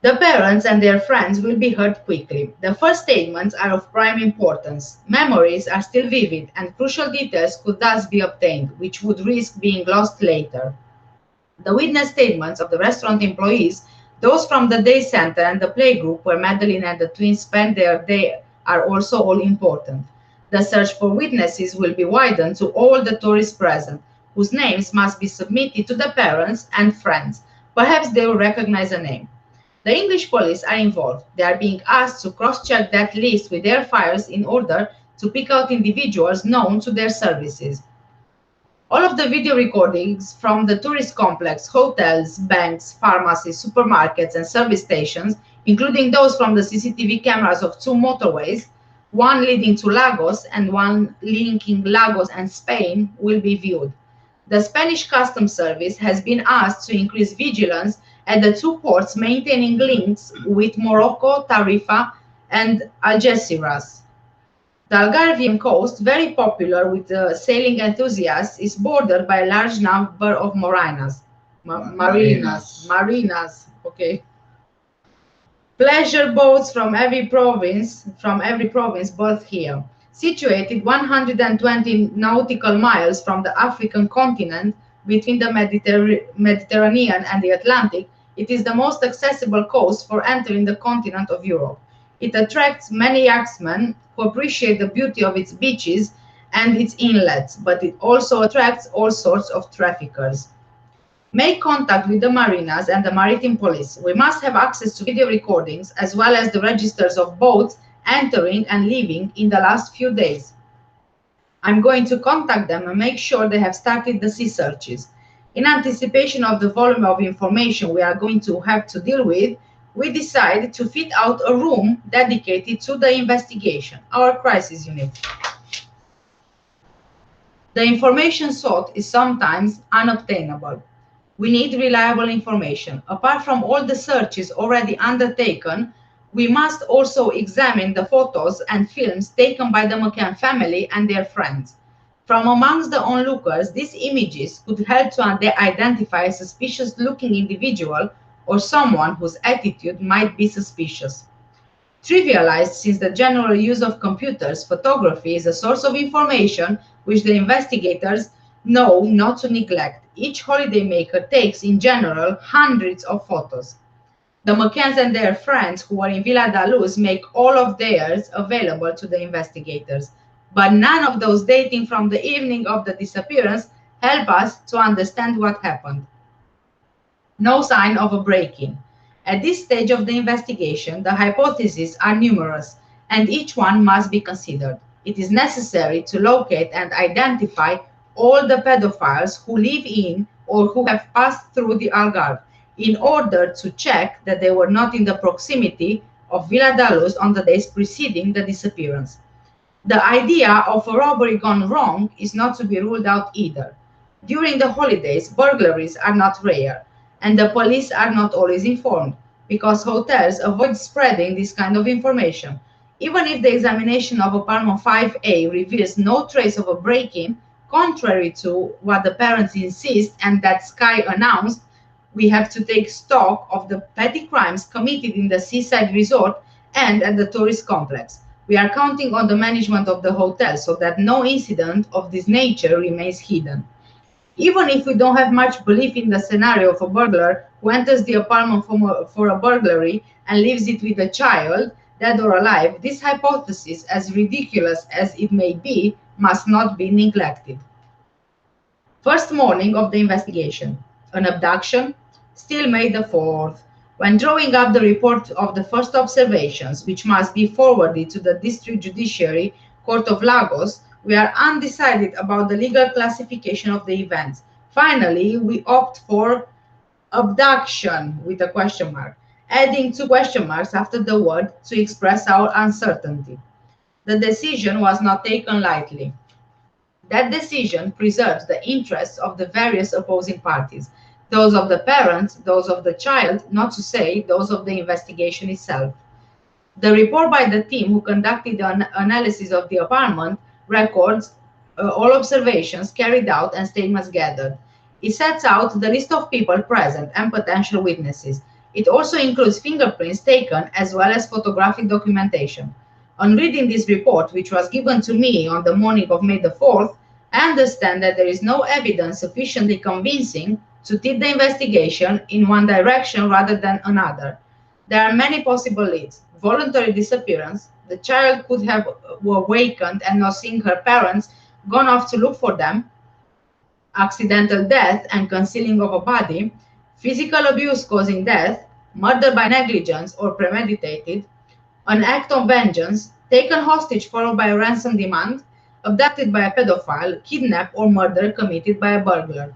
The parents and their friends will be heard quickly. The first statements are of prime importance. Memories are still vivid, and crucial details could thus be obtained, which would risk being lost later. The witness statements of the restaurant employees, those from the day center and the playgroup where Madeleine and the twins spent their day, are also all important. The search for witnesses will be widened to all the tourists present, whose names must be submitted to the parents and friends. Perhaps they will recognize a name. The English police are involved. They are being asked to cross-check that list with their files in order to pick out individuals known to their services. All of the video recordings from the tourist complex, hotels, banks, pharmacies, supermarkets, and service stations, including those from the CCTV cameras of two motorways, one leading to Lagos and one linking Lagos and Spain, will be viewed. The Spanish Customs Service has been asked to increase vigilance at the two ports maintaining links with Morocco, Tarifa, and Algeciras. The Algarvian coast, very popular with sailing enthusiasts, is bordered by a large number of marinas. Okay. Pleasure boats from every province berth here. Situated 120 nautical miles from the African continent, between the Mediterranean and the Atlantic, it is the most accessible coast for entering the continent of Europe. It attracts many yachtsmen who appreciate the beauty of its beaches and its inlets, but it also attracts all sorts of traffickers. Make contact with the marinas and the maritime police. We must have access to video recordings as well as the registers of boats entering and leaving in the last few days. I'm going to contact them and make sure they have started the sea searches. In anticipation of the volume of information we are going to have to deal with, we decided to fit out a room dedicated to the investigation, our crisis unit. The information sought is sometimes unobtainable. We need reliable information. Apart from all the searches already undertaken, we must also examine the photos and films taken by the Mccann family and their friends. From amongst the onlookers, these images could help to identify a suspicious-looking individual or someone whose attitude might be suspicious. Trivialized since the general use of computers, photography is a source of information which the investigators know not to neglect. Each holidaymaker takes, in general, hundreds of photos. The McCanns and their friends who were in Villa da Luz make all of theirs available to the investigators. But none of those dating from the evening of the disappearance help us to understand what happened. No sign of a break-in. At this stage of the investigation, the hypotheses are numerous, and each one must be considered. It is necessary to locate and identify all the pedophiles who live in or who have passed through the Algarve, in order to check that they were not in the proximity of Villa da Luz on the days preceding the disappearance. The idea of a robbery gone wrong is not to be ruled out either. During the holidays, burglaries are not rare, and the police are not always informed, because hotels avoid spreading this kind of information. Even if the examination of apartment 5A reveals no trace of a break-in, contrary to what the parents insist and that Sky announced, we have to take stock of the petty crimes committed in the seaside resort and at the tourist complex. We are counting on the management of the hotel so that no incident of this nature remains hidden. Even if we don't have much belief in the scenario of a burglar who enters the apartment for a burglary and leaves it with a child, dead or alive, this hypothesis, as ridiculous as it may be, must not be neglected. First morning of the investigation. An abduction? Still May the 4th. When drawing up the report of the first observations, which must be forwarded to the District Judiciary Court of Lagos, we are undecided about the legal classification of the events. Finally, we opt for abduction with a question mark, adding 2 question marks after the word to express our uncertainty. The decision was not taken lightly. That decision preserves the interests of the various opposing parties, those of the parents, those of the child, not to say those of the investigation itself. The report by the team who conducted the analysis of the apartment records all observations carried out and statements gathered. It sets out the list of people present and potential witnesses. It also includes fingerprints taken as well as photographic documentation. On reading this report, which was given to me on the morning of May the 4th, I understand that there is no evidence sufficiently convincing to tip the investigation in one direction rather than another. There are many possible leads. Voluntary disappearance, the child could have awakened and not seen her parents, gone off to look for them, accidental death and concealing of a body, physical abuse causing death, murder by negligence or premeditated, an act of vengeance, taken hostage followed by a ransom demand, abducted by a pedophile, kidnapped or murder committed by a burglar.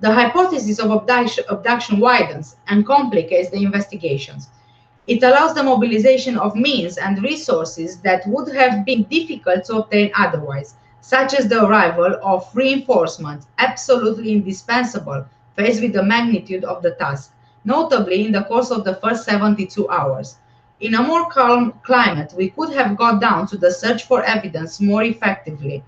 The hypothesis of abduction widens and complicates the investigations. It allows the mobilization of means and resources that would have been difficult to obtain otherwise, such as the arrival of reinforcements, absolutely indispensable, faced with the magnitude of the task, notably in the course of the first 72 hours. In a more calm climate, we could have got down to the search for evidence more effectively,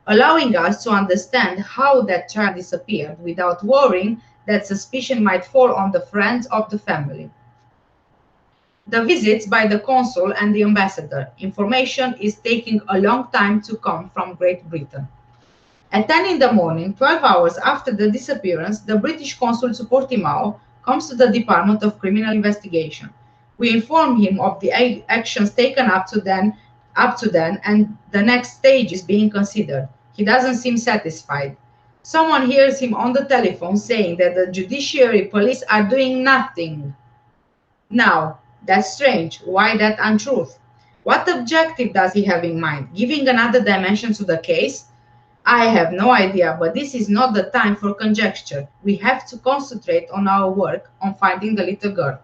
allowing us to understand how that child disappeared without worrying that suspicion might fall on the friends of the family. The visits by the consul and the ambassador. Information is taking a long time to come from Great Britain. At 10 in the morning, 12 hours after the disappearance, the British consul to Portimao comes to the Department of Criminal Investigation. We inform him of the actions taken up to then and the next stage is being considered. He doesn't seem satisfied. Someone hears him on the telephone saying that the judiciary police are doing nothing. Now, that's strange. Why that untruth? What objective does he have in mind? Giving another dimension to the case? I have no idea, but this is not the time for conjecture. We have to concentrate on our work on finding the little girl.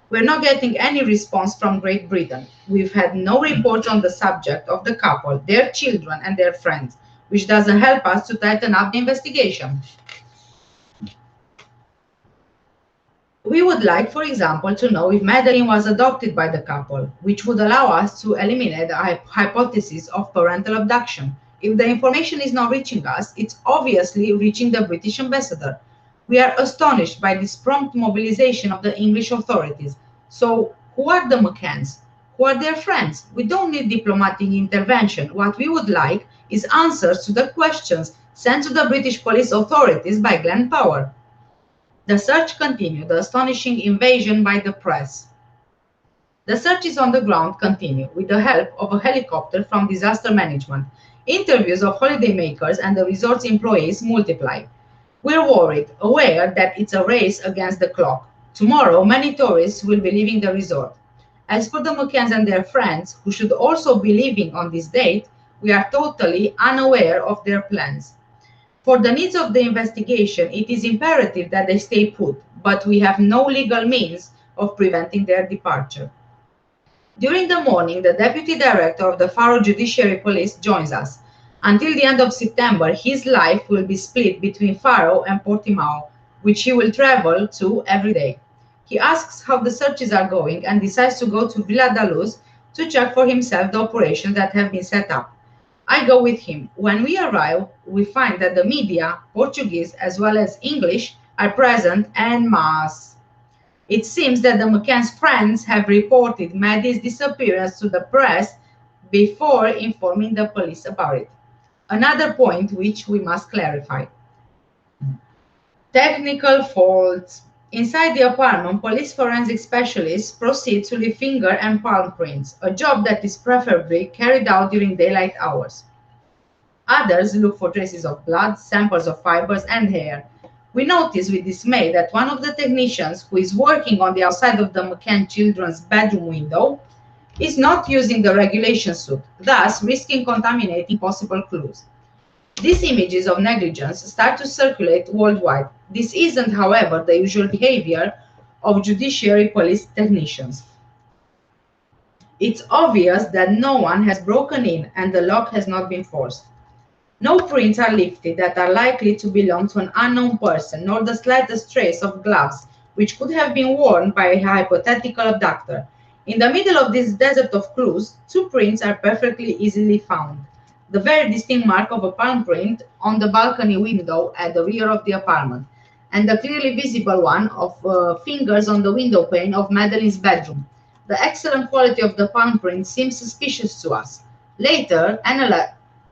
We're not getting any response from Great Britain. We've had no reports on the subject of the couple, their children, and their friends, which doesn't help us to tighten up the investigation. We would like, for example, to know if Madeleine was adopted by the couple, which would allow us to eliminate the hypothesis of parental abduction. If the information is not reaching us, it's obviously reaching the British ambassador. We are astonished by this prompt mobilization of the English authorities. So, who are the McCanns? Who are their friends? We don't need diplomatic intervention. What we would like is answers to the questions sent to the British police authorities by Glenn Power. The search continued, the astonishing invasion by the press. The searches on the ground continue with the help of a helicopter from disaster management. Interviews of holidaymakers and the resort's employees multiply. We're worried, aware that it's a race against the clock. Tomorrow, many tourists will be leaving the resort. As for the McCanns and their friends, who should also be leaving on this date, we are totally unaware of their plans. For the needs of the investigation, it is imperative that they stay put, but we have no legal means of preventing their departure. During the morning, the Deputy Director of the Faro Judiciary Police joins us. Until the end of September, his life will be split between Faro and Portimao, which he will travel to every day. He asks how the searches are going and decides to go to Vila da Luz to check for himself the operations that have been set up. I go with him. When we arrive, we find that the media, Portuguese as well as English, are present en masse. It seems that the McCann's friends have reported Maddie's disappearance to the press before informing the police about it. Another point which we must clarify. Technical faults. Inside the apartment, police forensic specialists proceed to leave finger and palm prints, a job that is preferably carried out during daylight hours. Others look for traces of blood, samples of fibers, and hair. We notice with dismay that one of the technicians who is working on the outside of the McCann children's bedroom window is not using the regulation suit, thus risking contaminating possible clues. These images of negligence start to circulate worldwide. This isn't, however, the usual behavior of judiciary police technicians. It's obvious that no one has broken in and the lock has not been forced. No prints are lifted that are likely to belong to an unknown person, nor the slightest trace of gloves, which could have been worn by a hypothetical abductor. In the middle of this desert of clues, two prints are perfectly easily found. The very distinct mark of a palm print on the balcony window at the rear of the apartment, and the clearly visible one of fingers on the window pane of Madeleine's bedroom. The excellent quality of the palm print seems suspicious to us. Later,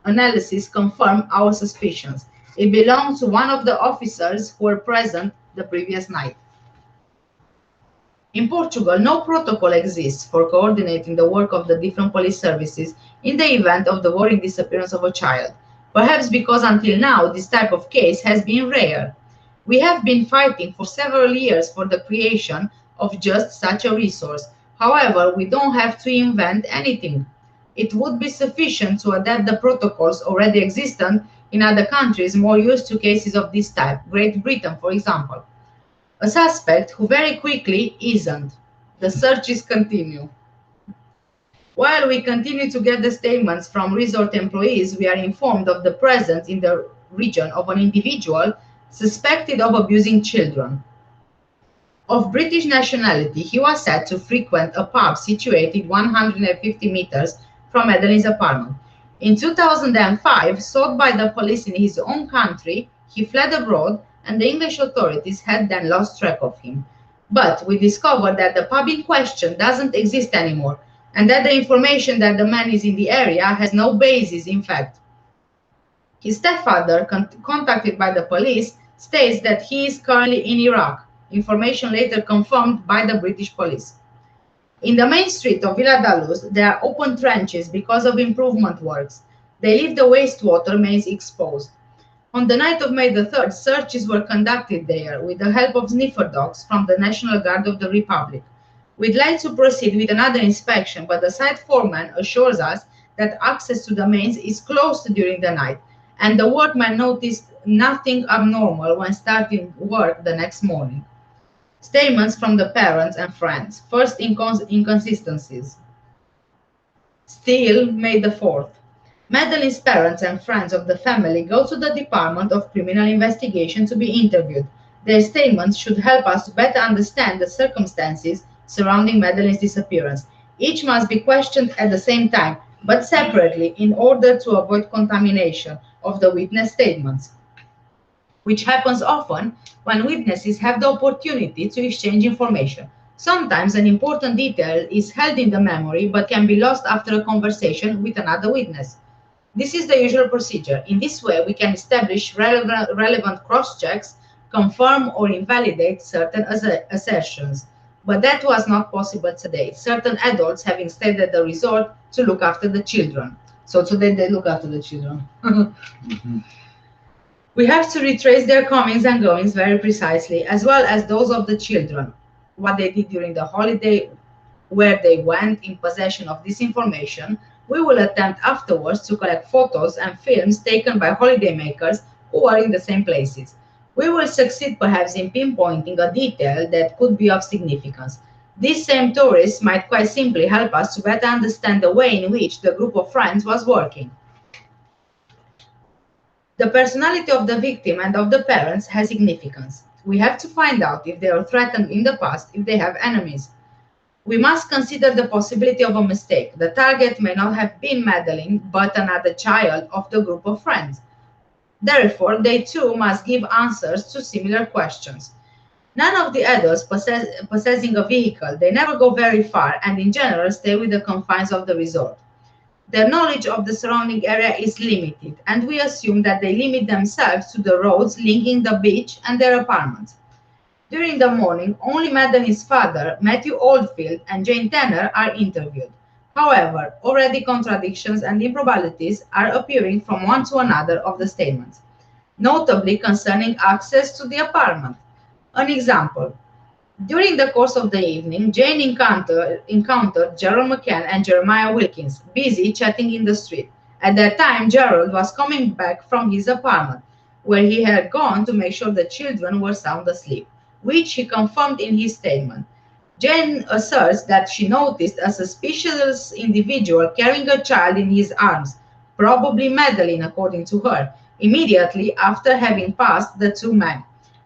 analysis confirmed our suspicions. It belonged to one of the officers who were present the previous night. In Portugal, no protocol exists for coordinating the work of the different police services in the event of the worrying disappearance of a child, perhaps because until now this type of case has been rare. We have been fighting for several years for the creation of just such a resource. However, we don't have to invent anything. It would be sufficient to adapt the protocols already existent in other countries more used to cases of this type, Great Britain, for example. A suspect who very quickly isn't. The searches continue. While we continue to get the statements from resort employees, we are informed of the presence in the region of an individual suspected of abusing children. Of British nationality, he was said to frequent a pub situated 150 meters from Madeleine's apartment. In 2005, sought by the police in his own country, he fled abroad and the English authorities had then lost track of him. But we discovered that the pub in question doesn't exist anymore, and that the information that the man is in the area has no basis in fact. His stepfather, contacted by the police, states that he is currently in Iraq, information later confirmed by the British police. In the main street of Vila da Luz, there are open trenches because of improvement works. They leave the wastewater mains exposed. On the night of May the 3rd, searches were conducted there with the help of sniffer dogs from the National Guard of the Republic. We'd like to proceed with another inspection, but the site foreman assures us that access to the mains is closed during the night, and the workmen noticed nothing abnormal when starting work the next morning. Statements from the parents and friends. First, inconsistencies. Still, May the 4th. Madeleine's parents and friends of the family go to the Department of Criminal Investigation to be interviewed. Their statements should help us to better understand the circumstances surrounding Madeleine's disappearance. Each must be questioned at the same time, but separately, in order to avoid contamination of the witness statements. which happens often when witnesses have the opportunity to exchange information. Sometimes an important detail is held in the memory but can be lost after a conversation with another witness. This is the usual procedure. In this way, we can establish relevant cross-checks, confirm or invalidate certain assertions. But that was not possible today, certain adults having stayed at the resort to look after the children. So today they look after the children. Mhm. We have to retrace their comings and goings very precisely, as well as those of the children, what they did during the holiday, where they went in possession of this information. We will attempt afterwards to collect photos and films taken by holidaymakers who are in the same places. We will succeed perhaps in pinpointing a detail that could be of significance. These same tourists might quite simply help us to better understand the way in which the group of friends was working. The personality of the victim and of the parents has significance. We have to find out if they were threatened in the past, if they have enemies. We must consider the possibility of a mistake. The target may not have been Madeleine, but another child of the group of friends. Therefore, they too must give answers to similar questions. None of the adults possessing a vehicle, they never go very far and in general stay within the confines of the resort. Their knowledge of the surrounding area is limited, and we assume that they limit themselves to the roads linking the beach and their apartments. During the morning, only Madeleine's father, Matthew Oldfield, and Jane Tanner are interviewed. However, already contradictions and improbabilities are appearing from one to another of the statements, notably concerning access to the apartment. An example: during the course of the evening, Jane encountered Gerald McCann and Jeremiah Wilkins, busy chatting in the street. At that time, Gerald was coming back from his apartment, where he had gone to make sure the children were sound asleep, which he confirmed in his statement. Jane asserts that she noticed a suspicious individual carrying a child in his arms, probably Madeleine, according to her, immediately after having passed the two men.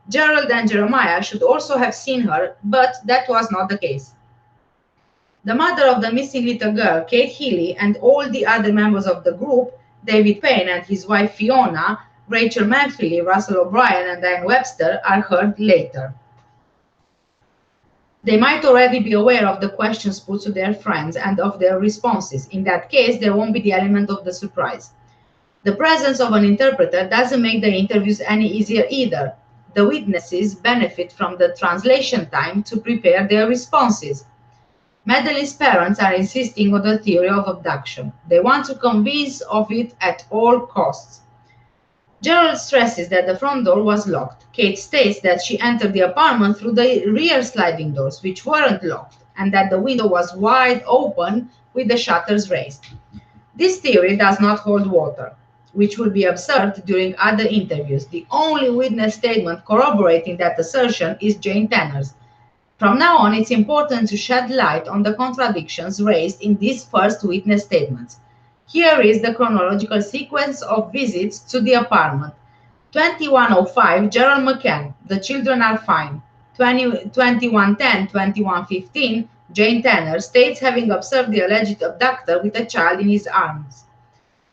Gerald and Jeremiah should also have seen her, but that was not the case. The mother of the missing little girl, Kate Healy, and all the other members of the group, David Payne and his wife Fiona, Rachel Manfrey, Russell O'Brien, and Diane Webster, are heard later. They might already be aware of the questions put to their friends and of their responses. In that case, there won't be the element of the surprise. The presence of an interpreter doesn't make the interviews any easier either. The witnesses benefit from the translation time to prepare their responses. Madeleine's parents are insisting on the theory of abduction. They want to convince of it at all costs. Gerald stresses that the front door was locked. Kate states that she entered the apartment through the rear sliding doors, which weren't locked, and that the window was wide open with the shutters raised. This theory does not hold water, which will be observed during other interviews. The only witness statement corroborating that assertion is Jane Tanner's. From now on, it's important to shed light on the contradictions raised in these first witness statements. Here is the chronological sequence of visits to the apartment. 21:05, Gerald McCann. The children are fine. 21:10, 21:15, Jane Tanner states having observed the alleged abductor with a child in his arms.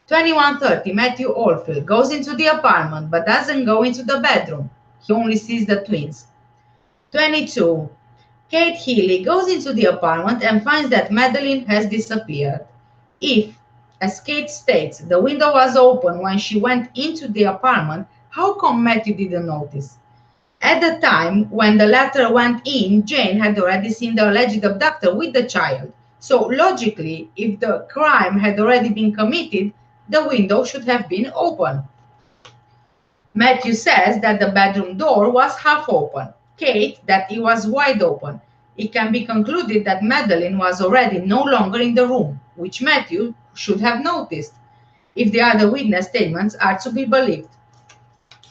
21:30, Matthew Oldfield goes into the apartment but doesn't go into the bedroom. He only sees the twins. 22, Kate Healy goes into the apartment and finds that Madeleine has disappeared. If, as Kate states, the window was open when she went into the apartment, how come Matthew didn't notice? At the time when the latter went in, Jane had already seen the alleged abductor with the child. So logically, if the crime had already been committed, the window should have been open. Matthew says that the bedroom door was half open. Kate that it was wide open. It can be concluded that Madeleine was already no longer in the room, which Matthew should have noticed, if the other witness statements are to be believed.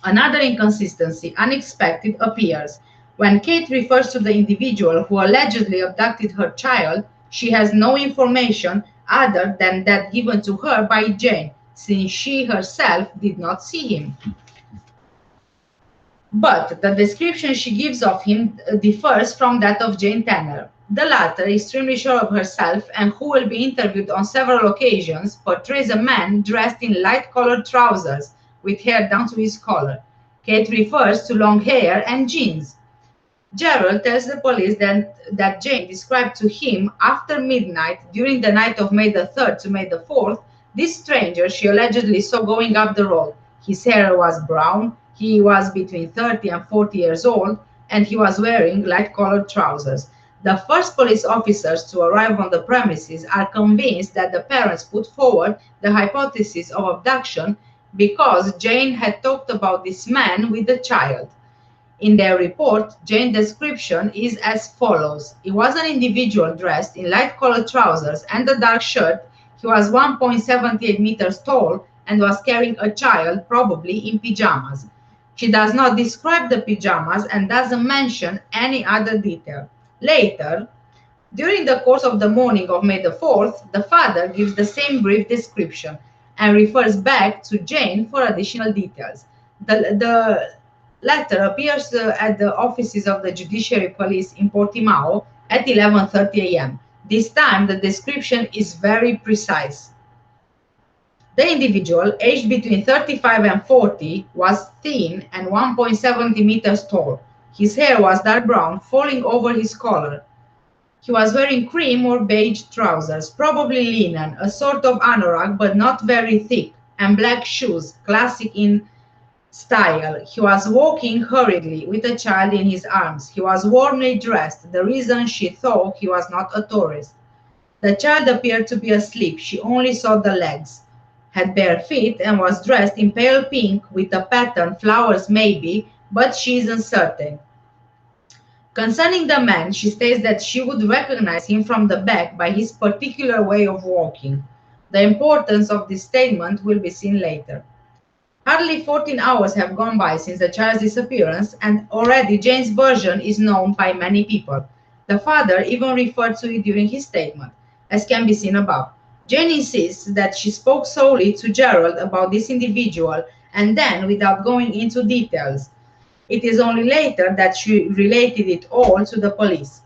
Another inconsistency, unexpected, appears. When Kate refers to the individual who allegedly abducted her child, she has no information other than that given to her by Jane, since she herself did not see him. But the description she gives of him differs from that of Jane Tanner. The latter, extremely sure of herself and who will be interviewed on several occasions, portrays a man dressed in light-colored trousers with hair down to his collar. Kate refers to long hair and jeans. Gerald tells the police that Jane described to him after midnight during the night of May the 3rd to May the 4th this stranger she allegedly saw going up the road. His hair was brown, he was between 30 and 40 years old, and he was wearing light-colored trousers. The first police officers to arrive on the premises are convinced that the parents put forward the hypothesis of abduction because Jane had talked about this man with the child. In their report, Jane's description is as follows. He was an individual dressed in light-colored trousers and a dark shirt. He was 1.78 meters tall and was carrying a child, probably in pajamas. She does not describe the pajamas and doesn't mention any other detail. Later, during the course of the morning of May the 4th, the father gives the same brief description and refers back to Jane for additional details. The letter appears at the offices of the Judiciary Police in Portimao at 11:30 a.m. This time, the description is very precise. The individual, aged between 35 and 40, was thin and 1.70 meters tall. His hair was dark brown, falling over his collar. He was wearing cream or beige trousers, probably linen, a sort of anorak but not very thick, and black shoes, classic in style. He was walking hurriedly with a child in his arms. He was warmly dressed, the reason she thought he was not a tourist. The child appeared to be asleep. She only saw the legs, had bare feet, and was dressed in pale pink with a pattern, flowers maybe, but she isn't certain. Concerning the man, she states that she would recognize him from the back by his particular way of walking. The importance of this statement will be seen later. Hardly 14 hours have gone by since the child's disappearance, and already Jane's version is known by many people. The father even referred to it during his statement, as can be seen above. Jane insists that she spoke solely to Gerald about this individual and then without going into details. It is only later that she related it all to the police.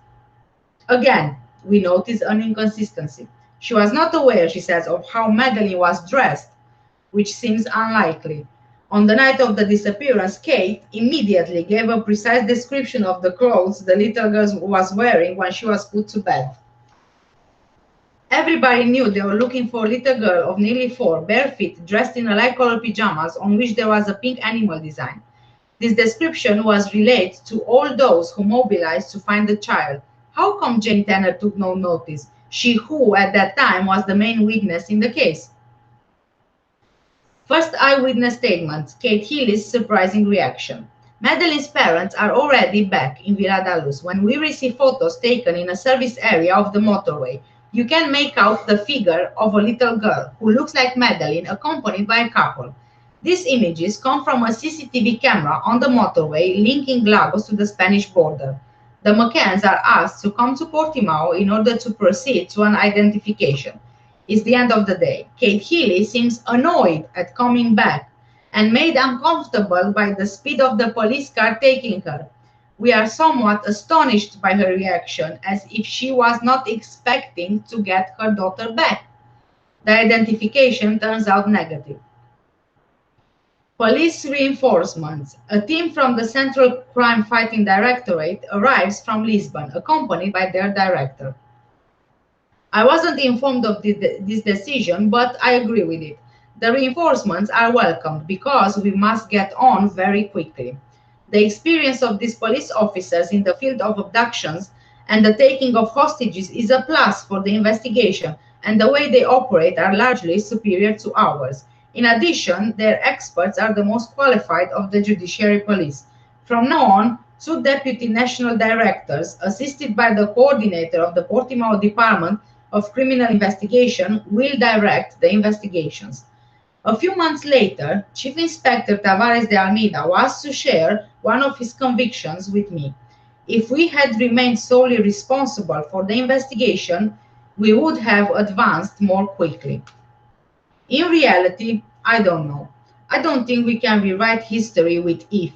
Again, we notice an inconsistency. She was not aware, she says, of how Madeleine was dressed, which seems unlikely. On the night of the disappearance, Kate immediately gave a precise description of the clothes the little girl was wearing when she was put to bed. Everybody knew they were looking for a little girl of nearly 4, bare feet, dressed in a light-colored pajamas on which there was a pink animal design. This description was relayed to all those who mobilized to find the child. How come Jane Tanner took no notice? She who, at that time, was the main witness in the case. First eyewitness statement, Kate Healy's surprising reaction. Madeleine's parents are already back in Villa da Luz when we receive photos taken in a service area of the motorway. You can make out the figure of a little girl who looks like Madeleine accompanied by a couple. These images come from a CCTV camera on the motorway linking Lagos to the Spanish border. The McCanns are asked to come to Portimao in order to proceed to an identification. It's the end of the day. Kate Healy seems annoyed at coming back and made uncomfortable by the speed of the police car taking her. We are somewhat astonished by her reaction, as if she was not expecting to get her daughter back. The identification turns out negative. Police reinforcements. A team from the Central Crime Fighting Directorate arrives from Lisbon, accompanied by their director. I wasn't informed of this decision, but I agree with it. The reinforcements are welcomed because we must get on very quickly. The experience of these police officers in the field of abductions and the taking of hostages is a plus for the investigation, and the way they operate are largely superior to ours. In addition, their experts are the most qualified of the Judiciary Police. From now on, 2 Deputy National Directors, assisted by the coordinator of the Portimao Department of Criminal Investigation, will direct the investigations. A few months later, Chief Inspector Tavares de Almeida was to share one of his convictions with me. If we had remained solely responsible for the investigation, we would have advanced more quickly. In reality, I don't know. I don't think we can rewrite history with if.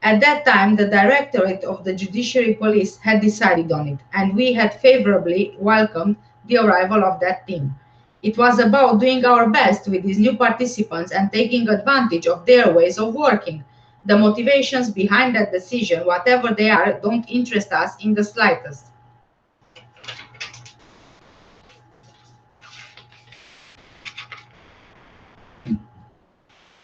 At that time, the Directorate of the Judiciary Police had decided on it, and we had favorably welcomed the arrival of that team. It was about doing our best with these new participants and taking advantage of their ways of working. The motivations behind that decision, whatever they are, don't interest us in the slightest.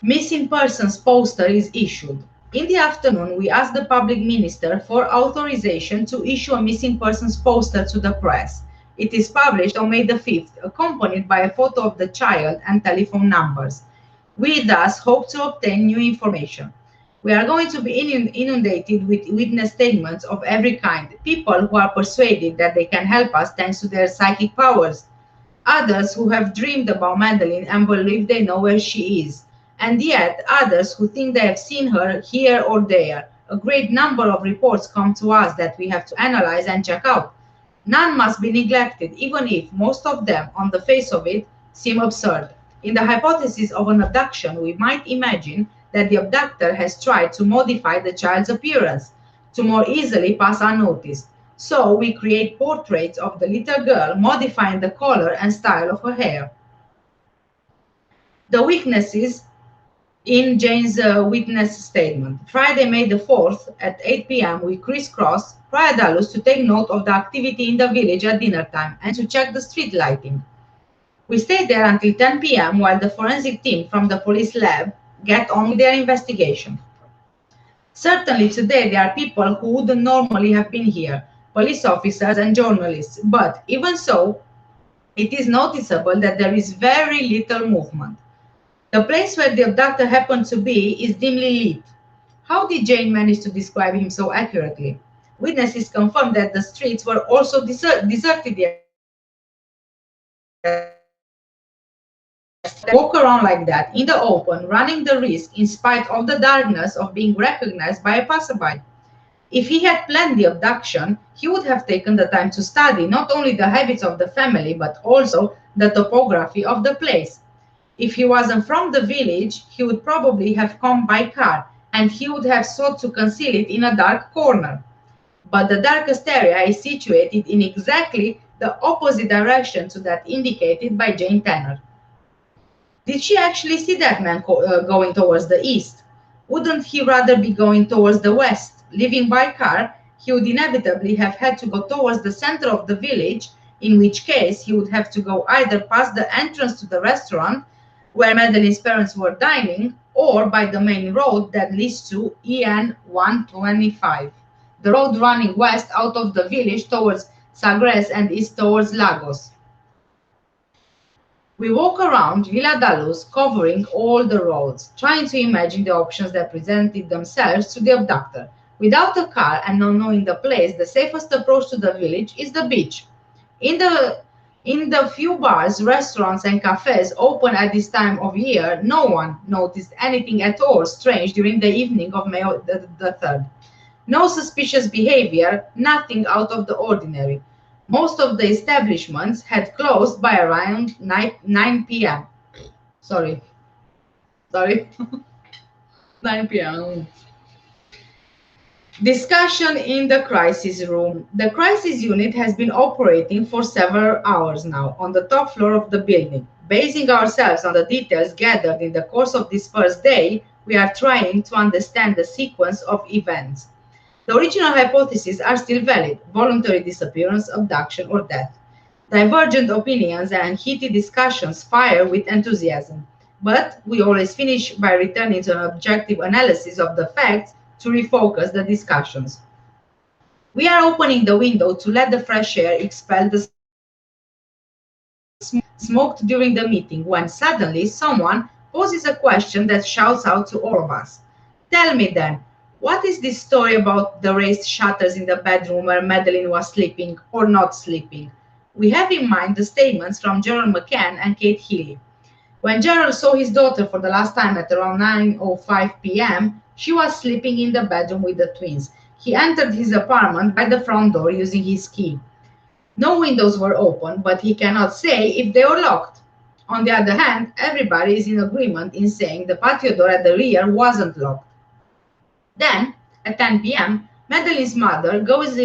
Missing persons poster is issued. In the afternoon, we asked the public minister for authorization to issue a missing persons poster to the press. It is published on May the 5th, accompanied by a photo of the child and telephone numbers. We thus hope to obtain new information. We are going to be inundated with witness statements of every kind. People who are persuaded that they can help us thanks to their psychic powers. Others who have dreamed about Madeleine and believe they know where she is. And yet others who think they have seen her here or there. A great number of reports come to us that we have to analyze and check out. None must be neglected, even if most of them, on the face of it, seem absurd. In the hypothesis of an abduction, we might imagine that the abductor has tried to modify the child's appearance to more easily pass unnoticed. So we create portraits of the little girl, modifying the color and style of her hair. The weaknesses in Jane's witness statement. Friday, May the 4th at 8 p.m. we crisscrossed Dallas to take note of the activity in the village at dinner time and to check the street lighting. We stayed there until 10 p.m. while the forensic team from the police lab get on with their investigation. Certainly today there are people who wouldn't normally have been here, police officers and journalists, but even so, it is noticeable that there is very little movement. The place where the abductor happened to be is dimly lit. How did Jane manage to describe him so accurately? Witnesses confirmed that the streets were also deserted yesterday. Walk around like that in the open, running the risk in spite of the darkness of being recognized by a passerby. If he had planned the abduction, he would have taken the time to study not only the habits of the family, but also the topography of the place. If he wasn't from the village, he would probably have come by car, and he would have sought to conceal it in a dark corner. But the darkest area is situated in exactly the opposite direction to that indicated by Jane Tanner. Did she actually see that man going towards the east? Wouldn't he rather be going towards the west? Leaving by car, he would inevitably have had to go towards the center of the village, in which case he would have to go either past the entrance to the restaurant where Madeleine's parents were dining, or by the main road that leads to EN 125, the road running west out of the village towards Sagres and east towards Lagos. We walk around Villa Dalus, covering all the roads, trying to imagine the options that presented themselves to the abductor. Without a car and not knowing the place, the safest approach to the village is the beach. In the few bars, restaurants, and cafes open at this time of year, no one noticed anything at all strange during the evening of May the 3rd. No suspicious behavior, nothing out of the ordinary. Most of the establishments had closed by around 9 p.m. Sorry. 9 p.m. Discussion in the crisis room. The crisis unit has been operating for several hours now on the top floor of the building. Basing ourselves on the details gathered in the course of this first day, we are trying to understand the sequence of events. The original hypotheses are still valid: voluntary disappearance, abduction, or death. Divergent opinions and heated discussions fire with enthusiasm, but we always finish by returning to an objective analysis of the facts to refocus the discussions. We are opening the window to let the fresh air expel the smoked during the meeting when suddenly someone poses a question that shouts out to all of us. Tell me then, what is this story about the raised shutters in the bedroom where Madeleine was sleeping or not sleeping? We have in mind the statements from Gerald McCann and Kate Healy. When Gerald saw his daughter for the last time at around 9:05 p.m., she was sleeping in the bedroom with the twins. He entered his apartment by the front door using his key. No windows were open, but he cannot say if they were locked. On the other hand, everybody is in agreement in saying the patio door at the rear wasn't locked. Then, at 10 p.m., Madeleine's mother goes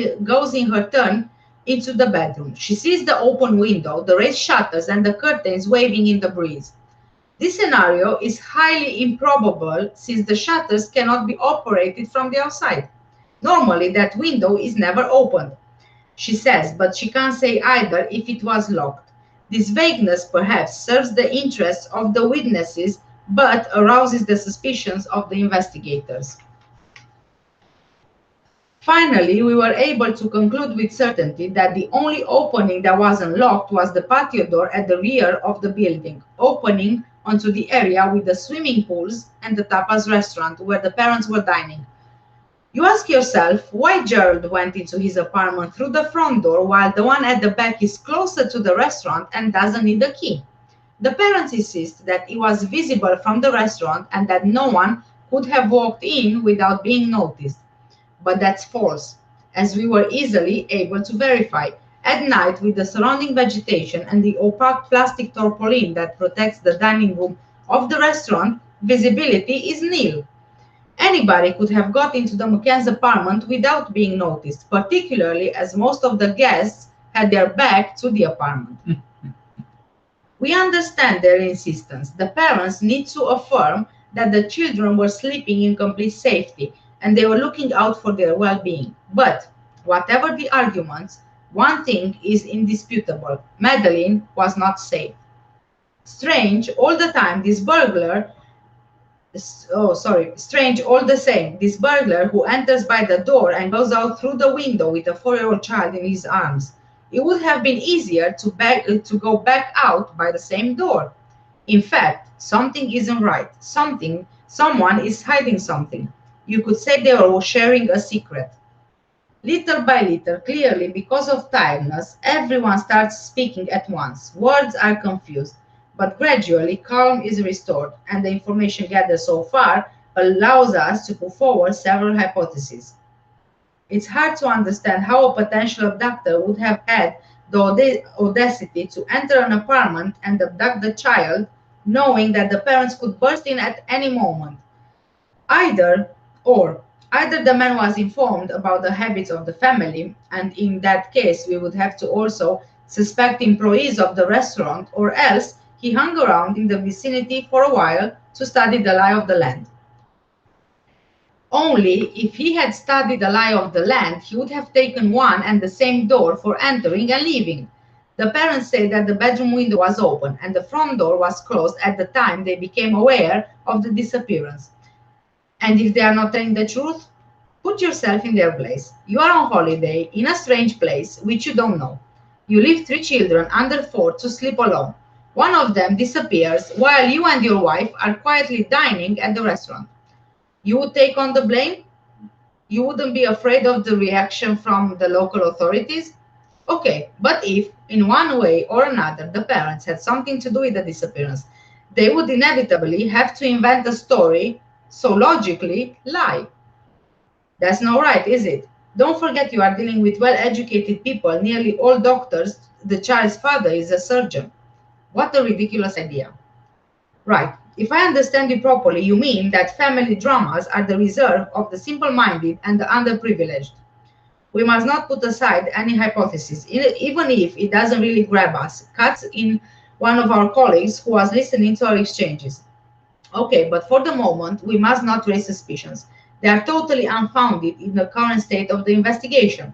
in her turn into the bedroom. She sees the open window, the raised shutters, and the curtains waving in the breeze. This scenario is highly improbable since the shutters cannot be operated from the outside. Normally, that window is never opened. She says, but she can't say either if it was locked. This vagueness perhaps serves the interests of the witnesses, but arouses the suspicions of the investigators. Finally, we were able to conclude with certainty that the only opening that wasn't locked was the patio door at the rear of the building, opening onto the area with the swimming pools and the tapas restaurant where the parents were dining. You ask yourself why Gerald went into his apartment through the front door while the one at the back is closer to the restaurant and doesn't need a key. The parents insist that it was visible from the restaurant and that no one could have walked in without being noticed. But that's false, as we were easily able to verify. At night, with the surrounding vegetation and the opaque plastic tarpaulin that protects the dining room of the restaurant, visibility is nil. Anybody could have got into the McCann's apartment without being noticed, particularly as most of the guests had their back to the apartment. We understand their insistence. The parents need to affirm that the children were sleeping in complete safety and they were looking out for their well-being. But whatever the arguments, one thing is indisputable. Madeleine was not safe. Strange all the same, this burglar who enters by the door and goes out through the window with a 4-year-old child in his arms. It would have been easier to go back out by the same door. In fact, something isn't right. Someone is hiding something. You could say they were sharing a secret. Little by little, clearly because of tiredness, everyone starts speaking at once. Words are confused, but gradually calm is restored, and the information gathered so far allows us to put forward several hypotheses. It's hard to understand how a potential abductor would have had the audacity to enter an apartment and abduct the child, knowing that the parents could burst in at any moment. Either the man was informed about the habits of the family, and in that case we would have to also suspect employees of the restaurant, or else he hung around in the vicinity for a while to study the lie of the land. Only if he had studied the lie of the land, he would have taken one and the same door for entering and leaving. The parents say that the bedroom window was open and the front door was closed at the time they became aware of the disappearance. And if they are not telling the truth, put yourself in their place. You are on holiday in a strange place which you don't know. You leave 3 children under 4 to sleep alone. One of them disappears while you and your wife are quietly dining at the restaurant. You would take on the blame? You wouldn't be afraid of the reaction from the local authorities? Okay, but if, in one way or another, the parents had something to do with the disappearance, they would inevitably have to invent a story, so logically, lie. That's not right, is it? Don't forget you are dealing with well-educated people, nearly all doctors. The child's father is a surgeon. What a ridiculous idea. Right. If I understand you properly, you mean that family dramas are the reserve of the simple-minded and the underprivileged. We must not put aside any hypothesis, even if it doesn't really grab us. Cuts in one of our colleagues who was listening to our exchanges. Okay, but for the moment, we must not raise suspicions. They are totally unfounded in the current state of the investigation.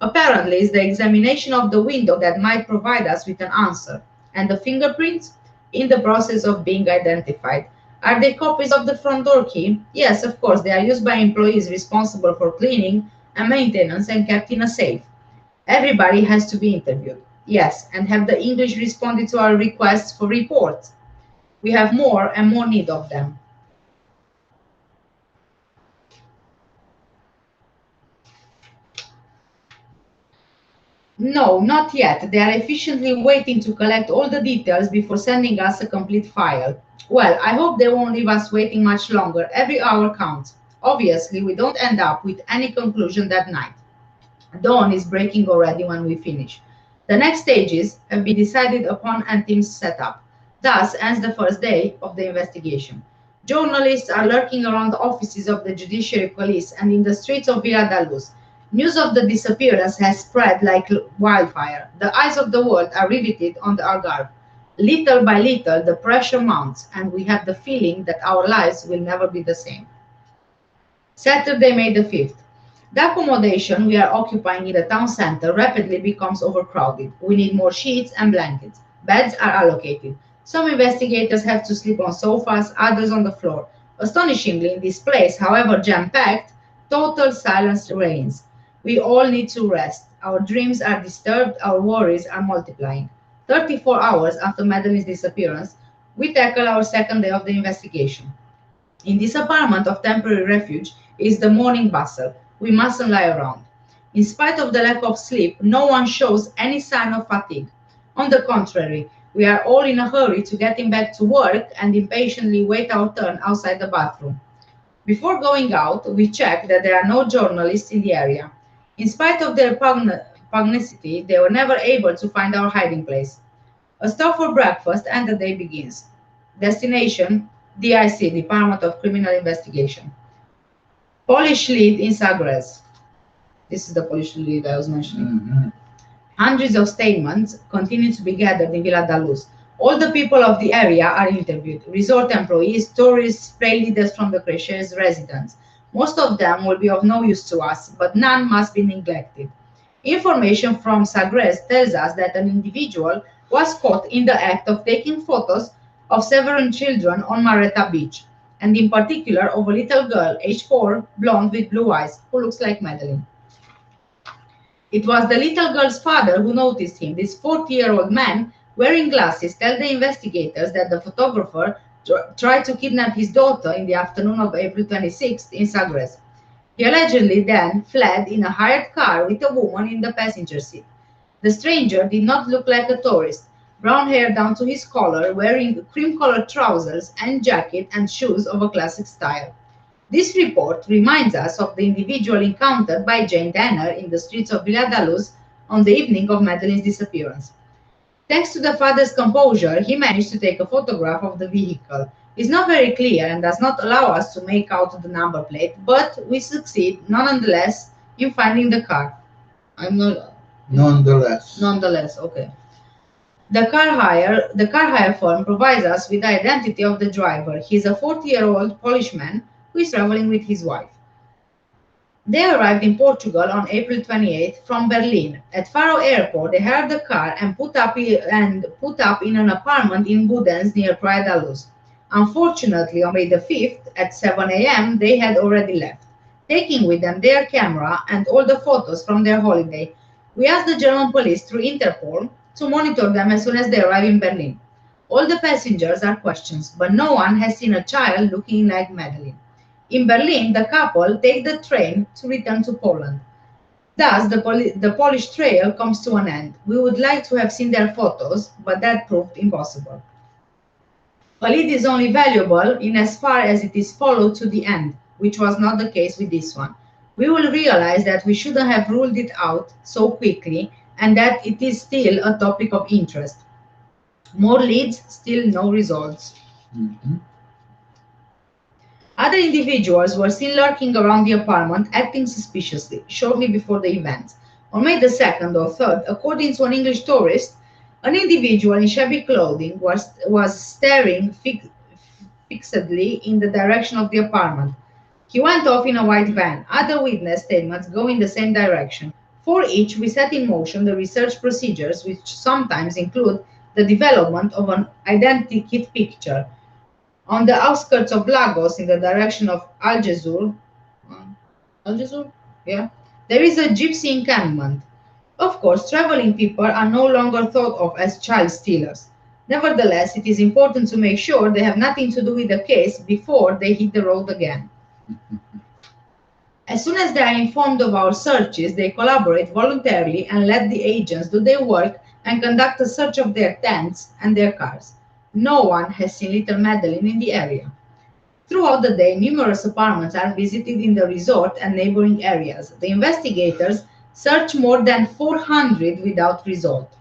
Apparently, it's the examination of the window that might provide us with an answer. And the fingerprints? In the process of being identified. Are they copies of the front door key? Yes, of course, they are used by employees responsible for cleaning and maintenance and kept in a safe. Everybody has to be interviewed. Yes, and have the English responded to our requests for reports? We have more and more need of them. No, not yet. They are efficiently waiting to collect all the details before sending us a complete file. Well, I hope they won't leave us waiting much longer. Every hour counts. Obviously, we don't end up with any conclusion that night. Dawn is breaking already when we finish. The next stages have been decided upon and teams set up. Thus ends the first day of the investigation. Journalists are lurking around the offices of the Judiciary Police and in the streets of Villa da Luz. News of the disappearance has spread like wildfire. The eyes of the world are riveted on the Algarve. Little by little, the pressure mounts, and we have the feeling that our lives will never be the same. Saturday, May the 5th. The accommodation we are occupying in the town center rapidly becomes overcrowded. We need more sheets and blankets. Beds are allocated. Some investigators have to sleep on sofas, others on the floor. Astonishingly, in this place, however jam-packed, total silence reigns. We all need to rest. Our dreams are disturbed, our worries are multiplying. 34 hours after Madeleine's disappearance, we tackle our second day of the investigation. In this apartment of temporary refuge is the morning bustle. We mustn't lie around. In spite of the lack of sleep, no one shows any sign of fatigue. On the contrary, we are all in a hurry to getting back to work and impatiently wait our turn outside the bathroom. Before going out, we check that there are no journalists in the area. In spite of their pugnacity, they were never able to find our hiding place. A stop for breakfast and the day begins. Destination, DIC, Department of Criminal Investigation. Polish lead in Sagres. This is the Polish lead I was mentioning. Mhm. Hundreds of statements continue to be gathered in Villa da Luz. All the people of the area are interviewed. Resort employees, tourists, play leaders from the Creche's residents. Most of them will be of no use to us, but none must be neglected. Information from Sagres tells us that an individual was caught in the act of taking photos of several children on Mareta Beach, and in particular of a little girl, age 4, blonde with blue eyes, who looks like Madeleine. It was the little girl's father who noticed him. This 40-year-old man wearing glasses tells the investigators that the photographer tried to kidnap his daughter in the afternoon of April 26th in Sagres. He allegedly then fled in a hired car with a woman in the passenger seat. The stranger did not look like a tourist, brown hair down to his collar, wearing cream-colored trousers and jacket and shoes of a classic style. This report reminds us of the individual encountered by Jane Danner in the streets of Villa da Luz on the evening of Madeleine's disappearance. Thanks to the father's composure, he managed to take a photograph of the vehicle. It's not very clear and does not allow us to make out the number plate, but we succeed nonetheless in finding the car. Nonetheless, okay. The car hire firm provides us with the identity of the driver. He's a 40-year-old Polish man who is traveling with his wife. They arrived in Portugal on April 28th from Berlin. At Faro Airport, they hired a car and put up in an apartment in Budens near Praia da Luz. Unfortunately, on May the 5th at 7 a.m., they had already left, taking with them their camera and all the photos from their holiday. We asked the German police through Interpol to monitor them as soon as they arrive in Berlin. All the passengers are questioned, but no one has seen a child looking like Madeleine. In Berlin, the couple take the train to return to Poland. Thus, the Polish trail comes to an end. We would like to have seen their photos, but that proved impossible. A lead is only valuable in as far as it is followed to the end, which was not the case with this one. We will realize that we shouldn't have ruled it out so quickly and that it is still a topic of interest. More leads, still no results. Mhm. Other individuals were seen lurking around the apartment, acting suspiciously, shortly before the event. On May the 2nd or 3rd, according to an English tourist, an individual in shabby clothing was staring fixedly in the direction of the apartment. He went off in a white van. Other witness statements go in the same direction. For each, we set in motion the research procedures, which sometimes include the development of an identikit picture. On the outskirts of Lagos, in the direction of Algesur, yeah, there is a gypsy encampment. Of course, traveling people are no longer thought of as child stealers. Nevertheless, it is important to make sure they have nothing to do with the case before they hit the road again. As soon as they are informed of our searches, they collaborate voluntarily and let the agents do their work and conduct a search of their tents and their cars. No one has seen little Madeleine in the area. Throughout the day, numerous apartments are visited in the resort and neighboring areas. The investigators search more than 400 without result.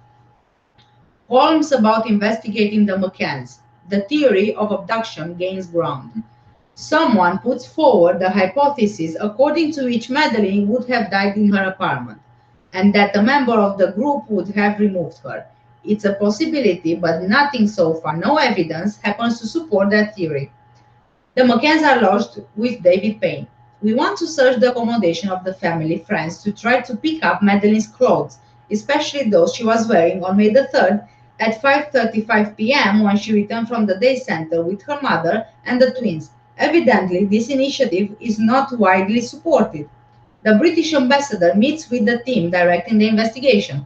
Columns about investigating the McCanns. The theory of abduction gains ground. Someone puts forward the hypothesis according to which Madeleine would have died in her apartment, and that a member of the group would have removed her. It's a possibility, but nothing so far, no evidence, happens to support that theory. The McCanns are lodged with David Payne. We want to search the accommodation of the family friends to try to pick up Madeleine's clothes, especially those she was wearing on May the 3rd at 5:35 p.m. when she returned from the day center with her mother and the twins. Evidently, this initiative is not widely supported. The British ambassador meets with the team directing the investigation.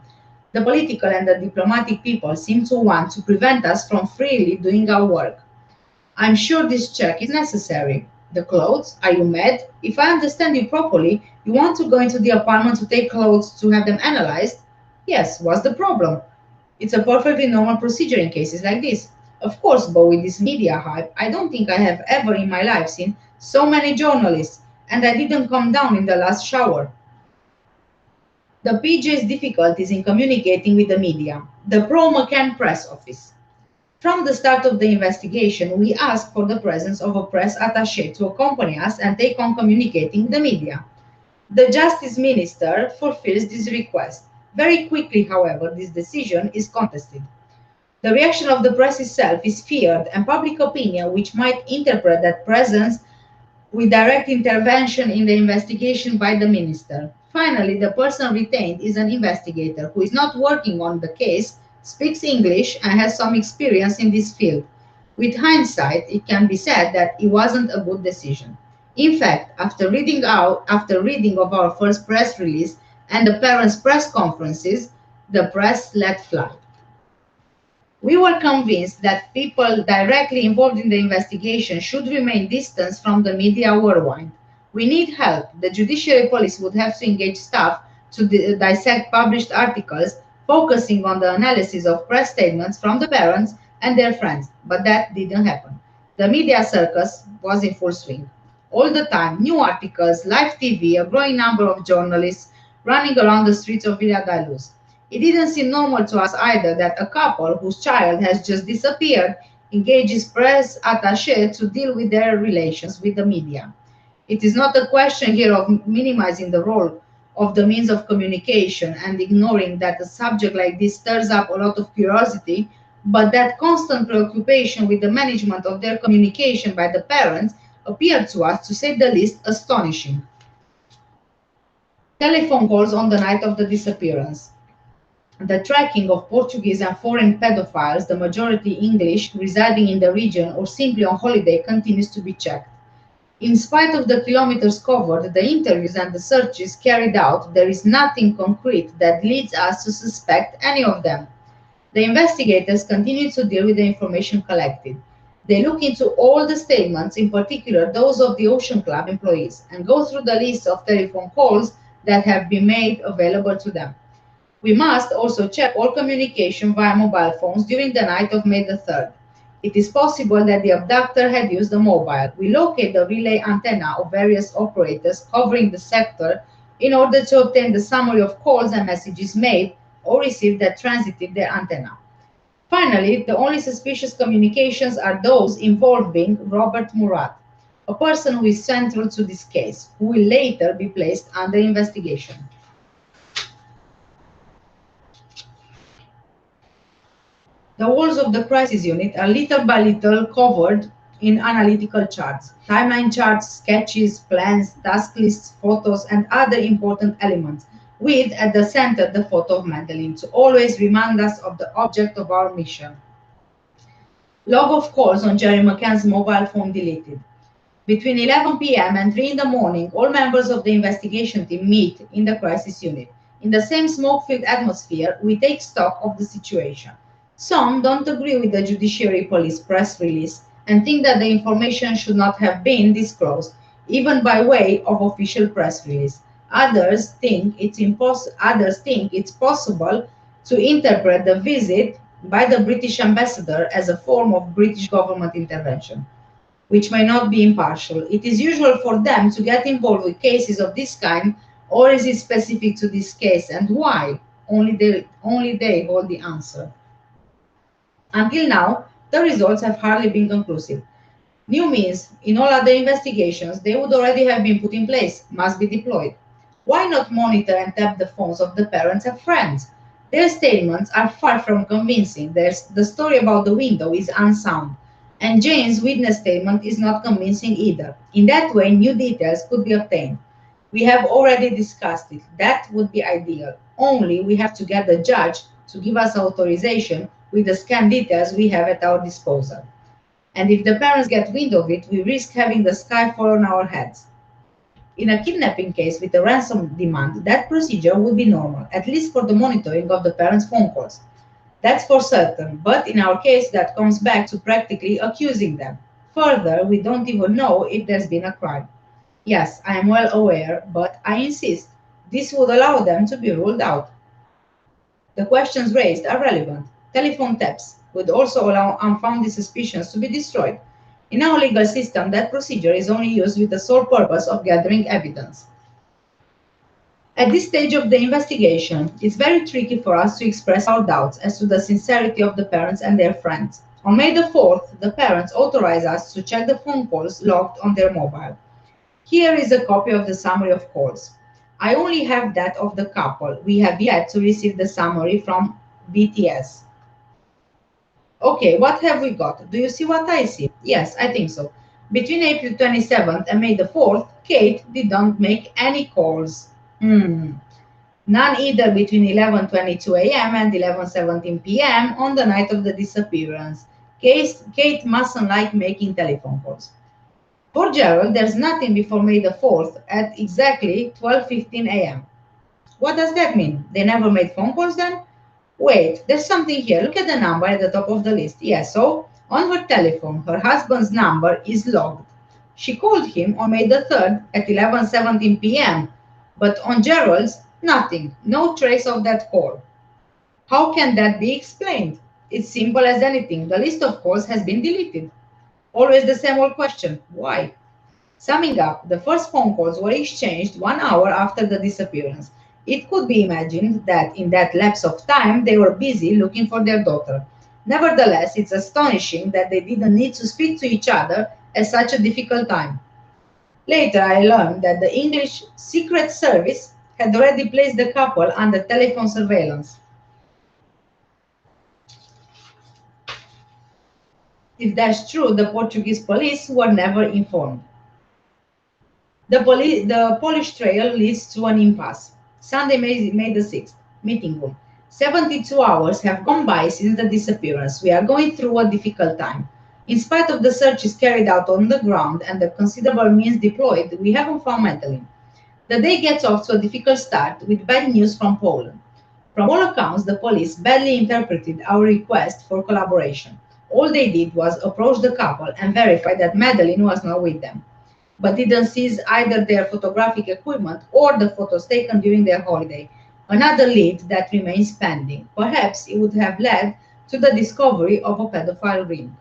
The political and the diplomatic people seem to want to prevent us from freely doing our work. I'm sure this check is necessary. The clothes? Are you mad? If I understand you properly, you want to go into the apartment to take clothes to have them analyzed? Yes, what's the problem? It's a perfectly normal procedure in cases like this. Of course, but with this media hype, I don't think I have ever in my life seen so many journalists, and I didn't come down in the last shower. The PJ's difficulties in communicating with the media. The Pro McCann press office. From the start of the investigation, we asked for the presence of a press attaché to accompany us and take on communicating with the media. The Justice Minister fulfills this request. Very quickly, however, this decision is contested. The reaction of the press itself is feared, and public opinion, which might interpret that presence with direct intervention in the investigation by the minister. Finally, the person retained is an investigator who is not working on the case, speaks English, and has some experience in this field. With hindsight, it can be said that it wasn't a good decision. In fact, after reading of our first press release and the parents' press conferences, the press let fly. We were convinced that people directly involved in the investigation should remain distanced from the media worldwide. We need help. The judiciary police would have to engage staff to dissect published articles, focusing on the analysis of press statements from the parents and their friends, but that didn't happen. The media circus was in full swing. All the time, new articles, live TV, a growing number of journalists running around the streets of Villa da Luz. It didn't seem normal to us either that a couple whose child has just disappeared engages press attaché to deal with their relations with the media. It is not a question here of minimizing the role of the means of communication and ignoring that a subject like this stirs up a lot of curiosity, but that constant preoccupation with the management of their communication by the parents appeared to us, to say the least, astonishing. Telephone calls on the night of the disappearance. The tracking of Portuguese and foreign pedophiles, the majority English, residing in the region or simply on holiday, continues to be checked. In spite of the kilometers covered, the interviews and the searches carried out, there is nothing concrete that leads us to suspect any of them. The investigators continue to deal with the information collected. They look into all the statements, in particular those of the Ocean Club employees, and go through the list of telephone calls that have been made available to them. We must also check all communication via mobile phones during the night of May the 3rd. It is possible that the abductor had used a mobile. We locate the relay antenna of various operators covering the sector in order to obtain the summary of calls and messages made or received that transited their antenna. Finally, the only suspicious communications are those involving Robert Murat, a person who is central to this case, who will later be placed under investigation. The walls of the crisis unit are little by little covered in analytical charts, timeline charts, sketches, plans, task lists, photos, and other important elements, with at the center the photo of Madeleine to always remind us of the object of our mission. Log of calls on Jerry McCann's mobile phone deleted. Between 11 p.m. and 3 in the morning, all members of the investigation team meet in the crisis unit. In the same smoke-filled atmosphere, we take stock of the situation. Some don't agree with the Judiciary Police press release and think that the information should not have been disclosed, even by way of official press release. Others think it's possible to interpret the visit by the British ambassador as a form of British government intervention, which may not be impartial. It is usual for them to get involved with cases of this kind, or is it specific to this case, and why? Only they hold the answer. Until now, the results have hardly been conclusive. New means, in all other investigations, they would already have been put in place, must be deployed. Why not monitor and tap the phones of the parents and friends? Their statements are far from convincing. The story about the window is unsound, and Jane's witness statement is not convincing either. In that way, new details could be obtained. We have already discussed it. That would be ideal. Only we have to get the judge to give us authorization with the scanned details we have at our disposal. And if the parents get wind of it, we risk having the sky fall on our heads. In a kidnapping case with a ransom demand, that procedure would be normal, at least for the monitoring of the parents' phone calls. That's for certain, but in our case, that comes back to practically accusing them. Further, we don't even know if there's been a crime. Yes, I am well aware, but I insist this would allow them to be ruled out. The questions raised are relevant. Telephone taps would also allow unfounded suspicions to be destroyed. In our legal system, that procedure is only used with the sole purpose of gathering evidence. At this stage of the investigation, it's very tricky for us to express our doubts as to the sincerity of the parents and their friends. On May the 4th, the parents authorized us to check the phone calls logged on their mobile. Here is a copy of the summary of calls. I only have that of the couple. We have yet to receive the summary from BTS. Okay, what have we got? Do you see what I see? Yes, I think so. Between April 27th and May the 4th, Kate did not make any calls. None either between 11:22 a.m. and 11:17 p.m. on the night of the disappearance. Kate mustn't like making telephone calls. For Gerald, there's nothing before May the 4th at exactly 12:15 a.m. What does that mean? They never made phone calls then? Wait, there's something here. Look at the number at the top of the list. Yes, so on her telephone, her husband's number is logged. She called him on May the 3rd at 11:17 p.m., but on Gerald's, nothing, no trace of that call. How can that be explained? It's simple as anything. The list of calls has been deleted. Always the same old question. Why? Summing up, the first phone calls were exchanged 1 hour after the disappearance. It could be imagined that in that lapse of time they were busy looking for their daughter. Nevertheless, it's astonishing that they didn't need to speak to each other at such a difficult time. Later, I learned that the English Secret Service had already placed the couple under telephone surveillance. If that's true, the Portuguese police were never informed. The Polish trail leads to an impasse. Sunday, May the 6th, meeting room. 72 hours have gone by since the disappearance. We are going through a difficult time. In spite of the searches carried out on the ground and the considerable means deployed, we haven't found Madeleine. The day gets off to a difficult start with bad news from Poland. From all accounts, the police badly interpreted our request for collaboration. All they did was approach the couple and verify that Madeleine was not with them, but didn't seize either their photographic equipment or the photos taken during their holiday. Another lead that remains pending. Perhaps it would have led to the discovery of a pedophile ring.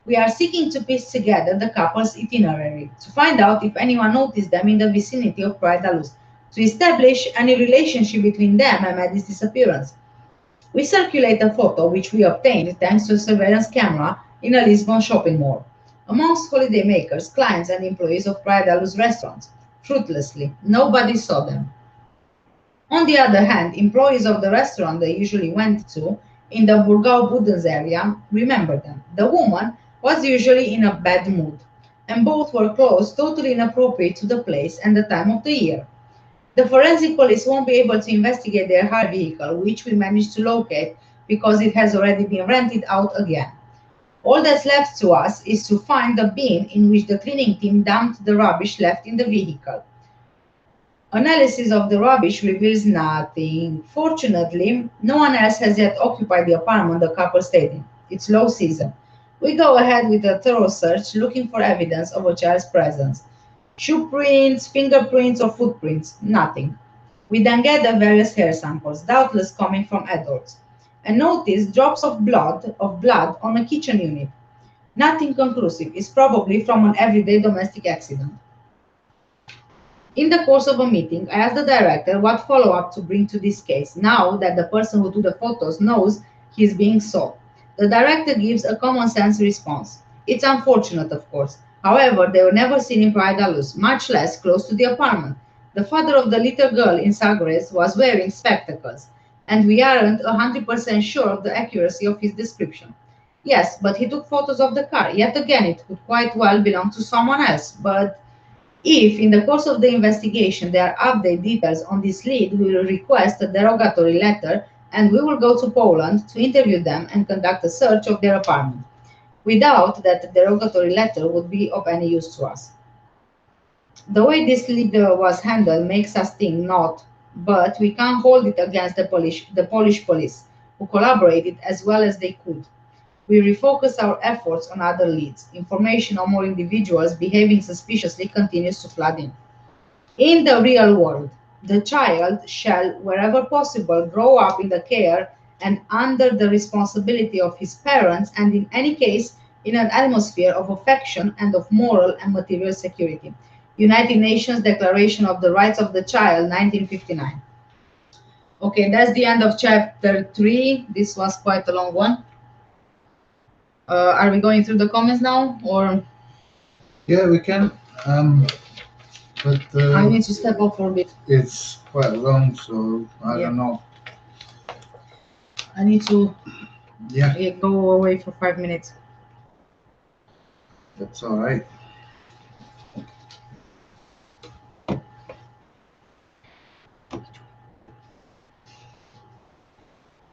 We are seeking to piece together the couple's itinerary, to find out if anyone noticed them in the vicinity of Praia da Luz, to establish any relationship between them and Maddie's disappearance. We circulate a photo which we obtained thanks to a surveillance camera in a Lisbon shopping mall. Amongst holidaymakers, clients, and employees of Praia da Luz restaurants, fruitlessly, nobody saw them. On the other hand, employees of the restaurant they usually went to in the Burgau Budens area remember them. The woman was usually in a bad mood, and both were clothes totally inappropriate to the place and the time of the year. The forensic police won't be able to investigate their hired vehicle, which we managed to locate because it has already been rented out again. All that's left to us is to find the bin in which the cleaning team dumped the rubbish left in the vehicle. Analysis of the rubbish reveals nothing. Fortunately, no one else has yet occupied the apartment the couple stayed in. It's low season. We go ahead with a thorough search looking for evidence of a child's presence. Shoe prints, fingerprints, or footprints, nothing. We then gather various hair samples, doubtless coming from adults, and notice drops of blood on a kitchen unit. Nothing conclusive. It's probably from an everyday domestic accident. In the course of a meeting, I asked the director what follow-up to bring to this case, now that the person who took the photos knows he is being sought. The director gives a common-sense response. It's unfortunate, of course. However, they were never seen in Praia da Luz, much less close to the apartment. The father of the little girl in Sagres was wearing spectacles. and we aren't 100% sure of the accuracy of his description. Yes, but he took photos of the car. Yet again, it could quite well belong to someone else. But if, in the course of the investigation, there are update details on this lead, we will request a derogatory letter and we will go to Poland to interview them and conduct a search of their apartment. We doubt that the derogatory letter would be of any use to us. The way this lead was handled makes us think not, but we can't hold it against the Polish police, who collaborated as well as they could. We refocus our efforts on other leads. Information on more individuals behaving suspiciously continues to flood in. In the real world, the child shall, wherever possible, grow up in the care and under the responsibility of his parents, and in any case, in an atmosphere of affection and of moral and material security. United Nations Declaration of the Rights of the Child, 1959. Okay, that's the end of chapter 3. This was quite a long one. Are we going through the comments now, or Yeah, we can. But I need to step off for a bit? it's quite long, so I Yeah. don't know. I need to Yeah, go away for 5 minutes. that's all right.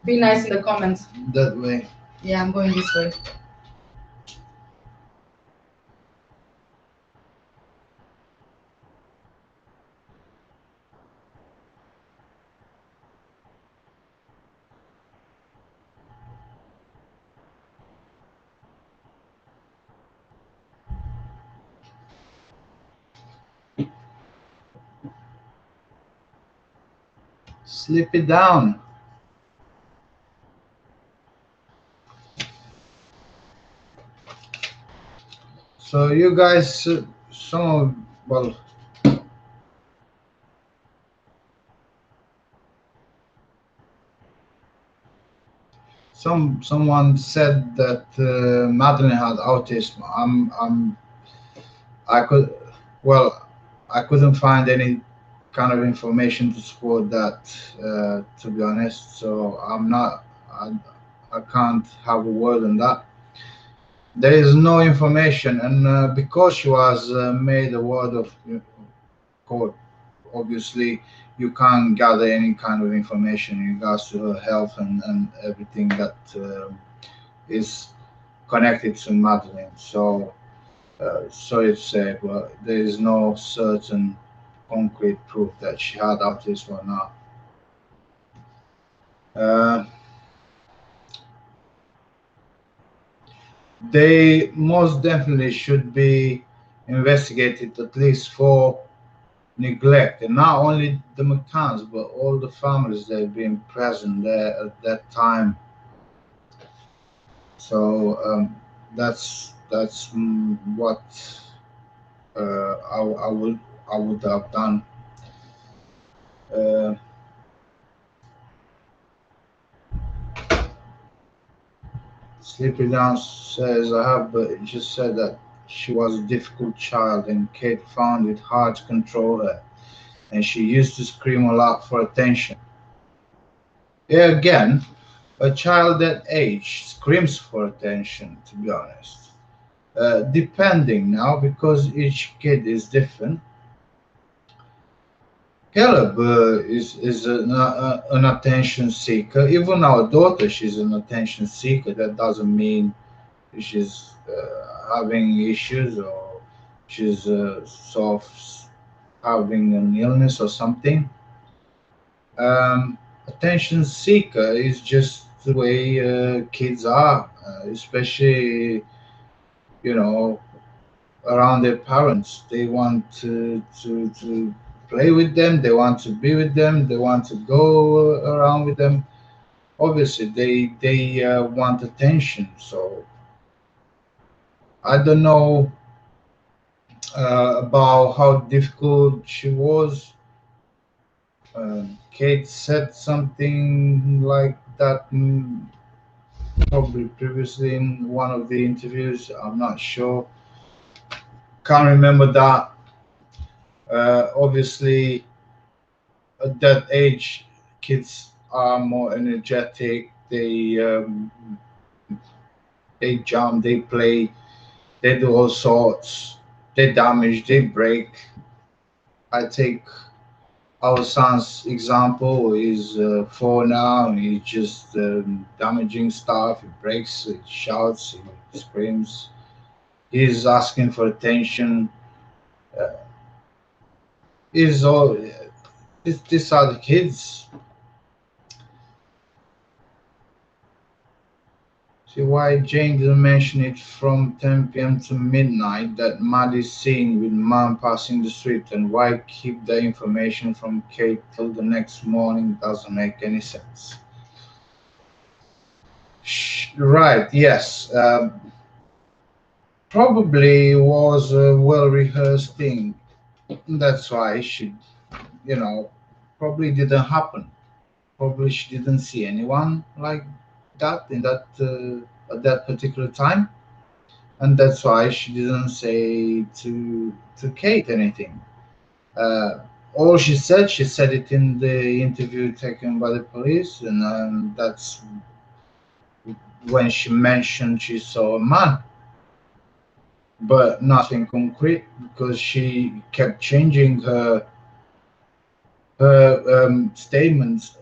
Be nice in the comments. That way. Yeah, I'm going this way. Slip it down. So you guys, well, someone said that Madeleine had autism. I could, well, I couldn't find any kind of information to support that, to be honest. So I can't have a word on that. There is no information, and because she was made a ward of court, obviously you can't gather any kind of information in regards to her health and everything that is connected to Madeleine. So sorry to say, but there is no certain concrete proof that she had autism or not. Uh, they most definitely should be investigated, at least for neglect, and not only the McCanns, but all the families that have been present there at that time. So that's what I would have done. Uh, Sleepy Down says, I have just said that she was a difficult child and Kate found it hard to control her, and she used to scream a lot for attention. Yeah, again, a child that age screams for attention, to be honest. Depending now, because each kid is different. Caleb is an attention seeker. Even our daughter, she's an attention seeker. That doesn't mean she's having issues or she's sort of having an illness or something. Attention seeker is just the way kids are, especially you know around their parents. They want to play with them. They want to be with them. They want to go around with them. Obviously, they want attention. So I don't know about how difficult she was. Kate said something like that probably previously in one of the interviews. I'm not sure. Can't remember that. Obviously, at that age, kids are more energetic. They jump, they play, they do all sorts. They damage, they break. I take our son's example is 4 now, and he's just damaging stuff. He breaks, he shouts, he screams. He's asking for attention. Uh, he's all. These are the kids. See why Jane didn't mention it from 10 p.m. to midnight that Matt is seen with mom passing the street, and why keep the information from Kate till the next morning doesn't make any sense. Right, yes. Probably was a well rehearsed thing. That's why she, you know, probably didn't happen. Probably she didn't see anyone like that in that at that particular time, and that's why she didn't say to Kate anything. All she said it in the interview taken by the police, and that's when she mentioned she saw a man, but nothing concrete because she kept changing her statements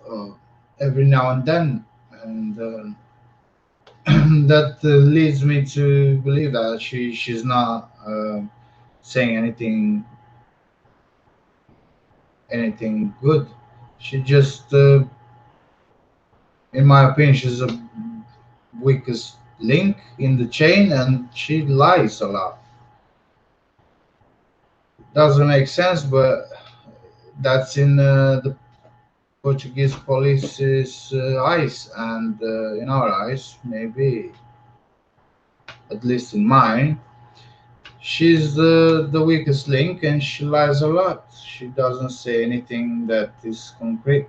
every now and then, and that leads me to believe that she's not saying anything good. She just, in my opinion, she's the weakest link in the chain, and she lies a lot. Doesn't make sense, but that's in the Portuguese police's eyes, and in our eyes, maybe at least in mine, she's the weakest link, and she lies a lot. She doesn't say anything that is concrete.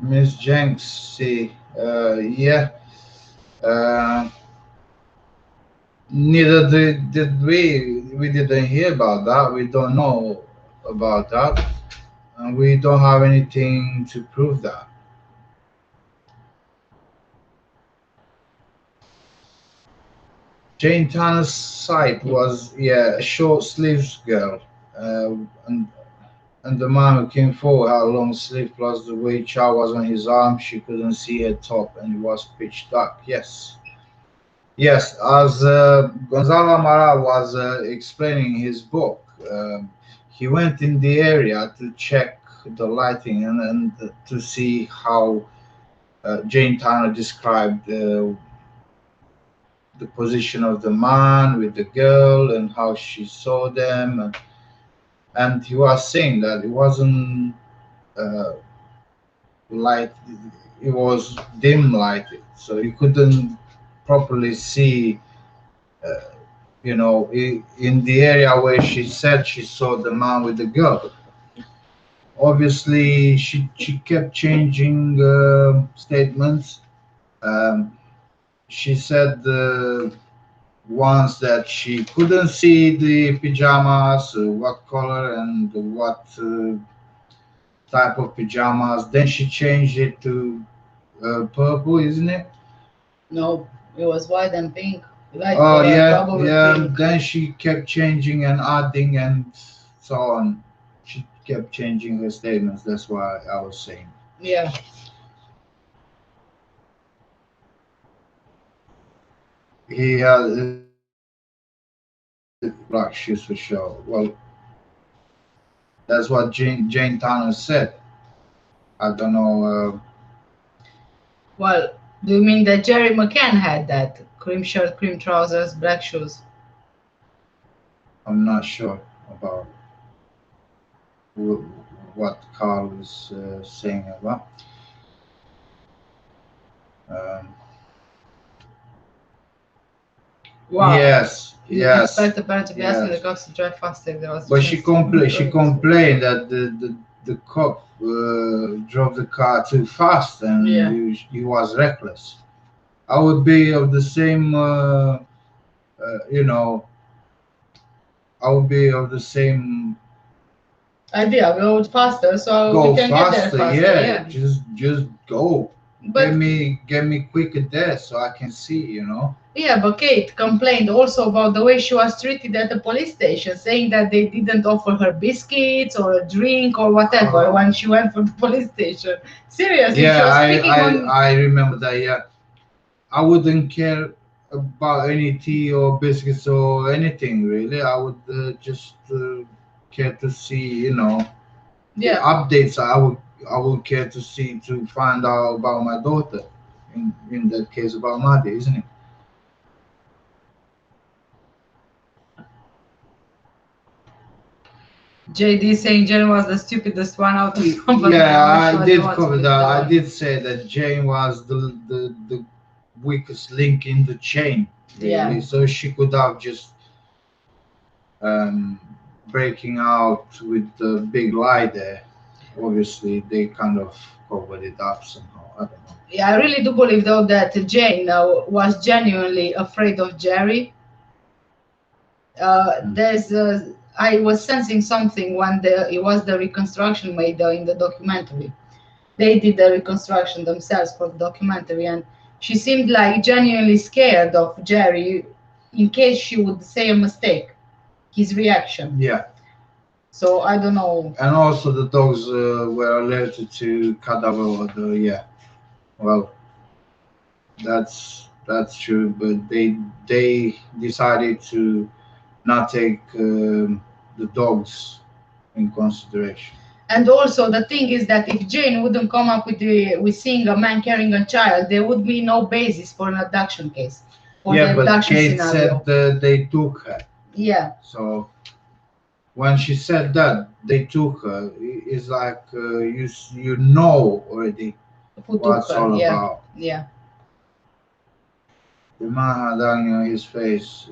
Miss Jenks, see, yeah, uh, neither did we. We didn't hear about that. We don't know about that, and we don't have anything to prove that. Jane Tanner's site was, yeah, a short sleeves girl, uh, and and the man who came forward had a long sleeve plus the way Chow was on his arm, she couldn't see her top and it was pitch dark. Yes. Yes, as Gonzalo Amaral was explaining his book, he went in the area to check the lighting and to see how Jane Tanner described the position of the man with the girl and how she saw them. And he was saying that it wasn't uh, light, it was dim lighted, so you couldn't properly see. Uh, in the area where she said she saw the man with the girl. Obviously, she kept changing statements. Um, she said once that she couldn't see the pajamas, what color and what type of pajamas. Then she changed it to purple, isn't it? No, it was white and pink. Light Oh color, yeah, probably yeah. pink. Then she kept changing and adding and so on. She kept changing her statements. That's why I was saying Yeah. he had black shoes for sure. Well, that's what Jane Tanner said. I don't know. Well, do you mean that Jerry McCann had that? Cream shirt, cream trousers, black shoes. I'm not sure about wh- what Carl is saying about. Um, Wow. yes, You didn't yes, expect the parent to be asking the yes. cops to drive faster if there was a But chance to she control it. complained that the cop drove the car too fast and Yeah. he was reckless. I would be of the same, you know, I would be of the same idea. Go faster, so Go we can get there faster, faster. yeah. Yeah. Just go. But Get me quicker there so I can see, you know. yeah, but Kate complained also about the way she was treated at the police station, saying that they didn't offer her biscuits or a drink or whatever when she went for the police station. Seriously, she Yeah, was speaking on. I remember that. Yeah, I wouldn't care about any tea or biscuits or anything really. I would just care to see, you know, the Yeah, updates. I would care to see to find out about my daughter. In that case, about Madi, isn't it? JD saying Jen was the stupidest one out of somebody. Yeah, Now she I was the did one to cover be that. I down. did say that Jane was the weakest link in the chain, really. Yeah. So she could have just um, breaking out with the big lie there. Obviously, they kind of covered it up somehow. I don't know. Yeah, I really do believe though that Jane was genuinely afraid of Jerry. There's I was sensing something when it was the reconstruction made in the documentary. They did the reconstruction themselves for the documentary, and she seemed like genuinely scared of Jerry in case she would say a mistake. His reaction. Yeah, So I don't know. and also the dogs were alerted to cadaver odor. Yeah, well, that's true, but they decided to not take the dogs in consideration. And also the thing is that if Jane wouldn't come up with seeing a man carrying a child, there would be no basis for an abduction case or Yeah, the but abduction Kate scenario. said they took her. Yeah, So when she said that they took her, it's like you know already who what took it's her? all Yeah, about. yeah. The man had on his face.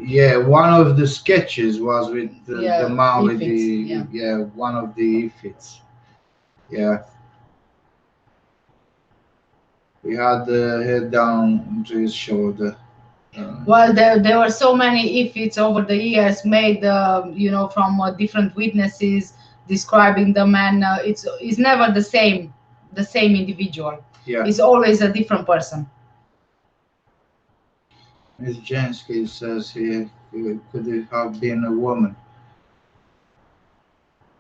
Yeah, one of the sketches was with the Yeah, man if with it's the yeah one of the ifits. Yeah, he had the head down to his shoulder. Well, there were so many ifits over the years made, from different witnesses describing the man. It's never the same individual. Yeah, It's always a different person. Miss Jansky says here, could it have been a woman?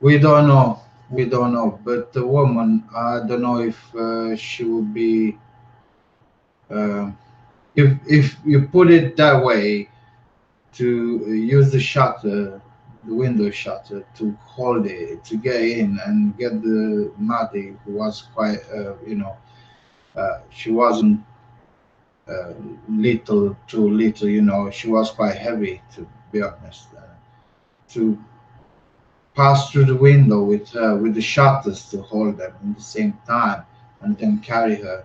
We don't know. We don't know. But the woman, I don't know if she would be. Uh, if you put it that way, to use the shutter, the window shutter, to hold it, to get in and get the Maddie, who was quite, she wasn't uh, little, too little, you know, she was quite heavy, to be honest. To pass through the window with her, with the shutters to hold them at the same time, and then carry her.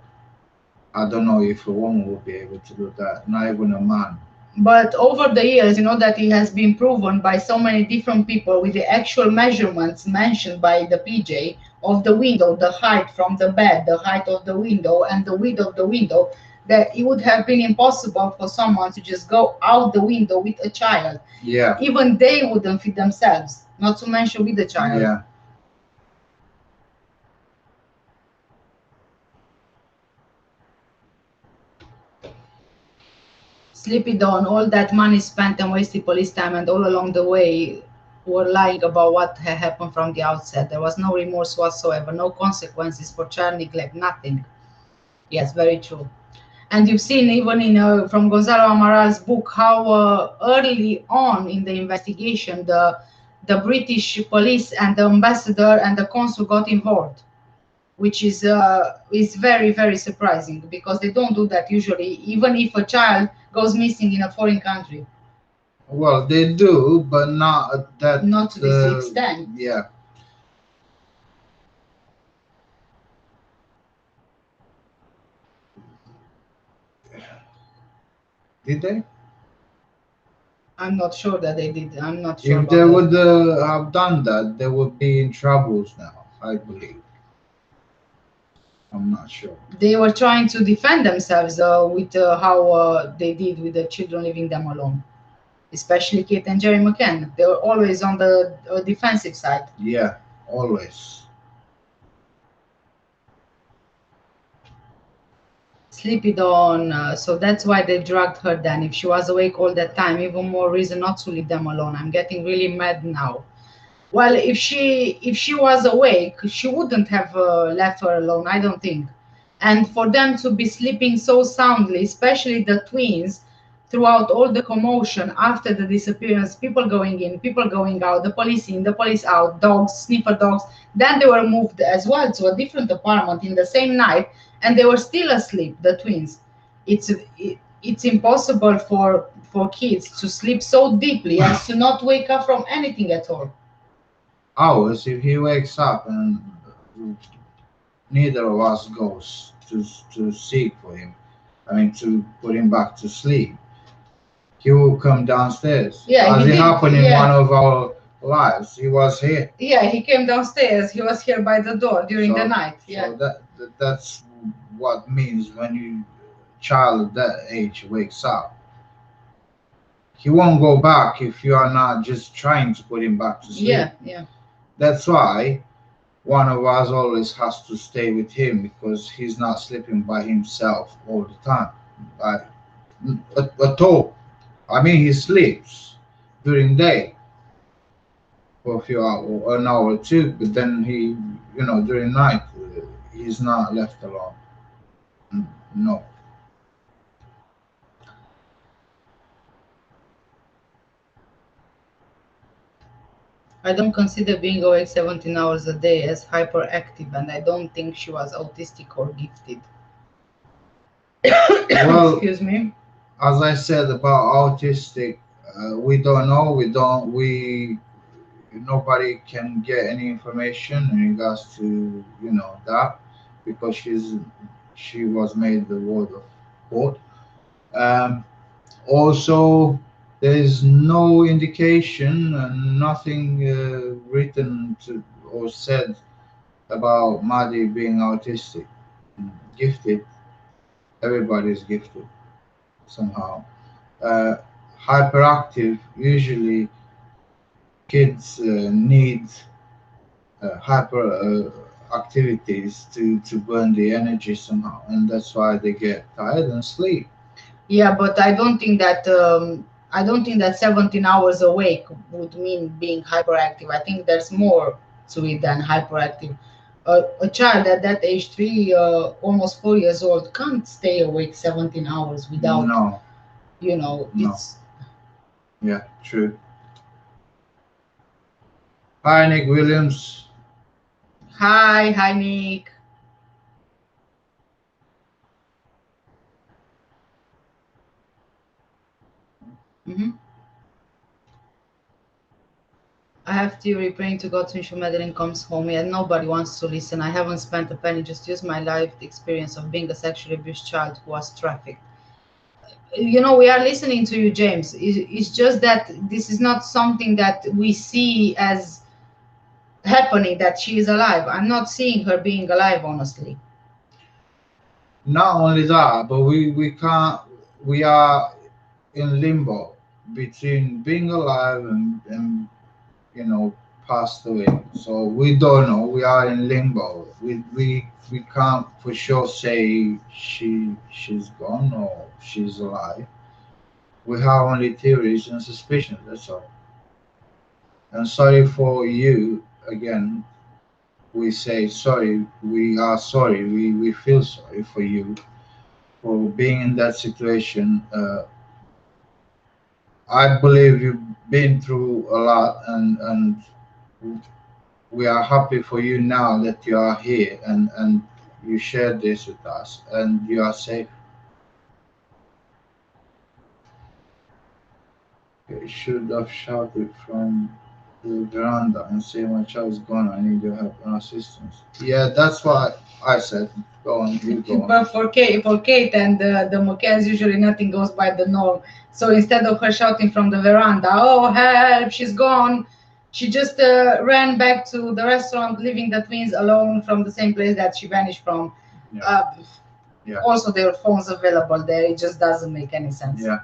I don't know if a woman would be able to do that, not even a man. But over the years, that it has been proven by so many different people with the actual measurements mentioned by the PJ of the window, the height from the bed, the height of the window, and the width of the window, that it would have been impossible for someone to just go out the window with a child. Yeah, Even they wouldn't fit themselves, not to mention with the child. yeah. Sleepy Dawn, all that money spent and wasted police time, and all along the way were lying about what had happened from the outset. There was no remorse whatsoever, no consequences for child neglect, nothing. Yes, very true. And you've seen even in from Gonzalo Amaral's book how early on in the investigation the British police and the ambassador and the consul got involved, which is very very surprising because they don't do that usually, even if a child goes missing in a foreign country. Well, they do, but not at that. Not to this extent. Yeah. Did they? I'm not sure that they did. I'm not sure If about they that. would have done that, they would be in troubles now, I believe. I'm not sure. They were trying to defend themselves with how they did with the children leaving them alone. especially Kate and Jerry McCann. They were always on the defensive side. Yeah, always. Sleepy Dawn, so that's why they drugged her then. If she was awake all that time, even more reason not to leave them alone. I'm getting really mad now. Well, if she was awake, she wouldn't have left her alone, I don't think. And for them to be sleeping so soundly, especially the twins, throughout all the commotion after the disappearance, people going in, people going out, the police in, the police out, dogs, sniffer dogs. Then they were moved as well to a different apartment in the same night, and they were still asleep, the twins. It's impossible for kids to sleep so deeply as to not wake up from anything at all. Hours if he wakes up and neither of us goes to seek for him. I mean, to put him back to sleep. He will come downstairs. Yeah, As he it did. happened in Yeah. one of our lives, he was here. Yeah, he came downstairs. He was here by the door during the So- night. Yeah. So that's what means when you child at that age wakes up. He won't go back if you are not just trying to put him back to sleep. Yeah, yeah. That's why one of us always has to stay with him because he's not sleeping by himself all the time. Like, at all. I mean, he sleeps during day for a few hours, an hour or two, but then during night, he's not left alone. No. I don't consider being awake 17 hours a day as hyperactive, and I don't think she was autistic or gifted. Well, Excuse me. as I said about autistic, we don't know. Nobody can get any information in regards to that because she was made the word of God. Um, Also, there is no indication and nothing written or said about Maddie being autistic. Gifted, everybody is gifted somehow. Uh, Hyperactive, usually kids need hyper activities to burn the energy somehow, and that's why they get tired and sleep. Yeah, but I don't think that 17 hours awake would mean being hyperactive. I think there's more to it than hyperactive. A child at that age, almost 4 years old, can't stay awake 17 hours without, No, no. it's. Yeah, true. Hi, Nick Williams. Hi, Nick. hmm I have theory praying to God to ensure Madeline comes home, and nobody wants to listen. I haven't spent a penny, just use my life experience of being a sexually abused child who was trafficked. We are listening to you, James. It's just that this is not something that we see as happening, that she is alive. I'm not seeing her being alive, honestly. Not only that, but we can't. We are in limbo between being alive and passed away. So we don't know. We are in limbo. We can't for sure say she's gone or she's alive. We have only theories and suspicions. That's all. And sorry for you again. We say sorry. We are sorry. We feel sorry for you for being in that situation. I believe you've been through a lot, and we are happy for you now that you are here and you shared this with us and you are safe. You should have shouted from the veranda and say my child's gone. I need your help and assistance. Yeah, that's what I said. Go on, you go on. But for Kate and the McCanns, usually nothing goes by the norm. So instead of her shouting from the veranda, "Oh help, she's gone," she just ran back to the restaurant, leaving the twins alone from the same place that she vanished from. Yeah. Yeah. Also, there are phones available there. It just doesn't make any sense. Yeah.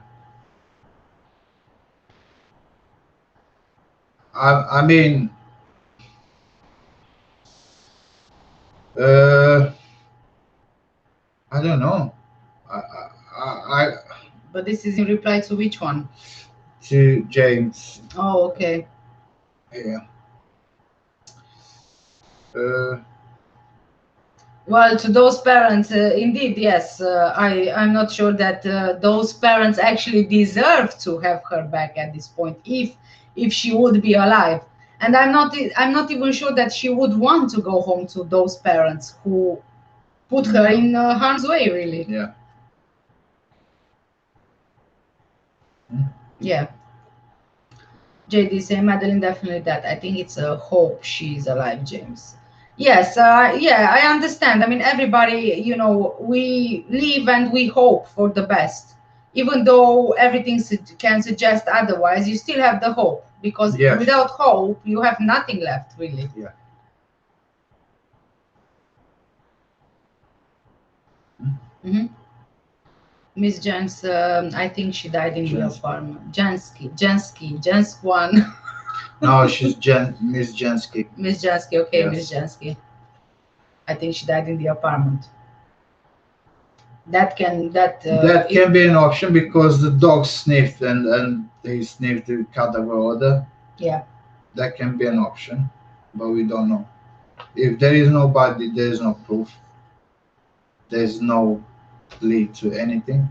I mean, uh, I don't know. I But this is in reply to which one? to James. Oh, okay. Yeah. Uh, Well, to those parents, indeed, yes. I'm not sure that those parents actually deserve to have her back at this point, if she would be alive. And I'm not even sure that she would want to go home to those parents who put her No. in harm's way, really. yeah. Yeah. JD say Madeline definitely that. I think it's a hope she's alive, James. Yes, yeah, I understand. I mean, everybody, we live and we hope for the best. Even though everything can suggest otherwise, you still have the hope because Yes. without hope, you have nothing left, really. Yeah. Hmm. Miss Jens, I think she died in the Jens. apartment. Jensk one. No, she's Miss Jensky. Miss Jansky, okay, Yes. Miss Jansky. I think she died in the apartment. That That can be an option because the dog sniffed and they sniffed the cadaver odor. yeah. That can be an option, but we don't know. If there is no body, there is no proof. There's no lead to anything.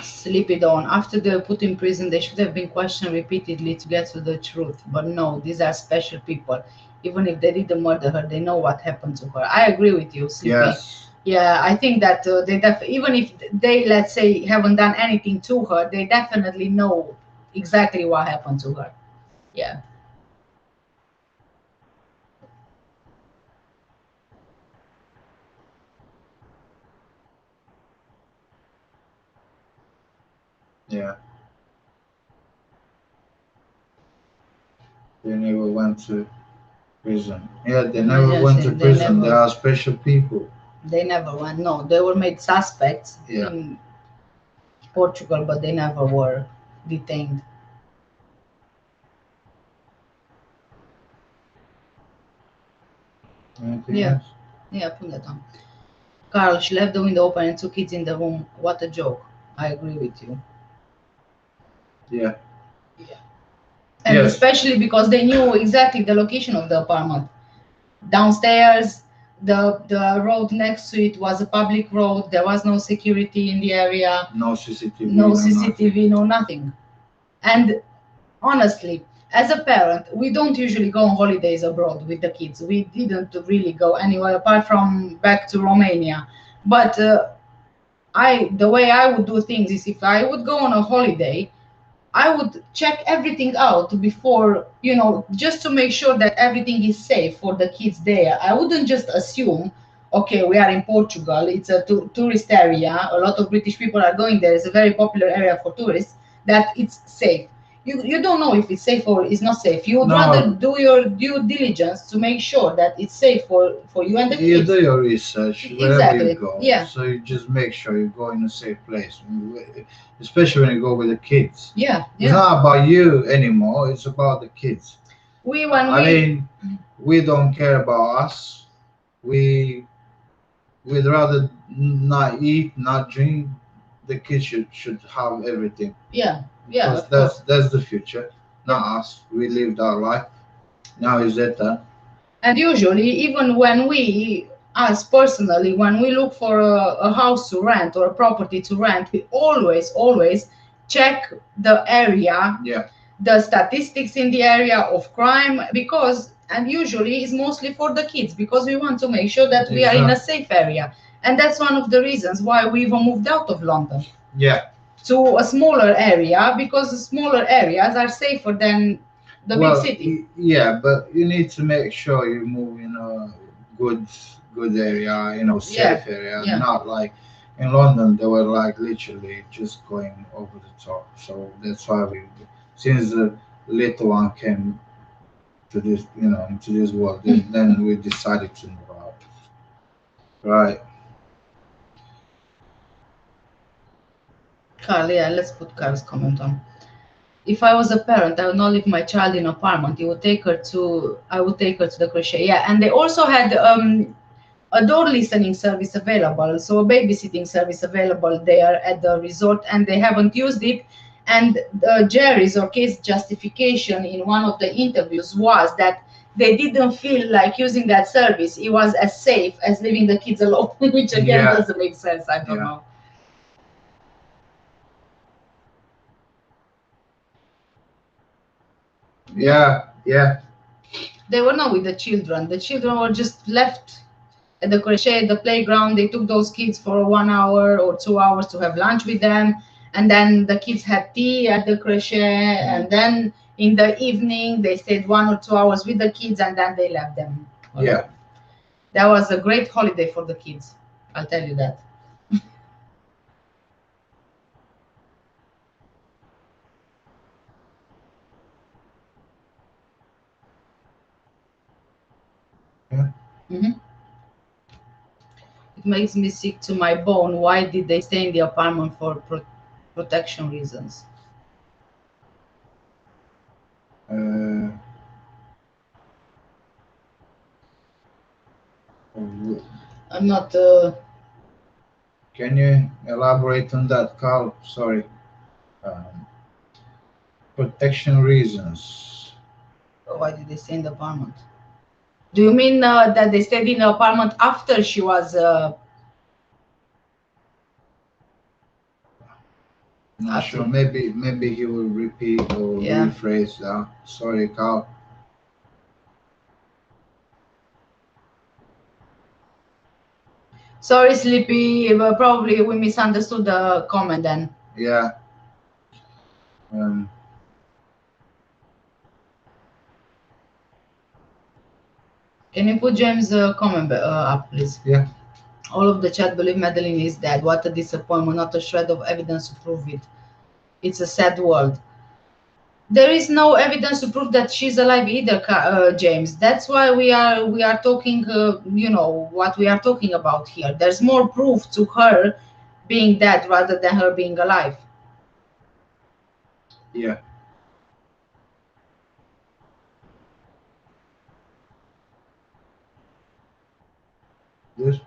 Sleepy Dawn. After they were put in prison, they should have been questioned repeatedly to get to the truth. But no, these are special people. Even if they didn't murder her, they know what happened to her. I agree with you, Sleepy. Yes. Yeah, I think that even if they, let's say, haven't done anything to her, they definitely know exactly what happened to her. Yeah. Yeah. They never went to prison. Yeah, they never Yes, went to they prison. They never- are special people. They never went. No, they were made suspects Yeah. in Portugal, but they never were detained. Anything Yeah. else? Yeah, put that on. Carl, she left the window open and two kids in the room. What a joke. I agree with you. Yeah. And Yes. especially because they knew exactly the location of the apartment. Downstairs, the road next to it was a public road. There was no security in the area, No CCTV. no Nothing. CCTV, no nothing. And honestly, as a parent, we don't usually go on holidays abroad with the kids. We didn't really go anywhere apart from back to Romania. But the way I would do things is if I would go on a holiday, I would check everything out before, just to make sure that everything is safe for the kids there. I wouldn't just assume, okay, we are in Portugal, it's a tourist area, a lot of British people are going there, it's a very popular area for tourists, that it's safe. You don't know if it's safe or it's not safe. You would No. rather do your due diligence to make sure that it's safe for you and the You kids. do your research wherever Exactly. you go. Yeah. So you just make sure you go in a safe place, especially when you go with the kids. Yeah, It's not about you anymore. It's about the kids. I mean, we don't care about us. We'd rather not eat, not drink. The kids should have everything. yeah, Because of course. that's the future, not us. We lived our life. Now is that done? And usually, even when us personally, when we look for a house to rent or a property to rent, we always check the area, Yeah. the statistics in the area of crime, and usually it's mostly for the kids because we want to make sure that we are in a safe area. And that's one of the reasons why we even moved out of London. Yeah. To a smaller area because the smaller areas are safer than the big city. Yeah, but you need to make sure you move in a good area, safe area, Yeah. not like in London they were like literally just going over the top. So that's why since the little one came to this, into this world, then we decided to move out. Right. Carl, yeah, let's put Carl's comment on. If I was a parent, I would not leave my child in an apartment. I would take her to the crochet. Yeah, and they also had a door listening service available, so a babysitting service available there at the resort, and they haven't used it. And Jerry's or Kate's justification in one of the interviews was that they didn't feel like using that service. It was as safe as leaving the kids alone, which again Yeah. doesn't make sense. I don't Yeah. know. Yeah, yeah, They were not with the children. The children were just left at the crochet, at the playground. They took those kids for 1 hour or 2 hours to have lunch with them. And then the kids had tea at the crochet. And then in the evening, they stayed 1 or 2 hours with the kids and then they left them. yeah. That was a great holiday for the kids. I'll tell you that. Yeah. Mhm. It makes me sick to my bone. Why did they stay in the apartment for protection reasons? Uh, I'm not. can you elaborate on that, Carl? Sorry. Um, protection reasons. Why did they stay in the apartment? Do you mean that they stayed in the apartment after she was? Not sure. Maybe he will repeat or Yeah. rephrase that. Sorry, Carl. Sorry, Sleepy. Probably we misunderstood the comment then. Yeah. Um, Can you put James' comment up, please? Yeah. All of the chat believe Madeleine is dead. What a disappointment. Not a shred of evidence to prove it. It's a sad world. There is no evidence to prove that she's alive either, James. That's why we are talking. You know what we are talking about here. There's more proof to her being dead rather than her being alive. yeah. Yes.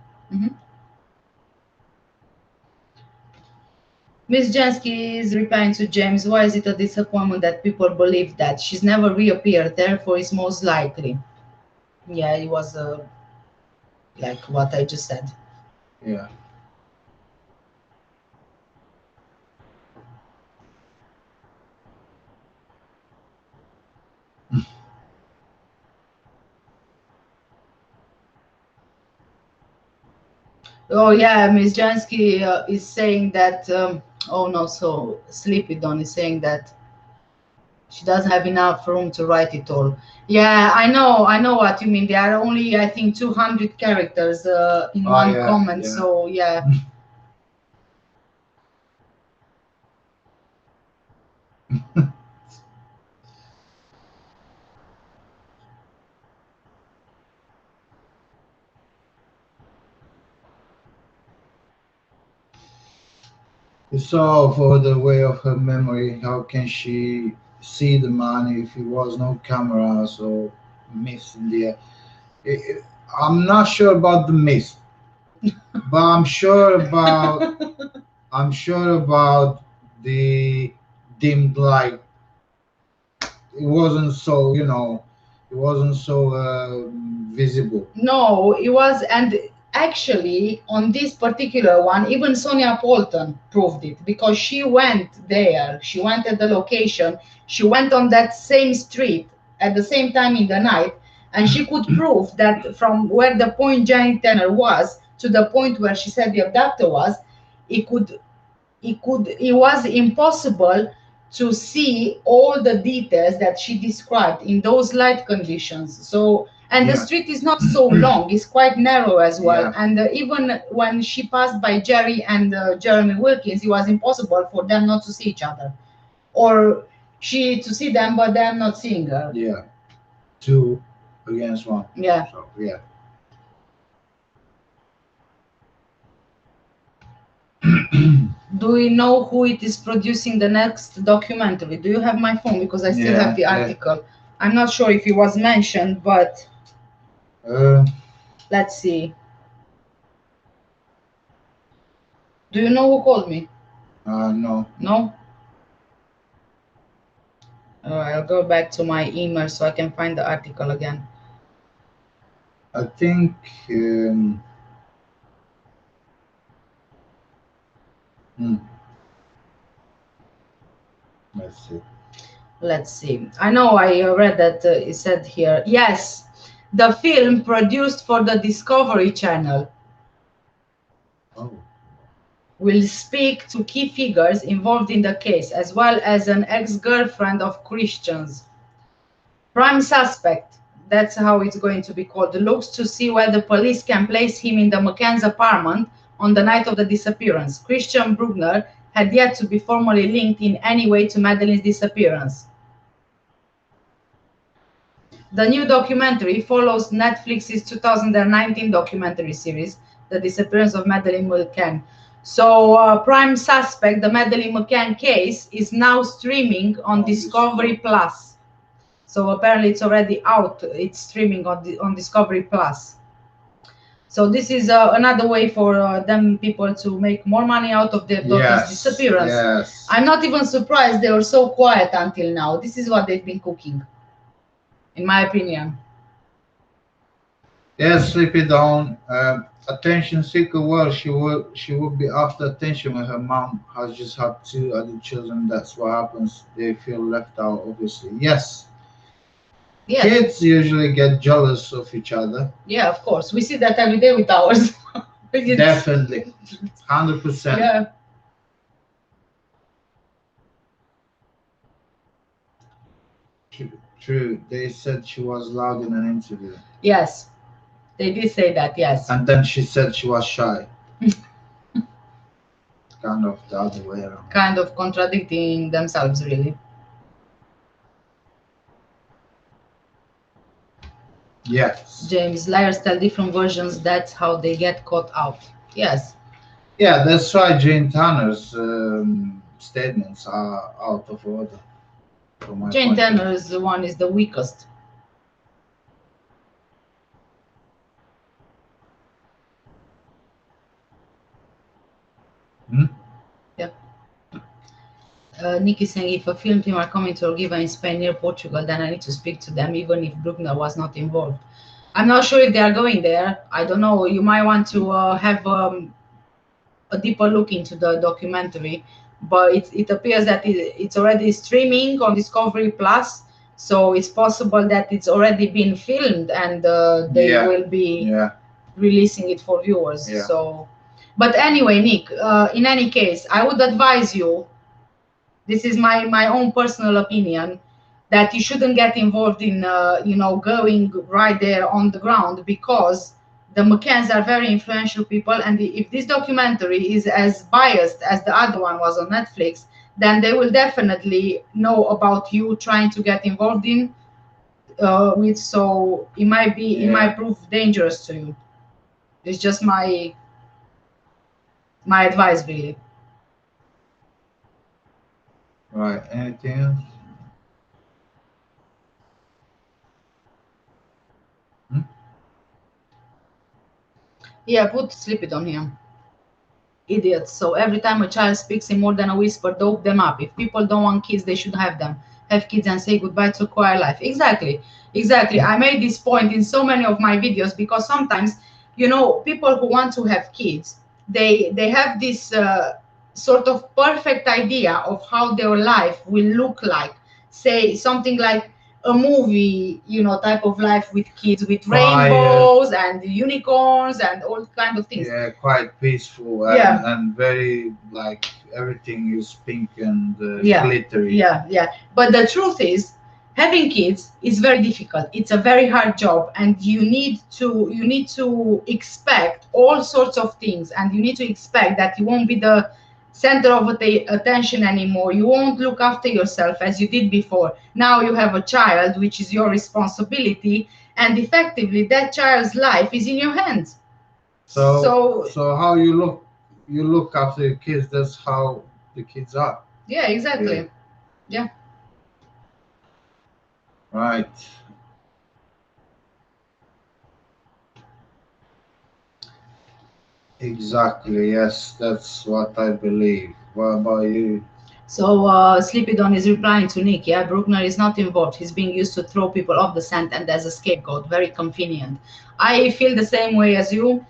Miss Jansky is replying to James. Why is it a disappointment that people believe that she's never reappeared? Therefore, it's most likely. Yeah, it was like what I just said. Yeah. Oh yeah, Miss Jansky is saying that. Oh no, so Sleepy Don is saying that she doesn't have enough room to write it all. Yeah, I know what you mean. There are only, I think, 200 characters in one yeah, comment. yeah. So yeah. It's all for the way of her memory. How can she see the money if it was no cameras or mist in the air? I'm not sure about the mist, but I'm sure about the dimmed light. It wasn't so, it wasn't so visible. No, it was, and actually, on this particular one, even Sonia Polton proved it because she went there, she went at the location, she went on that same street at the same time in the night, and she could prove that from where the point Jane Tanner was to the point where she said the abductor was, it could it was impossible to see all the details that she described in those light conditions. So, and the Yeah. street is not so long, it's quite narrow as well. Yeah. And even when she passed by Jerry and Jeremy Wilkins, it was impossible for them not to see each other, or she to see them but them not seeing her. Yeah. 2 against 1. Yeah. So, yeah. Do we know who it is producing the next documentary? Do you have my phone? Because I still have the article. I'm not sure if it was mentioned, but let's see. Do you know who called me? No. No? I'll go back to my email so I can find the article again. I think let's see. Let's see. I know I read that it said here. Yes, the film produced for the Discovery Channel will speak to key figures involved in the case, as well as an ex-girlfriend of Christian's. Prime suspect, that's how it's going to be called, looks to see whether police can place him in the McCann's apartment on the night of the disappearance. Christian Bruckner had yet to be formally linked in any way to Madeleine's disappearance. The new documentary follows Netflix's 2019 documentary series, The Disappearance of Madeleine Mccann. So, Prime Suspect, the Madeleine McCann case, is now streaming on Discovery Plus. So apparently it's already out. It's streaming on Discovery Plus. So this is another way for them people to make more money out of their daughter's disappearance. Yes. I'm not even surprised they were so quiet until now. This is what they've been cooking, in my opinion. Yes, Sleepy Dawn. Attention seeker world. She would be after attention when her mom has just had 2 other children. That's what happens. They feel left out, obviously. Yes. Yes. Kids usually get jealous of each other. Yeah, of course. We see that every day with ours. Definitely. 100%. Yeah. True. They said she was loud in an interview. Yes. They did say that, yes. And then she said she was shy. Kind of the other way around. Kind of contradicting themselves, really. Yes. James, liars tell different versions. That's how they get caught out. Yes. Yeah, that's why Jane Tanner's statements are out of order. Jane Tanner's one is the weakest. Yeah. Nikki saying, if a film team are coming to Orgiva in Spain near Portugal, then I need to speak to them, even if Bruckner was not involved. I'm not sure if they are going there. I don't know. You might want to have a deeper look into the documentary, but it appears that it's already streaming on Discovery Plus, so it's possible that it's already been filmed and they will be releasing it for viewers. So, but anyway, Nick, in any case, I would advise you, this is my own personal opinion, that you shouldn't get involved in going right there on the ground, because the McCanns are very influential people, and if this documentary is as biased as the other one was on Netflix, then they will definitely know about you trying to get involved in with. So it might prove dangerous to you. It's just my advice, really. Right. Anything else? Yeah, put Sleep It on here. Idiots. So every time a child speaks in more than a whisper, dope them up. If people don't want kids, they should have them. Have kids and say goodbye to quiet life. Exactly. I made this point in so many of my videos, because sometimes, people who want to have kids, they have this sort of perfect idea of how their life will look like. Say something like a movie, type of life with kids, with rainbows and unicorns and all kind of things. Yeah, quite peaceful and very, like, everything is pink and glittery. Yeah. But the truth is, having kids is very difficult. It's a very hard job, and you need to expect all sorts of things, and you need to expect that you won't be the center of attention anymore. You won't look after yourself as you did before. Now you have a child, which is your responsibility, and effectively that child's life is in your hands. So how you you look after your kids. That's how the kids are. Yeah, exactly. Really. Yeah. Right. Exactly. Yes, that's what I believe. What about you? So Sleepy Don is replying to Nick. Yeah, Bruckner is not involved. He's being used to throw people off the scent and as a scapegoat. Very convenient. I feel the same way as you.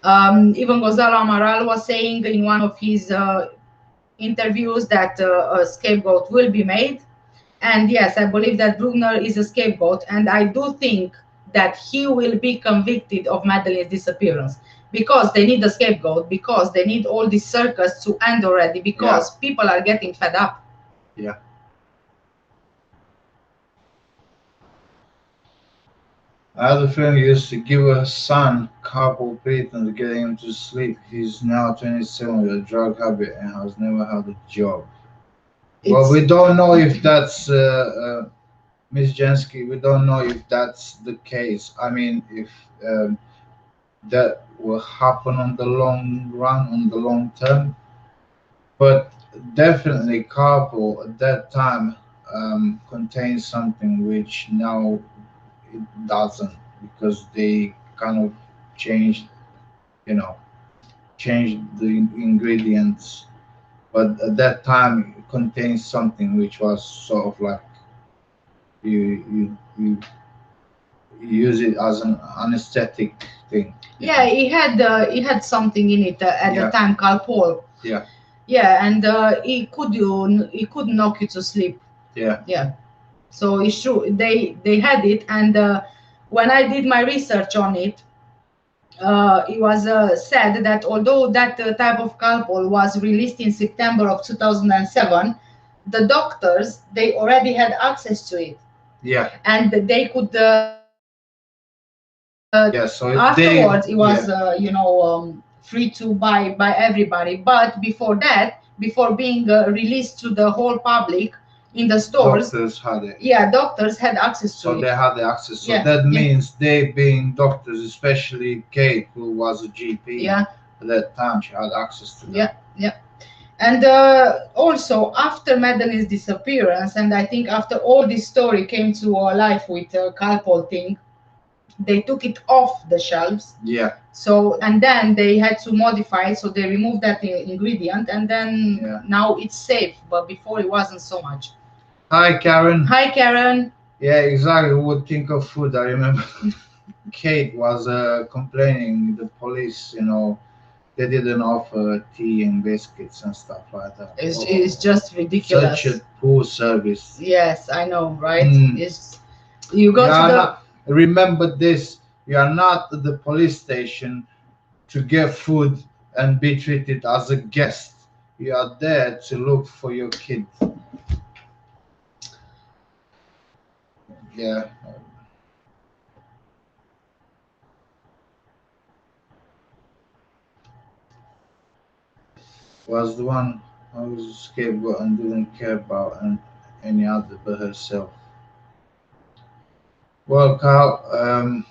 Even Gonzalo Amaral was saying in one of his interviews that a scapegoat will be made. And yes, I believe that Bruckner is a scapegoat, and I do think that he will be convicted of Madeleine's disappearance because they need a scapegoat, because they need all this circus to end already, because people are getting fed up. Yeah. I had a friend who used to give her son couple patents to get him to sleep. He's now 27 with a drug habit and has never had a job. Well, we It's don't know if that's Miss Jensky. We don't know if that's the case. I mean, if that will happen on the long run, on the long term. But definitely, carpool at that time contains something which now it doesn't because they kind of changed, you know, changed the ingredients. But at that time, it contains something which was sort of like you use it as an anesthetic thing. yeah, he had something in it at the Yeah. time, Calpol. Yeah. Yeah, and he could knock you to sleep. Yeah. Yeah, so it's true. They had it, and when I did my research on it, it was said that although that type of Calpol was released in September of 2007, the doctors they already had access to it, Yeah. and they could Yeah. So afterwards it was yeah. free to buy by everybody. But before that, before being released to the whole public in the stores, Doctors had it. yeah, doctors had access to So it. they had the access. So Yeah, that yeah. means they being doctors, especially Kate, who was a GP Yeah, at that time, she had access to that. yeah, yeah. And also after Madeleine's disappearance, and I think after all this story came to life with Calpol thing, they took it off the shelves. Yeah. So and then they had to modify it, so they removed that ingredient, and then Yeah. now it's safe. But before it wasn't so much. Hi, Karen. Hi, Karen. Yeah, exactly. Who would think of food? I remember Kate was complaining the police, they didn't offer tea and biscuits and stuff like that. It's just ridiculous. Such a poor service. Yes, I know, right? Mm. It's you go You to are the not, remember this, you are not at the police station to get food and be treated as a guest. You are there to look for your kid. Yeah. Was the one who was a scapegoat and didn't care about any other but herself. Well, Carl,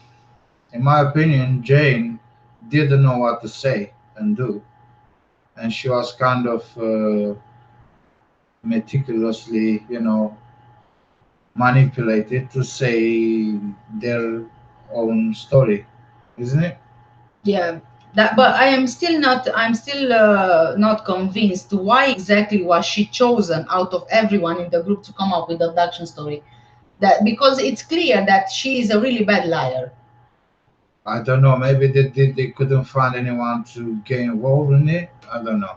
in my opinion, Jane didn't know what to say and do, and she was kind of meticulously, manipulated to say their own story, isn't it? yeah. That, but I'm still not convinced why exactly was she chosen out of everyone in the group to come up with the abduction story. That because it's clear that she is a really bad liar. I don't know. Maybe they couldn't find anyone to get involved in it. I don't know.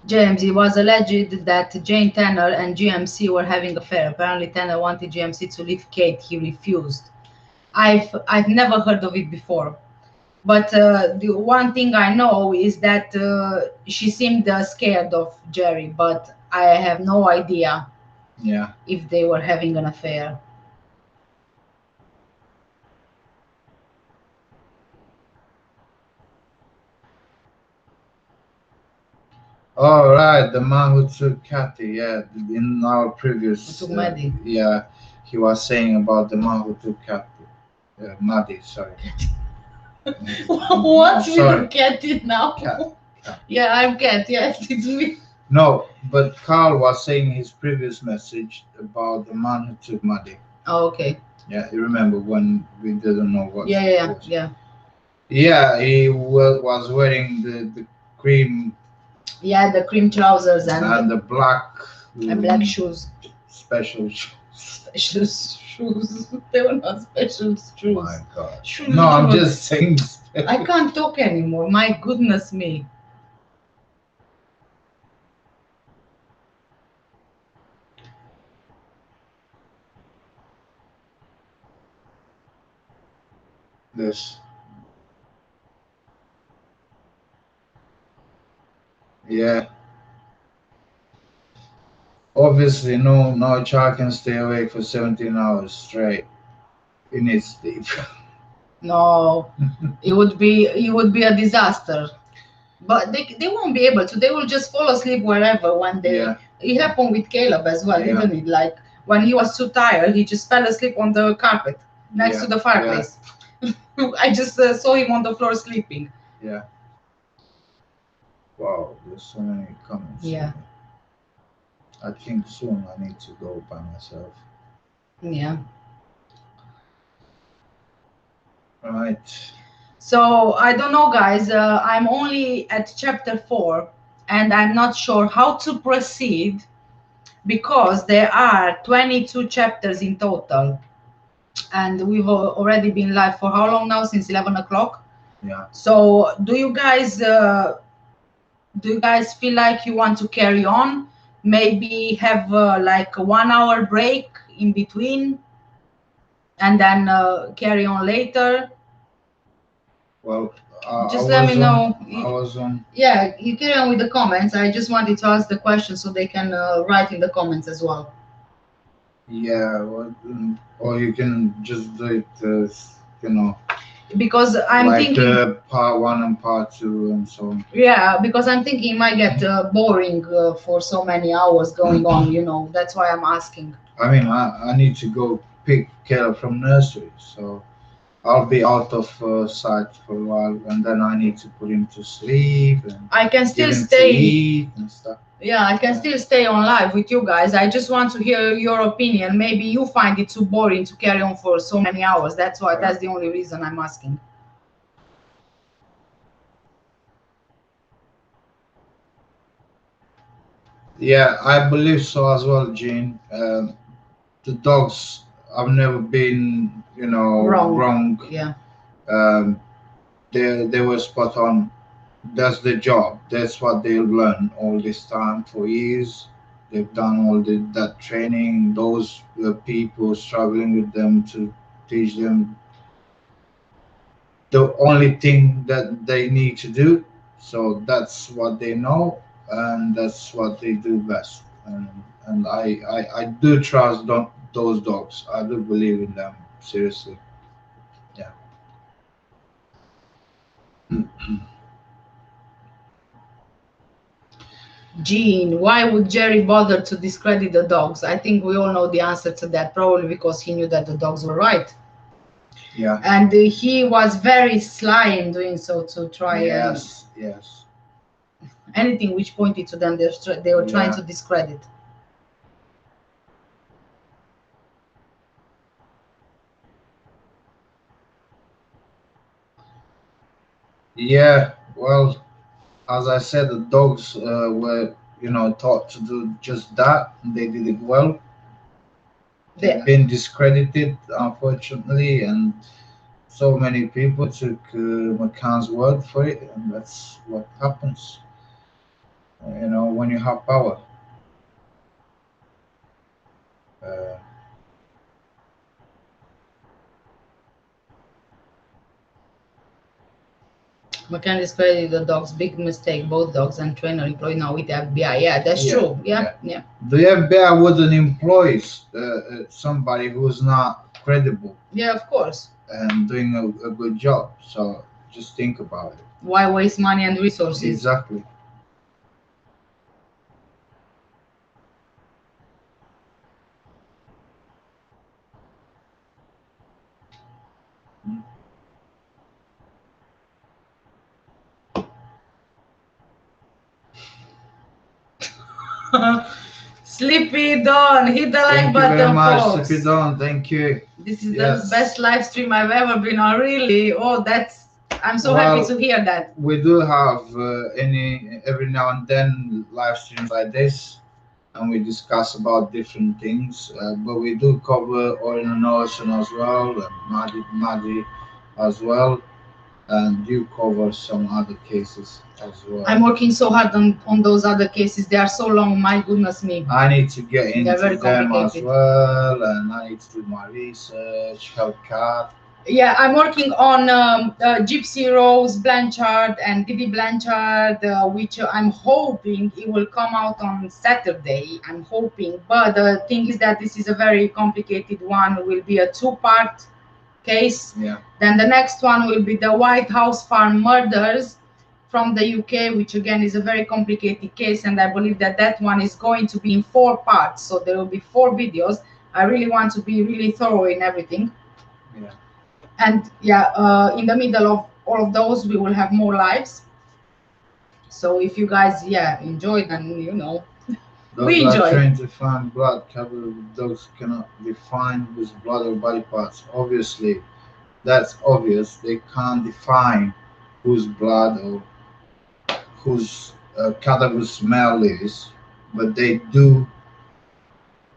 James, it was alleged that Jane Tanner and GMC were having an affair. Apparently, Tanner wanted GMC to leave Kate. He refused. I've never heard of it before. But the one thing I know is that she seemed scared of Jerry, but I have no idea Yeah. if they were having an affair. All right, the man who took Kathy, yeah, in our previous, Who took Maddie. yeah, he was saying about the man who took cat, Maddie, sorry. What's with sorry. the cat in now? Cat. Yeah, I'm cat. Yes, it's me. No, but Carl was saying his previous message about the man who took Maddie. Oh, okay. Yeah, you remember when we didn't know what Yeah, it yeah, was. yeah. Yeah, he was wearing the cream Yeah, the cream trousers and the black black shoes. special shoes. Special shoes. They were not special shoes. My God. Shoes. No, I'm just saying. I can't talk anymore. My goodness me. This. Yeah. Obviously, no child can stay awake for 17 hours straight. He needs sleep. No, it would be a disaster. But they won't be able to. They will just fall asleep wherever when they. Yeah. It happened with Caleb as well, Yeah. didn't it? Like when he was too tired, he just fell asleep on the carpet next Yeah, to the fireplace. I just saw him on the floor sleeping. Yeah. Wow, there's so many comments. Yeah. I think soon I need to go by myself. Yeah. Right. So I don't know, guys. I'm only at chapter 4, and I'm not sure how to proceed because there are 22 chapters in total, and we've already been live for how long now? Since 11 o'clock. Yeah. So do you guys feel like you want to carry on? Maybe have like a 1 hour break in between, and then carry on later. Well, Just let me know. I was on. Yeah, you carry on with the comments. I just wanted to ask the question so they can write in the comments as well. Yeah, well, or you can just do it, Because I'm like thinking, part 1 and part 2 and so on. yeah, because I'm thinking it might get boring for so many hours going on. That's why I'm asking. I mean, I need to go pick Caleb from nursery, so I'll be out of sight for a while, and then I need to put him to sleep and I can give still him to stay. eat and stuff. Yeah, I can still stay on live with you guys. I just want to hear your opinion. Maybe you find it too boring to carry on for so many hours. That's why. That's the only reason I'm asking. Yeah, I believe so as well, Jean. The dogs, I've never been, wrong. Yeah. They were spot on. That's the job. That's what they'll learn all this time for years. They've done all that training. Those people struggling with them to teach them the only thing that they need to do. So that's what they know, and that's what they do best. And I do trust those dogs. I do believe in them seriously. Yeah. Jean, why would Jerry bother to discredit the dogs? I think we all know the answer to that. Probably because he knew that the dogs were right. Yeah. And he was very sly in doing so to try Yes. anything which pointed to them. They were trying to discredit. Yeah. Well, as I said, the dogs were, taught to do just that. And they did it well. They've been discredited, unfortunately, and so many people took McCann's word for it, and that's what happens. When you have power. Uh, McCann discredited the dogs. Big mistake. Both dogs and trainer employed now with the FBI. Yeah, that's true. Yeah. The FBI wouldn't employ somebody who's not credible. Yeah, of course. And doing a good job. So just think about it. Why waste money and resources? Exactly. Sleepy Dawn, hit the like Thank you very button, much, folks. Sipidon. Thank you. This is Yes. the best live stream I've ever been on. Really? Oh, I'm so happy Well, to hear that. We do have every now and then live streams like this, and we discuss about different things. But we do cover oil and ocean as well, and Maddie as well, and you cover some other cases as well. I'm working so hard on those other cases. They are so long. My goodness me. I need to get They're very into them as complicated. well, and I need to do my research, help Kat. Yeah, I'm working on Gypsy Rose Blanchard and Didi Blanchard, which I'm hoping it will come out on Saturday. I'm hoping, but the thing is that this is a very complicated one. It will be a two-part case. Yeah. Then the next one will be the White House Farm murders from the UK, which again is a very complicated case, and I believe that that one is going to be in 4 parts. So there will be 4 videos. I really want to be really thorough in everything. Yeah. And yeah, in the middle of all of those, we will have more lives. So if you guys, enjoy, then Those we are enjoy. trained to find blood covered with those cannot define whose blood or body parts. Obviously, that's obvious. They can't define whose blood or whose cadaver smell is, but they do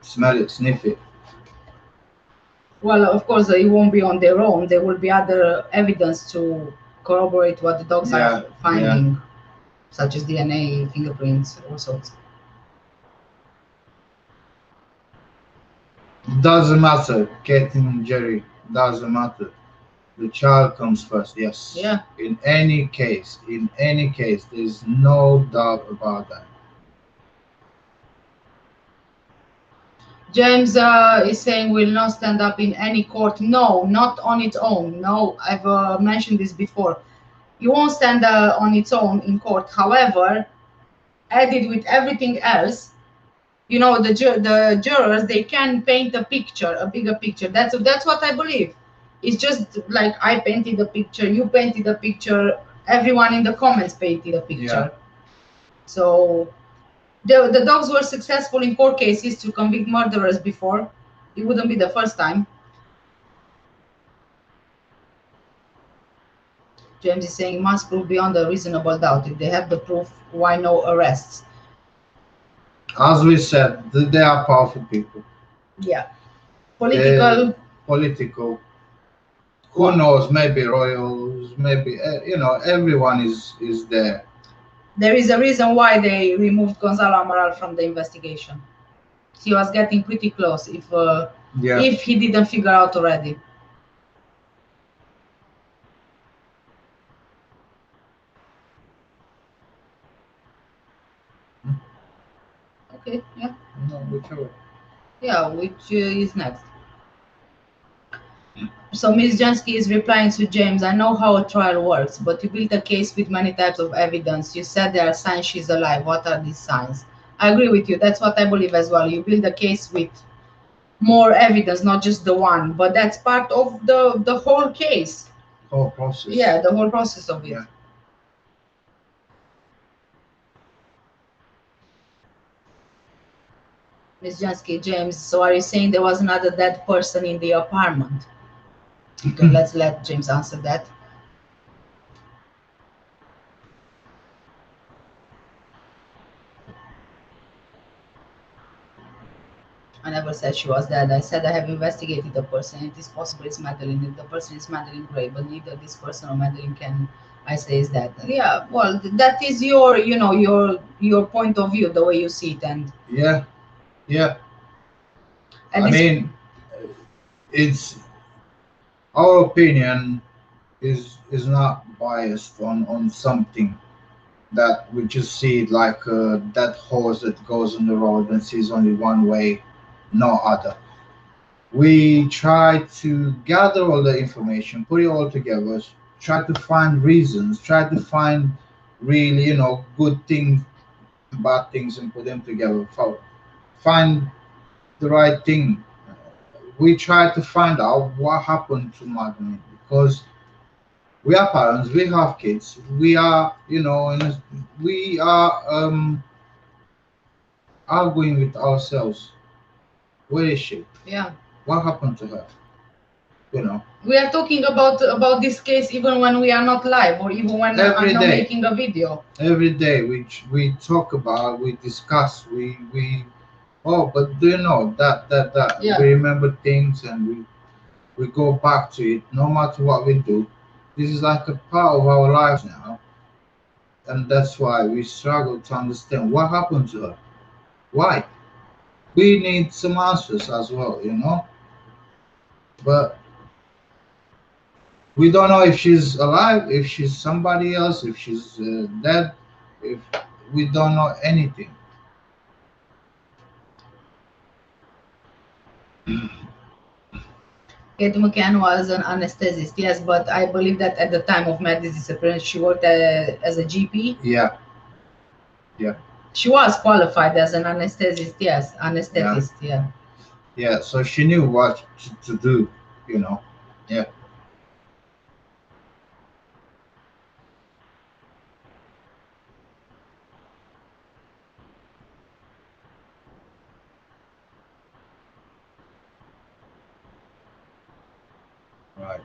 smell it, sniff it. Well, of course, it won't be on their own. There will be other evidence to corroborate what the dogs are finding, such as DNA, fingerprints, all sorts. Doesn't matter, Katie and Jerry. Doesn't matter. The child comes first. Yes. Yeah. In any case, there's no doubt about that. James is saying will not stand up in any court. No, not on its own. No, I've mentioned this before. You won't stand on its own in court. However, added with everything else, the jurors, they can paint a picture, a bigger picture. That's what I believe. It's just like I painted a picture, you painted a picture, everyone in the comments painted a picture. So the dogs were successful in court cases to convict murderers before. It wouldn't be the first time. James is saying must prove beyond a reasonable doubt. If they have the proof, why no arrests? As we said, they are powerful people. Yeah. Political. Who knows? Maybe royals. Maybe everyone is there. There is a reason why they removed Gonzalo Amaral from the investigation. He was getting pretty close. If he didn't figure out already. Okay. Yeah. No, whichever. Yeah. Which is next? So Ms. Jansky is replying to James, I know how a trial works, but you built a case with many types of evidence. You said there are signs she's alive. What are these signs? I agree with you. That's what I believe as well. You build a case with more evidence, not just the one, but that's part of the whole case. Whole process. Yeah, the whole process of it. Yeah. Ms. Jansky, James, so are you saying there was another dead person in the apartment? Okay, let's let James answer that. I never said she was dead. I said I have investigated the person. It is possible it's Madeleine. If the person is Madeleine Gray, but neither this person or Madeleine can, I say, is that. Yeah, well, that is your, your point of view, the way you see it, and yeah. I mean, it's our opinion is not biased on something that we just see like that horse that goes on the road and sees only one way, no other. We try to gather all the information, put it all together, try to find reasons, try to find really, good things, bad things, and put them together. Find the right thing. We try to find out what happened to Madeleine because we are parents, we have kids, we are, we are arguing with ourselves. Where is she? Yeah. What happened to her? You know, We are talking about this case even when we are not live, or even when every I'm not day, making a video. every day we talk about, we discuss, we oh, but do you know that Yeah. we remember things and we go back to it no matter what we do. This is like a part of our lives now, and that's why we struggle to understand what happened to her. Why? We need some answers as well, you know. But we don't know if she's alive, if she's somebody else, if she's dead, if we don't know anything. Kate McCann was an anesthetist, yes, but I believe that at the time of Maddie's disappearance, she worked as a GP. Yeah, yeah, She was qualified as an anesthetist, yes, anesthetist, yeah. yeah. So she knew what to do, you know. Yeah, right.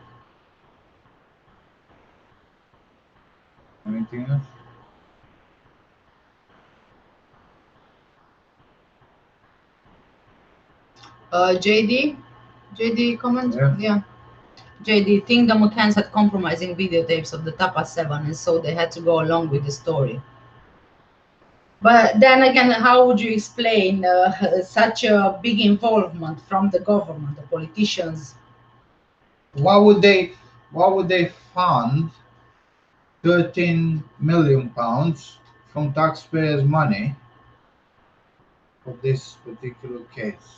Anything else? JD comment? Yeah. Yeah. JD think the McCanns had compromising videotapes of the Tapas 7, and so they had to go along with the story. But then again, how would you explain such a big involvement from the government, the politicians? Why would they? Why would they fund 13 million pounds from taxpayers' money for this particular case?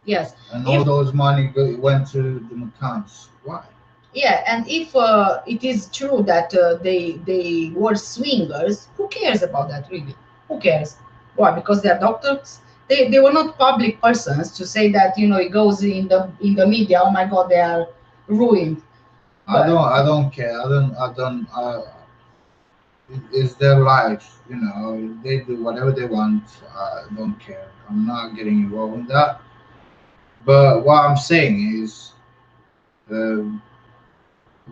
Yes. And all If those money went to the McCanns. Why? yeah, and if it is true that they were swingers, who cares about that really? Who cares? Why? Because they are doctors. They were not public persons to say that it goes in the media. Oh my God, they are ruined. But I don't care. It's their life, you know. They do whatever they want. I don't care. I'm not getting involved in that. But what I'm saying is, um,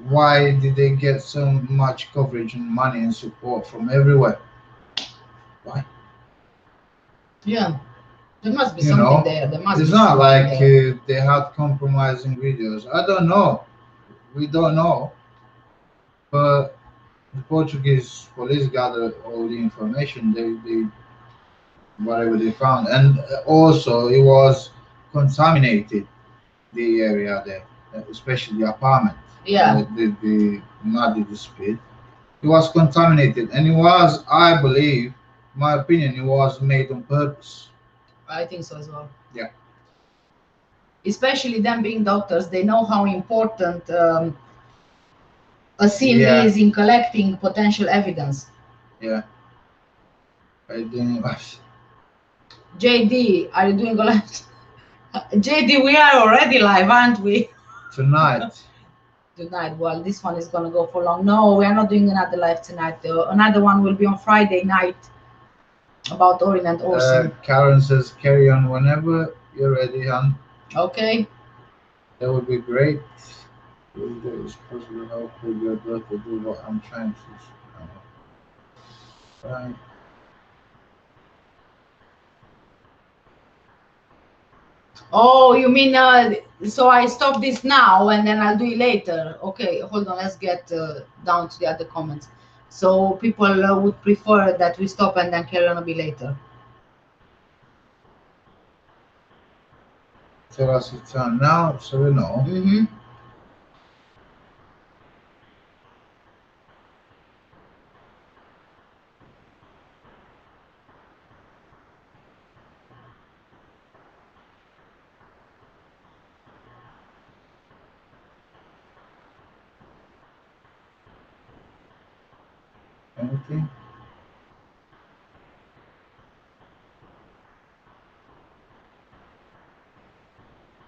why did they get so much coverage and money and support from everywhere? Why? yeah, there must be You something know, there. There must it's be not something like there. they had compromising videos. I don't know. We don't know. But the Portuguese police gathered all the information. They whatever they found, and also it was contaminated, the area there, especially the apartment, Yeah, the not the speed. It was contaminated, and it was, I believe, my opinion, it was made on purpose. I think so as well. Yeah, Especially them being doctors, they know how important a scene yeah, is in collecting potential evidence. yeah. I didn't. JD, are you doing a live? JD, we are already live, aren't we? Tonight. Tonight. Well, this one is gonna go for long. No, we are not doing another live tonight. Another one will be on Friday night about Orin and Orson. Karen says, carry on whenever you're ready, hon. Okay. That would be great. It's possible to help with your daughter do what I'm trying to. Right. Oh, you mean so I stop this now and then I'll do it later. Okay, hold on. Let's get down to the other comments. So people would prefer that we stop and then carry on a bit later. Tell us it's on now, so we know. Mm-hmm. Anything?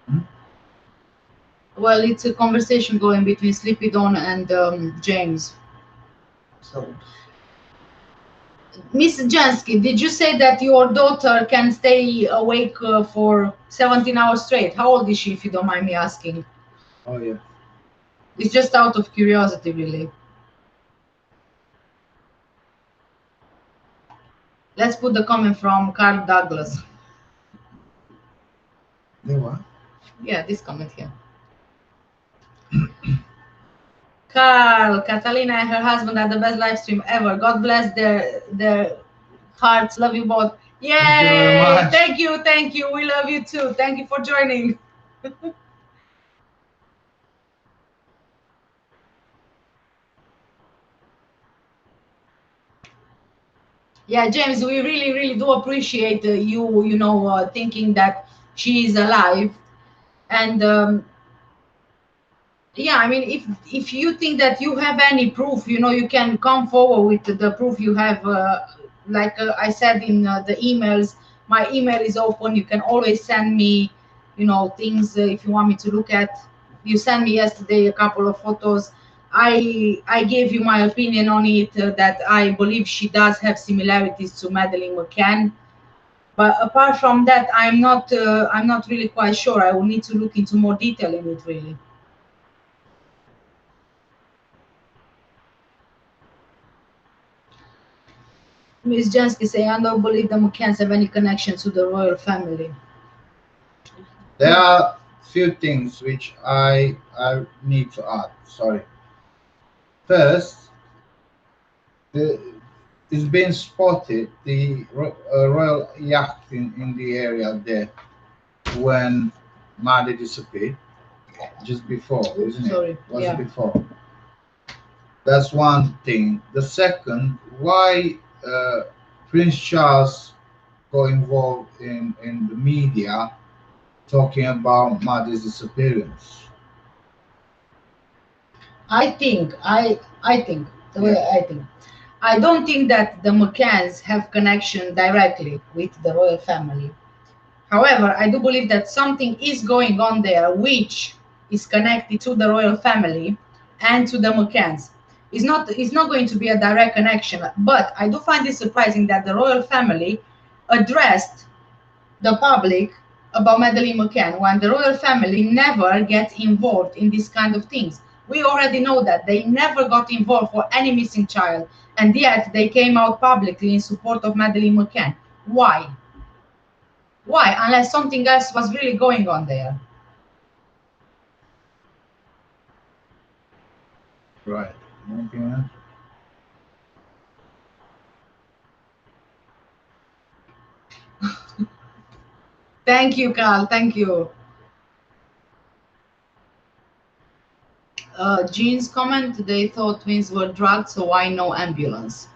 Hmm? Well, it's a conversation going between Sleepy Dawn and James. So Miss Jansky, did you say that your daughter can stay awake for 17 hours straight? How old is she, if you don't mind me asking? Oh yeah. It's just out of curiosity, really. Let's put the comment from Carl Douglas. You what? Yeah, this comment here. Carl, Catalina and her husband had the best live stream ever. God bless their hearts. Love you both. Yay! Thank you very much. Thank you. We love you too. Thank you for joining. Yeah, James, we really do appreciate you thinking that she is alive. And yeah, I mean, if you think that you have any proof, you can come forward with the proof you have. Like I said in the emails, my email is open. You can always send me, things if you want me to look at. You sent me yesterday a couple of photos. I gave you my opinion on it, that I believe she does have similarities to Madeleine McCann. But apart from that, I'm not really quite sure. I will need to look into more detail in it, really. Miss Jansky say, I don't believe the McCanns have any connection to the royal family. There are few things which I need to add. Sorry. First, it's been spotted the royal yacht in the area there when Madi disappeared. Just before, isn't Sorry. it? Was Yeah. it before? That's one thing. The second, why Prince Charles got involved in the media talking about Madi's disappearance? I think the way I think. I don't think that the McCanns have connection directly with the royal family. However, I do believe that something is going on there which is connected to the royal family and to the McCanns. It's not going to be a direct connection, but I do find it surprising that the royal family addressed the public about Madeleine McCann when the royal family never gets involved in these kind of things. We already know that they never got involved for any missing child, and yet they came out publicly in support of Madeleine McCann. Why? Why? Unless something else was really going on there. Right. Anything else? Thank you, Carl. Thank you. Jean's comment, they thought twins were drugged, so why no ambulance?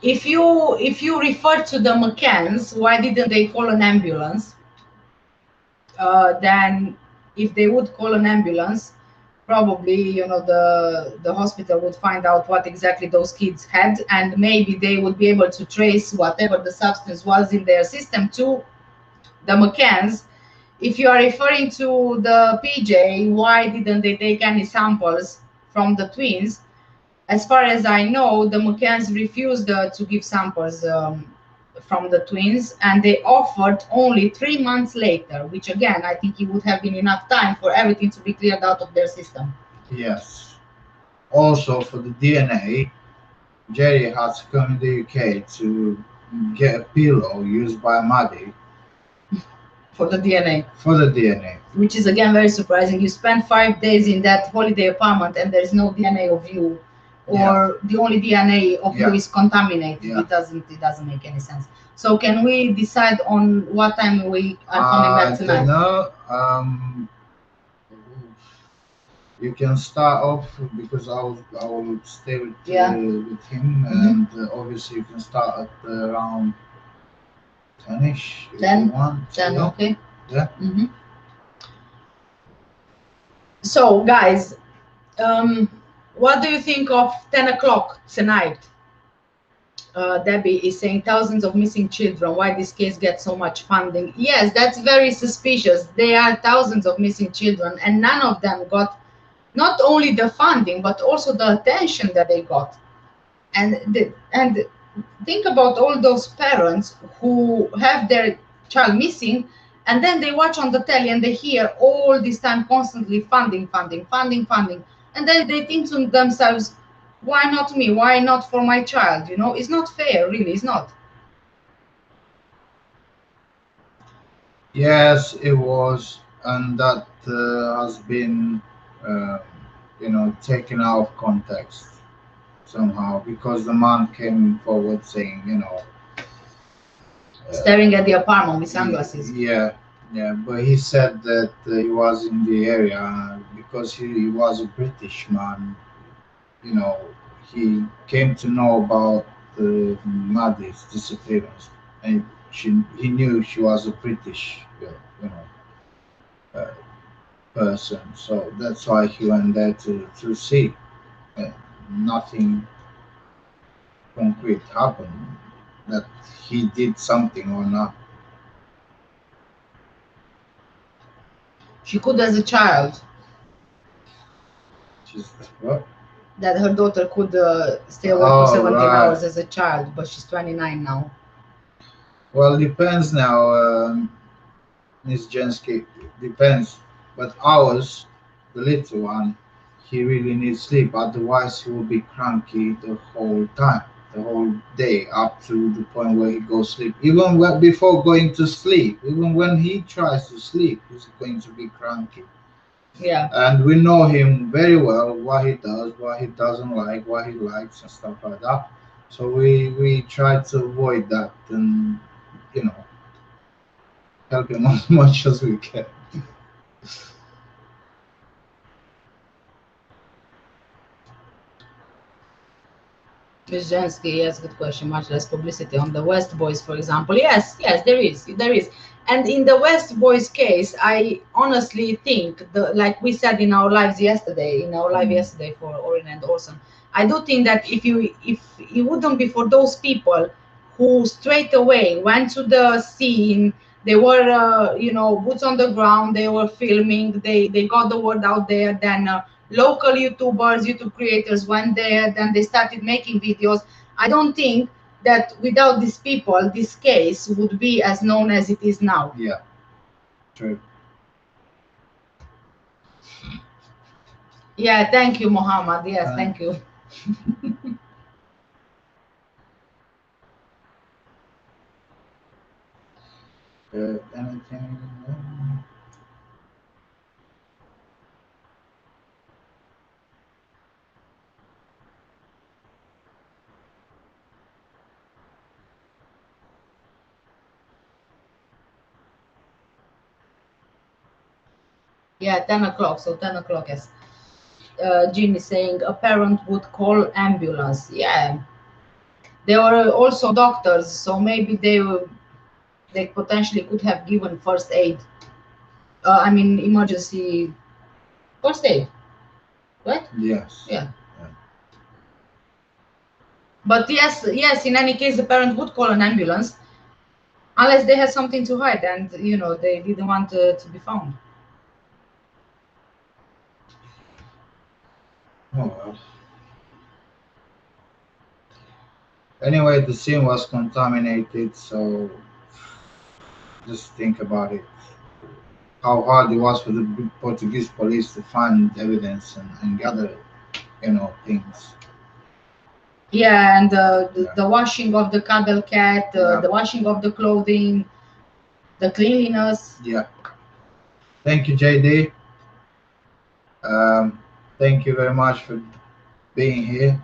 If you refer to the McCanns, why didn't they call an ambulance? Then if they would call an ambulance, probably the hospital would find out what exactly those kids had, and maybe they would be able to trace whatever the substance was in their system to the McCanns. If you are referring to the PJ, why didn't they take any samples from the twins? As far as I know, the McCanns refused to give samples from the twins, and they offered only 3 months later, which again, I think it would have been enough time for everything to be cleared out of their system. Yes. Also, for the DNA, Jerry has to come in the UK to get a pillow used by Maddie For the DNA. for the DNA. Which is again very surprising. You spend 5 days in that holiday apartment and there's no DNA of you, or the only DNA of you is contaminated. Yeah. It doesn't make any sense. So can we decide on what time we are coming back tonight? I don't know. You can start off because I will stay with him, and obviously you can start at around 10ish. 10? 10, okay. Yeah. So guys, what do you think of 10 o'clock tonight? Debbie is saying thousands of missing children. Why this case gets so much funding? Yes, that's very suspicious. There are thousands of missing children and none of them got not only the funding but also the attention that they got. And think about all those parents who have their child missing, and then they watch on the telly and they hear all this time constantly funding, funding, funding, funding, and then they think to themselves, why not me, why not for my child? It's not fair, really, it's not. Yes, it was, and that has been, uh, taken out of context somehow because the man came forward saying, Staring at the apartment with he- sunglasses. yeah, yeah, but he said that he was in the area because he was a British man. You know, he came to know about Maddie's disappearance, and he knew she was a British, you know, uh, person. So that's why he went there to see. Uh, Nothing concrete happened that he did something or not. She could, as a child, Just what? that her daughter could stay away for Oh 17 right. hours as a child, but she's 29 now. Well, depends now, Miss Jensky. Depends, but ours, the little one, he really needs sleep. Otherwise, he will be cranky the whole time, the whole day, up to the point where he goes sleep. Even before going to sleep, even when he tries to sleep, he's going to be cranky. Yeah. And we know him very well, what he does, what he doesn't like, what he likes, and stuff like that. So we try to avoid that and you know help him as much as we can. Ms. Jansky, yes, good question. Much less publicity on the West Boys, for example. Yes, yes, there is. And in the West Boys case, I honestly think, like we said in our lives yesterday, Mm. for Orin and Orson, I do think that if it wouldn't be for those people who straight away went to the scene, they were, boots on the ground, they were filming, they got the word out there, then. Local YouTubers, YouTube creators went there, then they started making videos. I don't think that without these people, this case would be as known as it is now. Yeah, true. Yeah, thank you, Mohammed. Yes, Uh, thank you. Anything? Yeah, 10 o'clock. So 10 o'clock, yes. Jean is saying a parent would call ambulance. Yeah, they were also doctors, so maybe they potentially could have given first aid. I mean, emergency first aid, right? Yes. Yeah. Yeah. But yes, yes, in any case, the parent would call an ambulance unless they had something to hide and, they didn't want to be found. Oh well. Anyway, the scene was contaminated, so just think about it. How hard it was for the Portuguese police to find evidence and gather, things. Yeah, and the, Yeah. the washing of the cuddle cat, Yeah. the washing of the clothing, the cleanliness. Yeah. Thank you, JD. Um, Thank you very much for being here.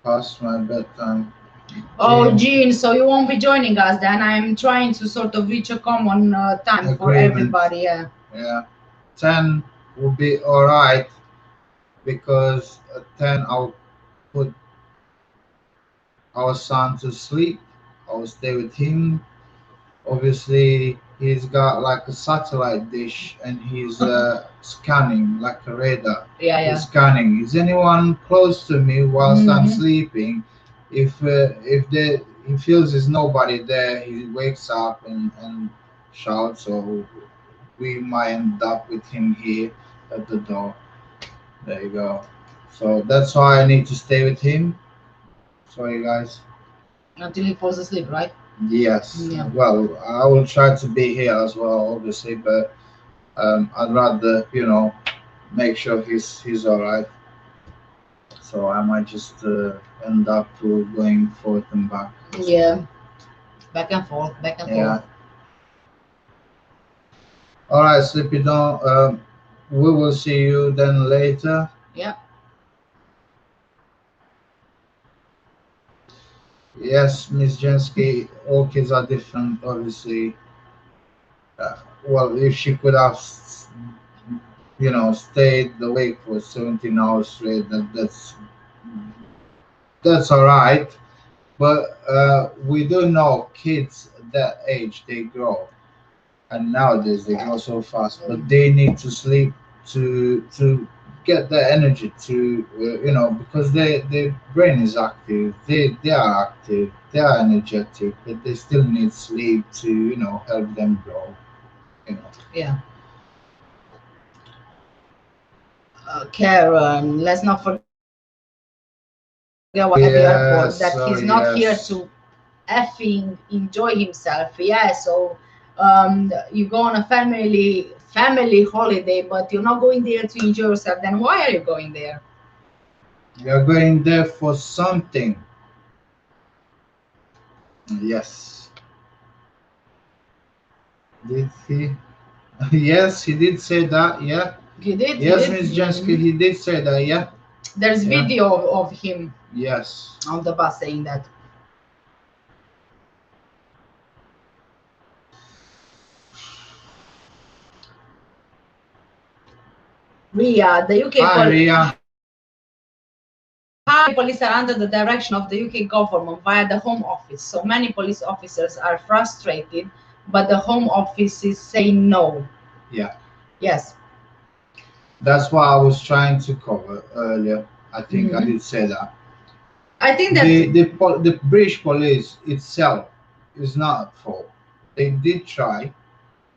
Past my bedtime. Oh, Jean, Jean, so you won't be joining us then. I'm trying to sort of reach a common time for agreement. everybody. Yeah. Yeah. 10 would be alright because at 10 I'll put our son to sleep. I'll stay with him. Obviously, he's got like a satellite dish and he's scanning like a radar. Yeah, yeah. He's scanning. Is anyone close to me whilst I'm Mhm. sleeping? If he feels there's nobody there, he wakes up and shouts. So we might end up with him here. at the door. There you go. So that's why I need to stay with him. Sorry, guys. Until he falls asleep, right? Yes. Yeah. Well, I will try to be here as well, obviously, but I'd rather, make sure he's all right. So I might just end up going forth and back. Yeah. Back and forth, back and Yeah. forth. All right, Sleepy Dawn. We will see you then later. Yeah. Yes, Miss Jensky, all kids are different, obviously. Uh, well, if she could have, stayed awake for 17 hours straight, that's all right. But we do know kids that age they grow, and nowadays they grow so fast. But they need to sleep to get the energy to because their brain is active. They are active. They are energetic, but they still need sleep to help them grow. You know. Yeah. Karen, let's not forget what at the airport Yes, that oh he's not here yes. to effing enjoy himself. Yeah, so you go on a family holiday, but you're not going there to enjoy yourself. Then why are you going there? You're going there for something. Yes. Did he? Yes, he did say that. Yeah. You did, you Yes, did. Miss Jensky, he did say that. Yeah. There's Yeah. video of him Yes. on the bus saying that. Ria, the UK Hi, Ria. police are under the direction of the UK government via the Home Office. So many police officers are frustrated, but the Home Office is saying no. Yeah. Yes. That's what I was trying to cover earlier. I think I Mhm. did say that. I think that The British police itself is not at fault. They did try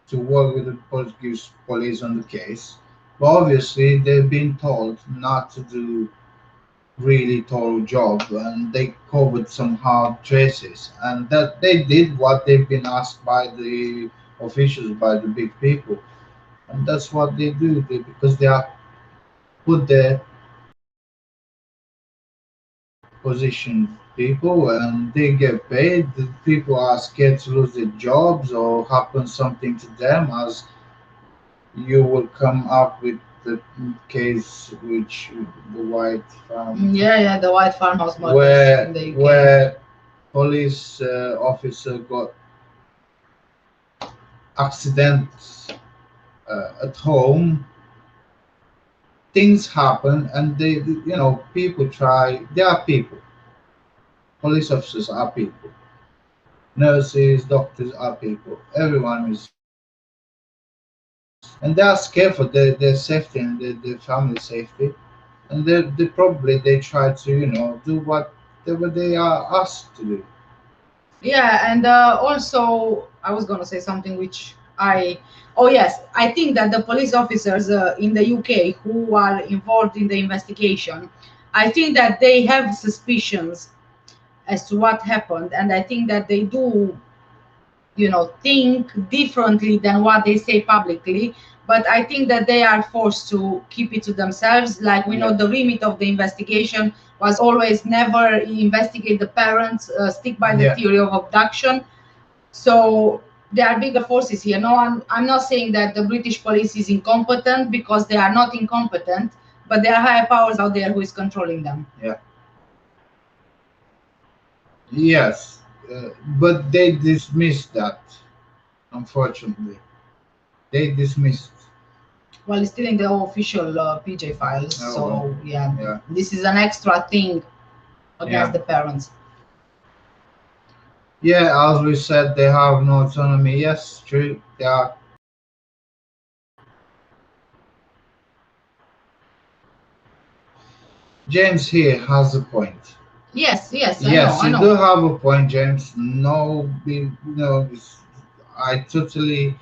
to work with the Portuguese police on the case, but obviously they've been told not to do really thorough job, and they covered some hard traces, and that they did what they've been asked by the officials, by the big people, and that's what they do because they are put there position people and they get paid. The people are scared to lose their jobs or happen something to them, as you will come up with the case which the white yeah, the white farmhouse murders where in the UK. where police officer got accident at home. Things happen, and people try. They are people. Police officers are people. Nurses, doctors are people. Everyone is, and they are scared for their safety and their family safety. And they probably they try to do whatever they are asked to do. Yeah, and also I was gonna say something which oh yes, I think that the police officers in the UK who are involved in the investigation, I think that they have suspicions as to what happened, and I think that they do, think differently than what they say publicly. But I think that they are forced to keep it to themselves. Like we know, Yeah. the remit of the investigation was always never investigate the parents, stick by the Yeah. theory of abduction. So there are bigger forces here. No, I'm not saying that the British police is incompetent, because they are not incompetent, but there are higher powers out there who is controlling them. Yeah. Yes, but they dismissed that. Unfortunately, they dismissed. Well, it's still in the official PJ files. Oh well. So yeah, Yeah. this is an extra thing against Yeah. the parents. Yeah, as we said, they have no autonomy. Yes, true. They are. James here has a point. Yes, yes, I know, Yes, I you do know. have a point, James. No, I totally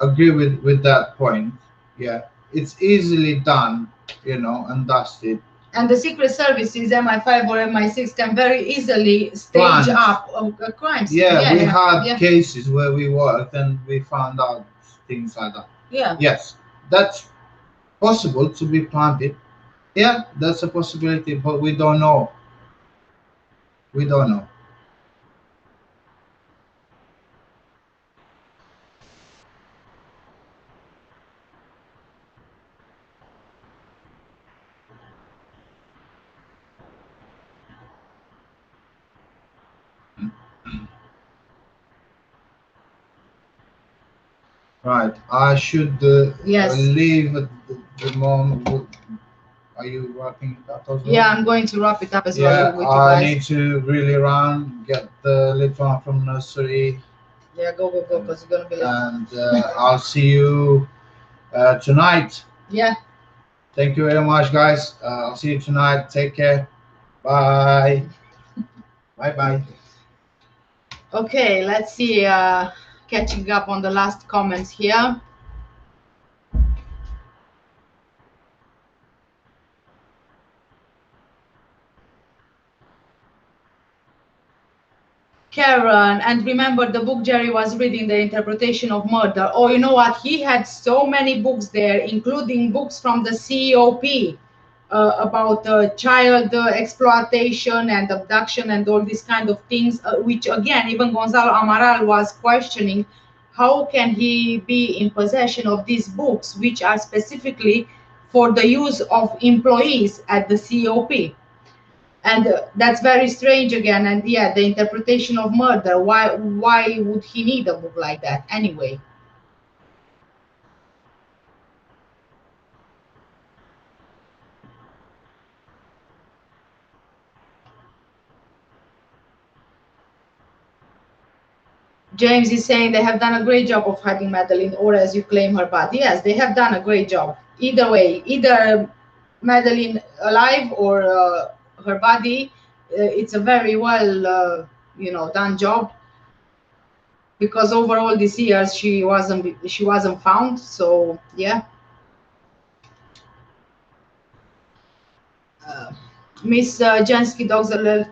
agree with that point. Yeah, it's easily done, and dusted. And the secret services, MI5 or MI6, can very easily stage Planned. up a crime scene. Yeah, we had yeah. cases where we worked and we found out things like that. Yeah. Yes, that's possible to be planted. Yeah, that's a possibility, but we don't know. We don't know. Right, I should Yes. leave at the moment. Are you wrapping it up as well? Yeah, I'm going to wrap it up as Yeah, well with you I guys. need to really run, get the little one from nursery, Yeah, go, because you're gonna be late. and I'll see you tonight. Yeah. Thank you very much, guys. I'll see you tonight. Take care. Bye. Bye bye. Okay, let's see. Catching up on the last comments here. Karen, and remember the book Jerry was reading, The Interpretation of Murder. Oh, you know what? He had so many books there, including books from the COP about child exploitation and abduction and all these kind of things, which again, even Gonzalo Amaral was questioning. How can he be in possession of these books, which are specifically for the use of employees at the COP? And that's very strange again. And yeah, the interpretation of murder, why would he need a book like that anyway? James is saying they have done a great job of hiding Madeleine, or as you claim, her body. Yes, they have done a great job. Either way, either Madeleine alive or her body, it's a very well done job, because over all these years she wasn't found. So yeah. Miss Jansky dogs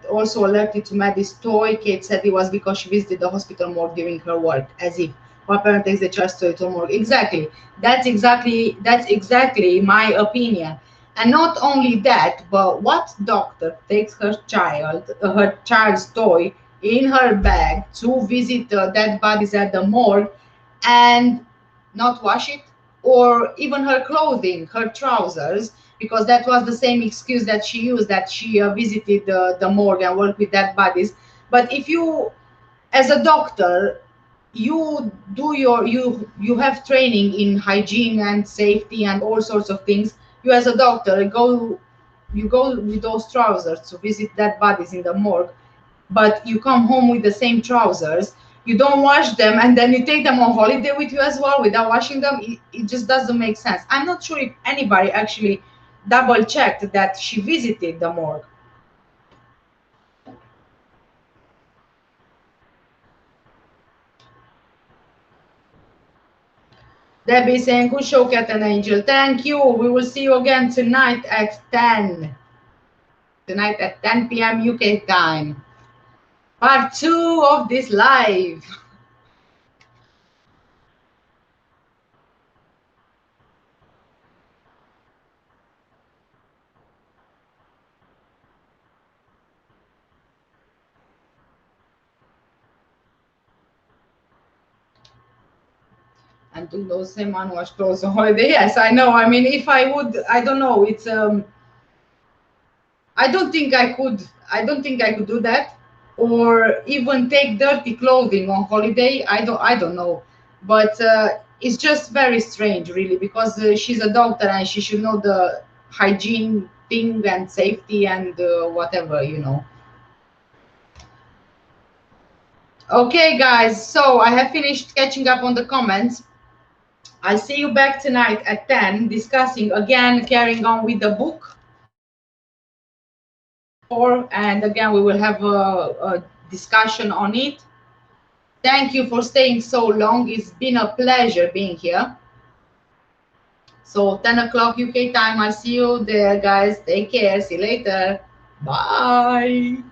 also alerted to Maddie's toy. Kate said it was because she visited the hospital morgue during her work, as if one parent takes the child's toy to a morgue. Exactly. That's exactly my opinion. And not only that, but what doctor takes her child's toy in her bag to visit dead bodies at the morgue and not wash it? Or even her clothing, her trousers, because that was the same excuse that she used, that she visited the morgue and worked with dead bodies. But if you, as a doctor, you have training in hygiene and safety and all sorts of things. You, as a doctor, you go with those trousers to visit dead bodies in the morgue, but you come home with the same trousers, you don't wash them, and then you take them on holiday with you as well without washing them. It just doesn't make sense. I'm not sure if anybody actually double checked that she visited the morgue. Debbie saying, good show, Cat and Angel. Thank you. We will see you again tonight at 10. Tonight at 10 p.m. UK time. Part 2 of this live. And do those same unwashed clothes on holiday. Yes, I know. I mean, if I would, I don't know. It's I don't think I could. I don't think I could do that, or even take dirty clothing on holiday. I don't know, but it's just very strange, really, because she's a doctor and she should know the hygiene thing and safety and whatever. Okay, guys. So I have finished catching up on the comments. I'll see you back tonight at 10, discussing again, carrying on with the book. And again, we will have a discussion on it. Thank you for staying so long. It's been a pleasure being here. So 10 o'clock UK time. I'll see you there, guys. Take care. See you later. Bye.